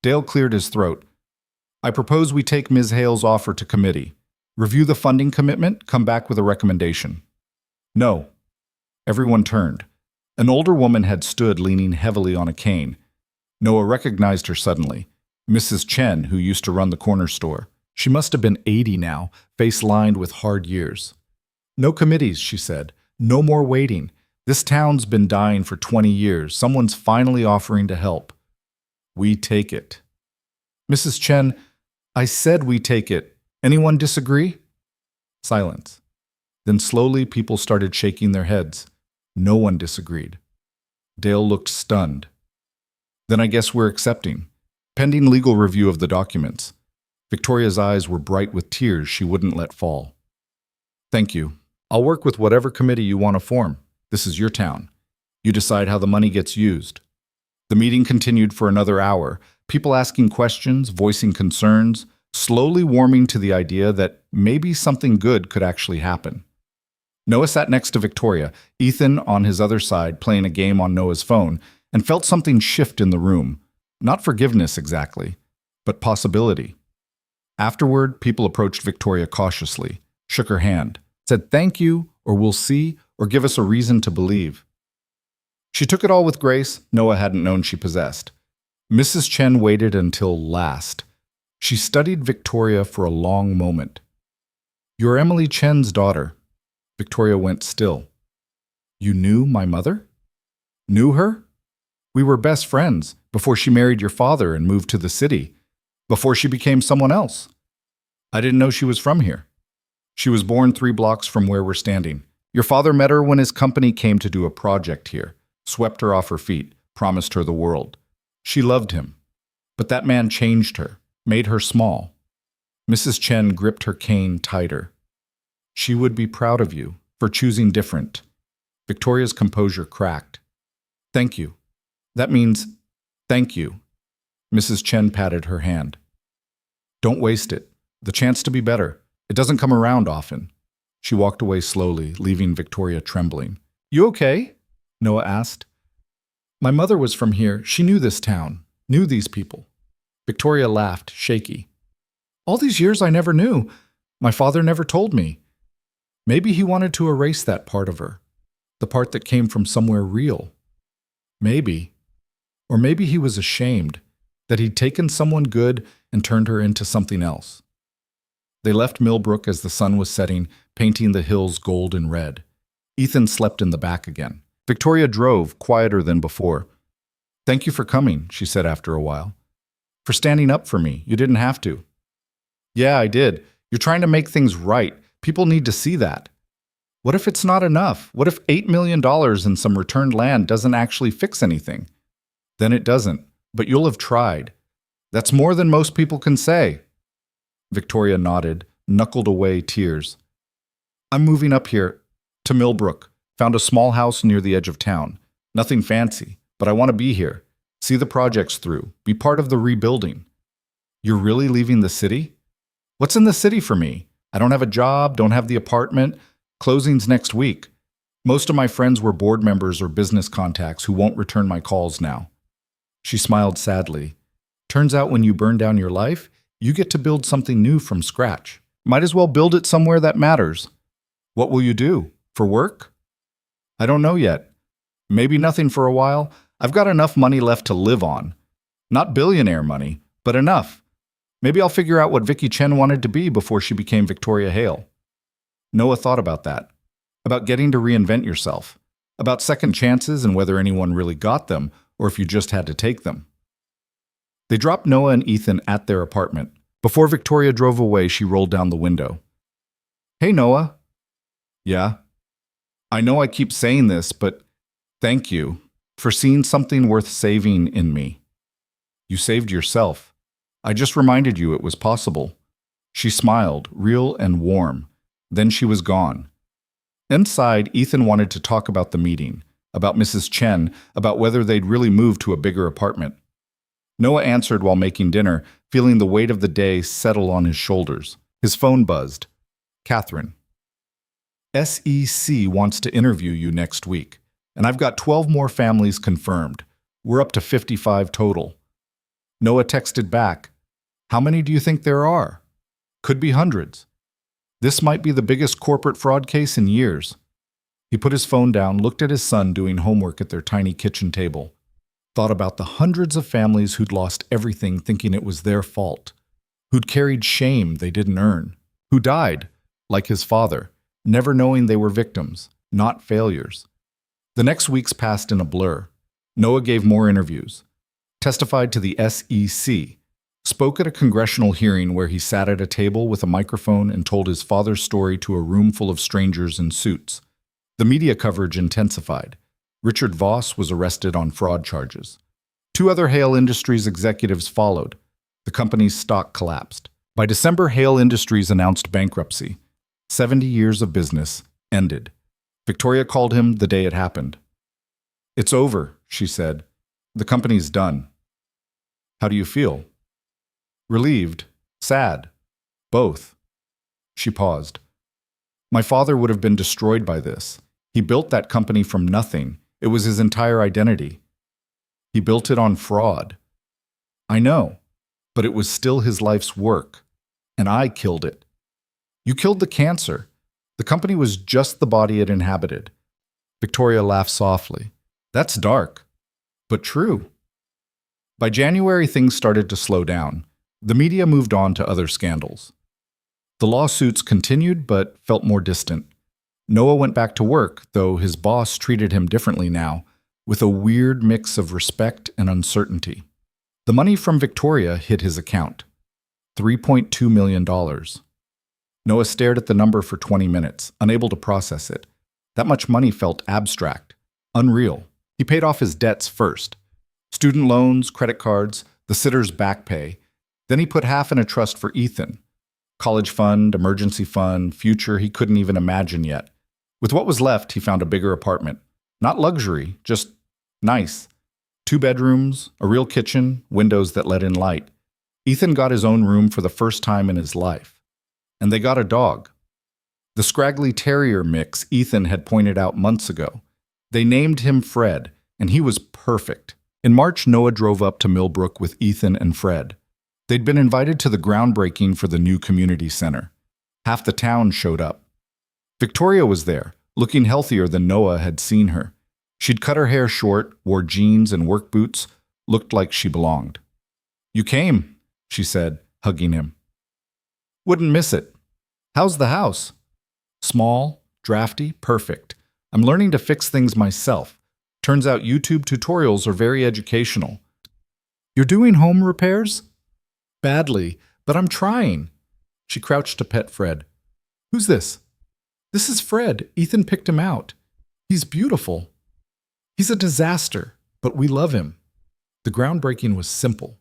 [SPEAKER 1] Dale cleared his throat. I propose we take Ms. Hale's offer to committee. Review the funding commitment, come back with a recommendation. No. Everyone turned. An older woman had stood leaning heavily on a cane. Noah recognized her suddenly. Mrs. Chen, who used to run the corner store. She must have been 80 now, face lined with hard years. No committees, she said. No more waiting. This town's been dying for 20 years. Someone's finally offering to help. We take it. Mrs. Chen, I said we take it. Anyone disagree? Silence. Then slowly people started shaking their heads. No one disagreed. Dale looked stunned. Then I guess we're accepting. Pending legal review of the documents. Victoria's eyes were bright with tears she wouldn't let fall. Thank you. I'll work with whatever committee you want to form. This is your town. You decide how the money gets used. The meeting continued for another hour, people asking questions, voicing concerns, slowly warming to the idea that maybe something good could actually happen. Noah sat next to Victoria, Ethan on his other side playing a game on Noah's phone, and felt something shift in the room. Not forgiveness exactly, but possibility. Afterward, people approached Victoria cautiously, shook her hand, said thank you, or we'll see, or give us a reason to believe. She took it all with grace Noah hadn't known she possessed. Mrs. Chen waited until last. She studied Victoria for a long moment. You're Emily Chen's daughter. Victoria went still. You knew my mother? Knew her? We were best friends before she married your father and moved to the city, before she became someone else. I didn't know she was from here. She was born 3 blocks from where we're standing. Your father met her when his company came to do a project here, swept her off her feet, promised her the world. She loved him. But that man changed her, made her small. Mrs. Chen gripped her cane tighter. She would be proud of you for choosing different. Victoria's composure cracked. Thank you. That means thank you. Mrs. Chen patted her hand. Don't waste it. The chance to be better. It doesn't come around often. She walked away slowly, leaving Victoria trembling. You okay? Noah asked. My mother was from here. She knew this town, knew these people. Victoria laughed, shaky. All these years I never knew. My father never told me. Maybe he wanted to erase that part of her, the part that came from somewhere real. Maybe. Or maybe he was ashamed that he'd taken someone good and turned her into something else. They left Millbrook as the sun was setting, painting the hills gold and red. Ethan slept in the back again. Victoria drove, quieter than before. Thank you for coming, she said after a while. For standing up for me. You didn't have to. Yeah, I did. You're trying to make things right. People need to see that. What if it's not enough? What if $8 million in some returned land doesn't actually fix anything? Then it doesn't, but you'll have tried. That's more than most people can say. Victoria nodded, knuckled away tears. I'm moving up here, to Millbrook. Found a small house near the edge of town. Nothing fancy, but I want to be here. See the projects through. Be part of the rebuilding. You're really leaving the city? What's in the city for me? I don't have a job, don't have the apartment. Closing's next week. Most of my friends were board members or business contacts who won't return my calls now. She smiled sadly. Turns out when you burn down your life, you get to build something new from scratch. Might as well build it somewhere that matters. What will you do? For work? I don't know yet. Maybe nothing for a while. I've got enough money left to live on. Not billionaire money, but enough. Maybe I'll figure out what Vicky Chen wanted to be before she became Victoria Hale. Noah thought about that. About getting to reinvent yourself. About second chances and whether anyone really got them, or if you just had to take them. They dropped Noah and Ethan at their apartment. Before Victoria drove away, she rolled down the window. Hey, Noah. Yeah? I know I keep saying this, but thank you for seeing something worth saving in me. You saved yourself. I just reminded you it was possible. She smiled, real and warm. Then she was gone. Inside, Ethan wanted to talk about the meeting, about Mrs. Chen, about whether they'd really moved to a bigger apartment. Noah answered while making dinner, feeling the weight of the day settle on his shoulders. His phone buzzed. Catherine. SEC wants to interview you next week, and I've got 12 more families confirmed. We're up to 55 total. Noah texted back, How many do you think there are? Could be hundreds. This might be the biggest corporate fraud case in years. He put his phone down, looked at his son doing homework at their tiny kitchen table, thought about the hundreds of families who'd lost everything thinking it was their fault, who'd carried shame they didn't earn, who died, like his father, never knowing they were victims, not failures. The next weeks passed in a blur. Noah gave more interviews, testified to the SEC, spoke at a congressional hearing where he sat at a table with a microphone and told his father's story to a room full of strangers in suits. The media coverage intensified. Richard Voss was arrested on fraud charges. 2 other Hale Industries executives followed. The company's stock collapsed. By December, Hale Industries announced bankruptcy. 70 years of business ended. Victoria called him the day it happened. "It's over," she said. "The company's done." "How do you feel?" "Relieved. Sad. Both." She paused. "My father would have been destroyed by this. He built that company from nothing. It was his entire identity. He built it on fraud." "I know, but it was still his life's work. And I killed it." "You killed the cancer. The company was just the body it inhabited." Victoria laughed softly. "That's dark, but true." By January, things started to slow down. The media moved on to other scandals. The lawsuits continued, but felt more distant. Noah went back to work, though his boss treated him differently now, with a weird mix of respect and uncertainty. The money from Victoria hit his account. $3.2 million. Noah stared at the number for 20 minutes, unable to process it. That much money felt abstract, unreal. He paid off his debts first. Student loans, credit cards, the sitter's back pay. Then he put half in a trust for Ethan. College fund, emergency fund, future he couldn't even imagine yet. With what was left, he found a bigger apartment. Not luxury, just nice. 2 bedrooms, a real kitchen, windows that let in light. Ethan got his own room for the first time in his life. And they got a dog. The scraggly terrier mix Ethan had pointed out months ago. They named him Fred, and he was perfect. In March, Noah drove up to Millbrook with Ethan and Fred. They'd been invited to the groundbreaking for the new community center. Half the town showed up. Victoria was there, looking healthier than Noah had seen her. She'd cut her hair short, wore jeans and work boots, looked like she belonged. "You came," she said, hugging him. "Wouldn't miss it. How's the house?" "Small, drafty, perfect. I'm learning to fix things myself. Turns out YouTube tutorials are very educational." "You're doing home repairs?" "Badly, but I'm trying." She crouched to pet Fred. "Who's this?" "This is Fred. Ethan picked him out. He's beautiful." "He's a disaster, but we love him." The groundbreaking was simple.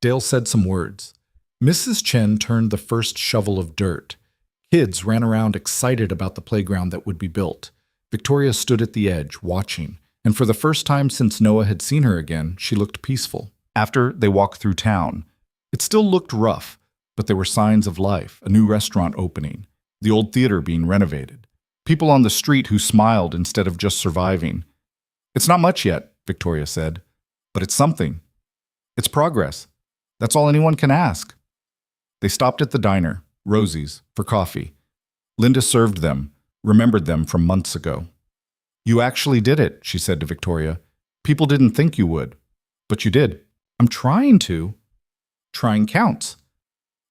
[SPEAKER 1] Dale said some words. Mrs. Chen turned the first shovel of dirt. Kids ran around excited about the playground that would be built. Victoria stood at the edge, watching, and for the first time since Noah had seen her again, she looked peaceful. After, they walked through town. It still looked rough, but there were signs of life, a new restaurant opening, the old theater being renovated, people on the street who smiled instead of just surviving. "It's not much yet," Victoria said, "but it's something. It's progress. That's all anyone can ask." They stopped at the diner, Rosie's, for coffee. Linda served them, remembered them from months ago. "You actually did it," she said to Victoria. "People didn't think you would, but you did." "I'm trying to." "Trying counts."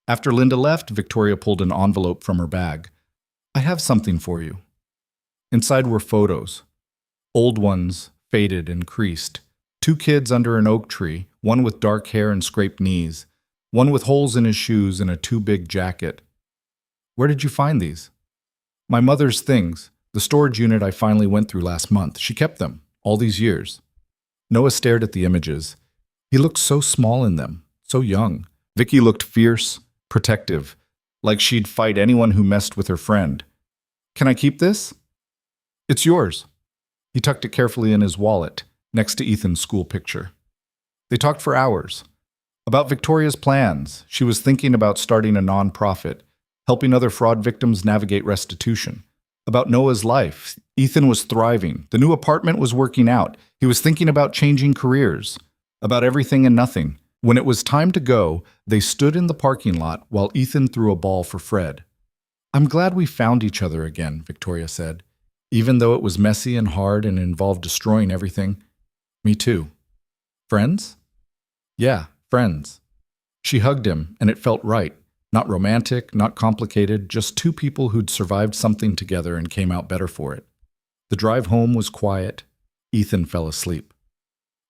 [SPEAKER 1] After Linda left, Victoria pulled an envelope from her bag. "I have something for you." Inside were photos. Old ones, faded and creased. 2 kids under an oak tree, one with dark hair and scraped knees, one with holes in his shoes and a too big jacket. "Where did you find these?" "My mother's things. The storage unit I finally went through last month. She kept them, all these years." Noah stared at the images. He looked so small in them, so young. Vicky looked fierce, protective, like she'd fight anyone who messed with her friend. "Can I keep this?" "It's yours." He tucked it carefully in his wallet, next to Ethan's school picture. They talked for hours. About Victoria's plans. She was thinking about starting a nonprofit, helping other fraud victims navigate restitution. About Noah's life. Ethan was thriving. The new apartment was working out. He was thinking about changing careers. About everything and nothing. When it was time to go, they stood in the parking lot while Ethan threw a ball for Fred. "I'm glad we found each other again," Victoria said. "Even though it was messy and hard and involved destroying everything." "Me too." "Friends?" "Yeah, friends." She hugged him, and it felt right. Not romantic, not complicated, just two people who'd survived something together and came out better for it. The drive home was quiet. Ethan fell asleep.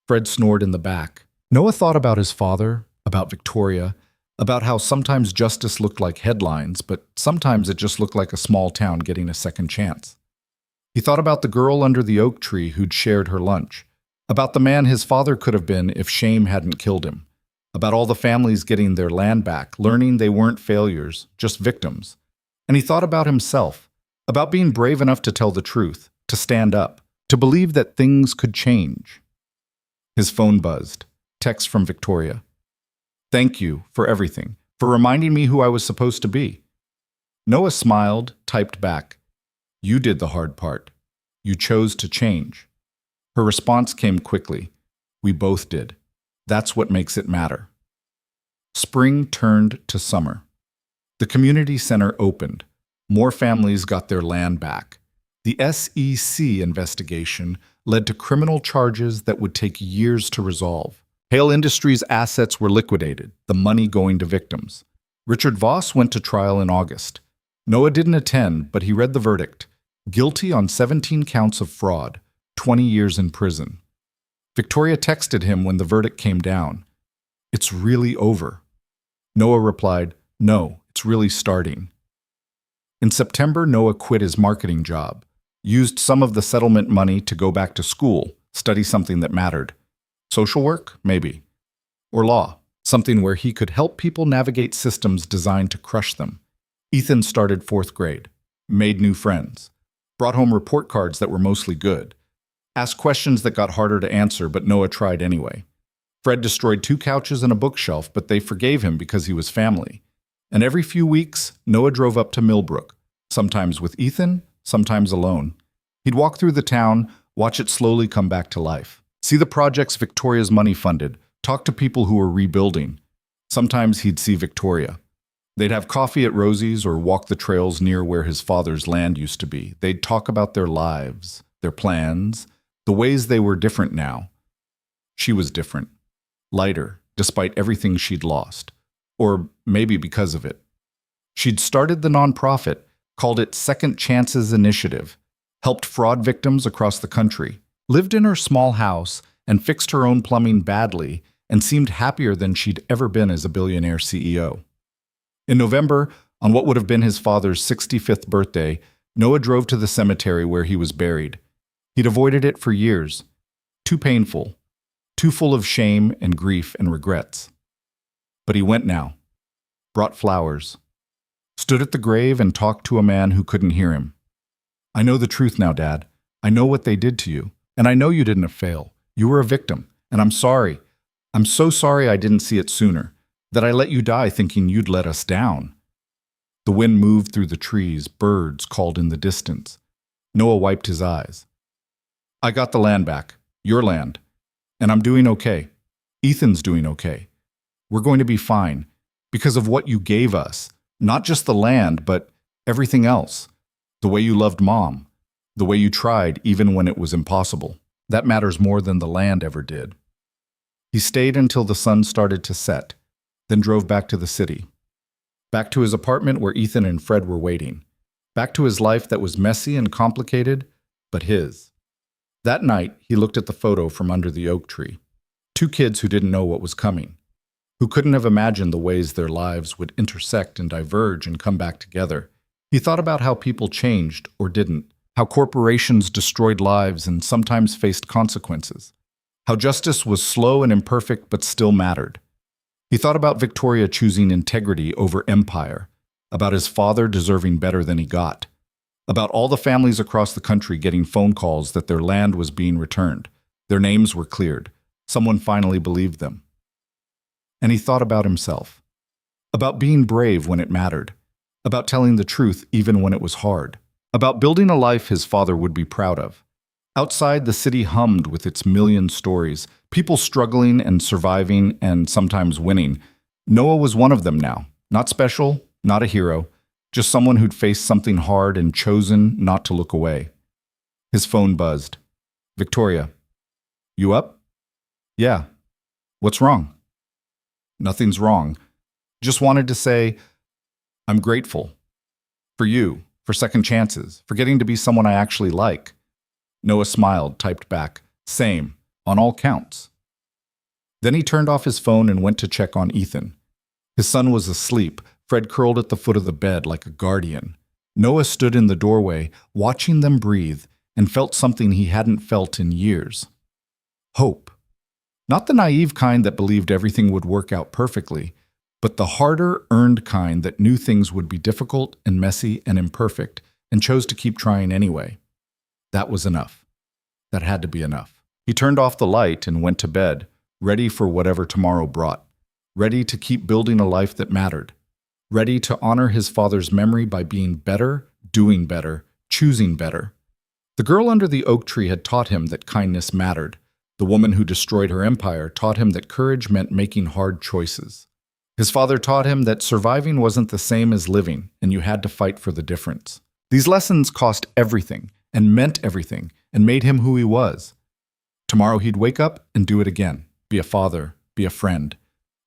[SPEAKER 1] Fred snored in the back. Noah thought about his father, about Victoria, about how sometimes justice looked like headlines, but sometimes it just looked like a small town getting a second chance. He thought about the girl under the oak tree who'd shared her lunch, about the man his father could have been if shame hadn't killed him, about all the families getting their land back, learning they weren't failures, just victims. And he thought about himself, about being brave enough to tell the truth, to stand up, to believe that things could change. His phone buzzed. Text from Victoria. Thank you for everything, for reminding me who I was supposed to be. Noah smiled, typed back. You did the hard part. You chose to change. Her response came quickly. We both did. That's what makes it matter. Spring turned to summer. The community center opened. More families got their land back. The SEC investigation led to criminal charges that would take years to resolve. Hale Industries' assets were liquidated, the money going to victims. Richard Voss went to trial in August. Noah didn't attend, but he read the verdict. Guilty on 17 counts of fraud, 20 years in prison. Victoria texted him when the verdict came down. It's really over. Noah replied, No, it's really starting. In September, Noah quit his marketing job, used some of the settlement money to go back to school, study something that mattered. Social work? Maybe. Or law, something where he could help people navigate systems designed to crush them. Ethan started 4th grade, made new friends, brought home report cards that were mostly good, asked questions that got harder to answer, but Noah tried anyway. Fred destroyed 2 couches and a bookshelf, but they forgave him because he was family. And every few weeks, Noah drove up to Millbrook, sometimes with Ethan, sometimes alone. He'd walk through the town, watch it slowly come back to life. See the projects Victoria's money funded, talk to people who were rebuilding. Sometimes he'd see Victoria. They'd have coffee at Rosie's or walk the trails near where his father's land used to be. They'd talk about their lives, their plans, the ways they were different now. She was different, lighter, despite everything she'd lost, or maybe because of it. She'd started the nonprofit, called it Second Chances Initiative, helped fraud victims across the country, lived in her small house and fixed her own plumbing badly and seemed happier than she'd ever been as a billionaire CEO. In November, on what would have been his father's 65th birthday, Noah drove to the cemetery where he was buried. He'd avoided it for years. Too painful, too full of shame and grief and regrets. But he went now, brought flowers, stood at the grave and talked to a man who couldn't hear him. I know the truth now, Dad. I know what they did to you. And I know you didn't fail. You were a victim. And I'm sorry. I'm so sorry I didn't see it sooner, that I let you die thinking you'd let us down. The wind moved through the trees. Birds called in the distance. Noah wiped his eyes. I got the land back. Your land. And I'm doing okay. Ethan's doing okay. We're going to be fine because of what you gave us. Not just the land, but everything else. The way you loved Mom. The way you tried even when it was impossible. That matters more than the land ever did. He stayed until the sun started to set, then drove back to the city. Back to his apartment where Ethan and Fred were waiting. Back to his life that was messy and complicated, but his. That night, he looked at the photo from under the oak tree. 2 kids who didn't know what was coming, who couldn't have imagined the ways their lives would intersect and diverge and come back together. He thought about how people changed or didn't, how corporations destroyed lives and sometimes faced consequences, how justice was slow and imperfect but still mattered. He thought about Victoria choosing integrity over empire, about his father deserving better than he got, about all the families across the country getting phone calls that their land was being returned, their names were cleared, someone finally believed them. And he thought about himself, about being brave when it mattered, about telling the truth even when it was hard, about building a life his father would be proud of. Outside, the city hummed with its million stories, people struggling and surviving and sometimes winning. Noah was one of them now, not special, not a hero, just someone who'd faced something hard and chosen not to look away. His phone buzzed. Victoria. You up? Yeah. What's wrong? Nothing's wrong. Just wanted to say, I'm grateful. For you, for second chances, for getting to be someone I actually like. Noah smiled, typed back, same, on all counts. Then he turned off his phone and went to check on Ethan. His son was asleep, Fred curled at the foot of the bed like a guardian. Noah stood in the doorway, watching them breathe, and felt something he hadn't felt in years. Hope. Not the naive kind that believed everything would work out perfectly, but the harder, earned kind that knew things would be difficult and messy and imperfect, and chose to keep trying anyway. That was enough. That had to be enough. He turned off the light and went to bed, ready for whatever tomorrow brought, ready to keep building a life that mattered, ready to honor his father's memory by being better, doing better, choosing better. The girl under the oak tree had taught him that kindness mattered. The woman who destroyed her empire taught him that courage meant making hard choices. His father taught him that surviving wasn't the same as living, and you had to fight for the difference. These lessons cost everything, and meant everything, and made him who he was. Tomorrow he'd wake up and do it again. Be a father, be a friend,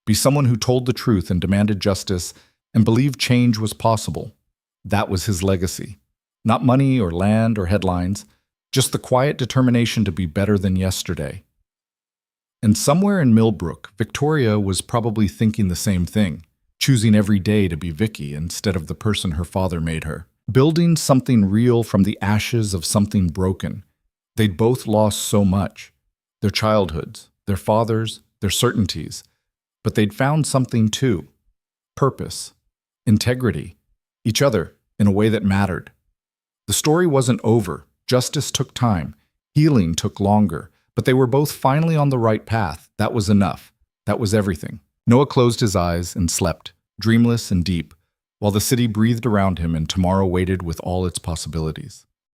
[SPEAKER 1] be someone who told the truth and demanded justice and believed change was possible. That was his legacy. Not money or land or headlines, just the quiet determination to be better than yesterday. And somewhere in Millbrook, Victoria was probably thinking the same thing, choosing every day to be Vicky instead of the person her father made her, building something real from the ashes of something broken. They'd both lost so much, their childhoods, their fathers, their certainties, but they'd found something too, purpose, integrity, each other in a way that mattered. The story wasn't over. Justice took time. Healing took longer. But they were both finally on the right path. That was enough. That was everything. Noah closed his eyes and slept, dreamless and deep, while the city breathed around him and tomorrow waited with all its possibilities.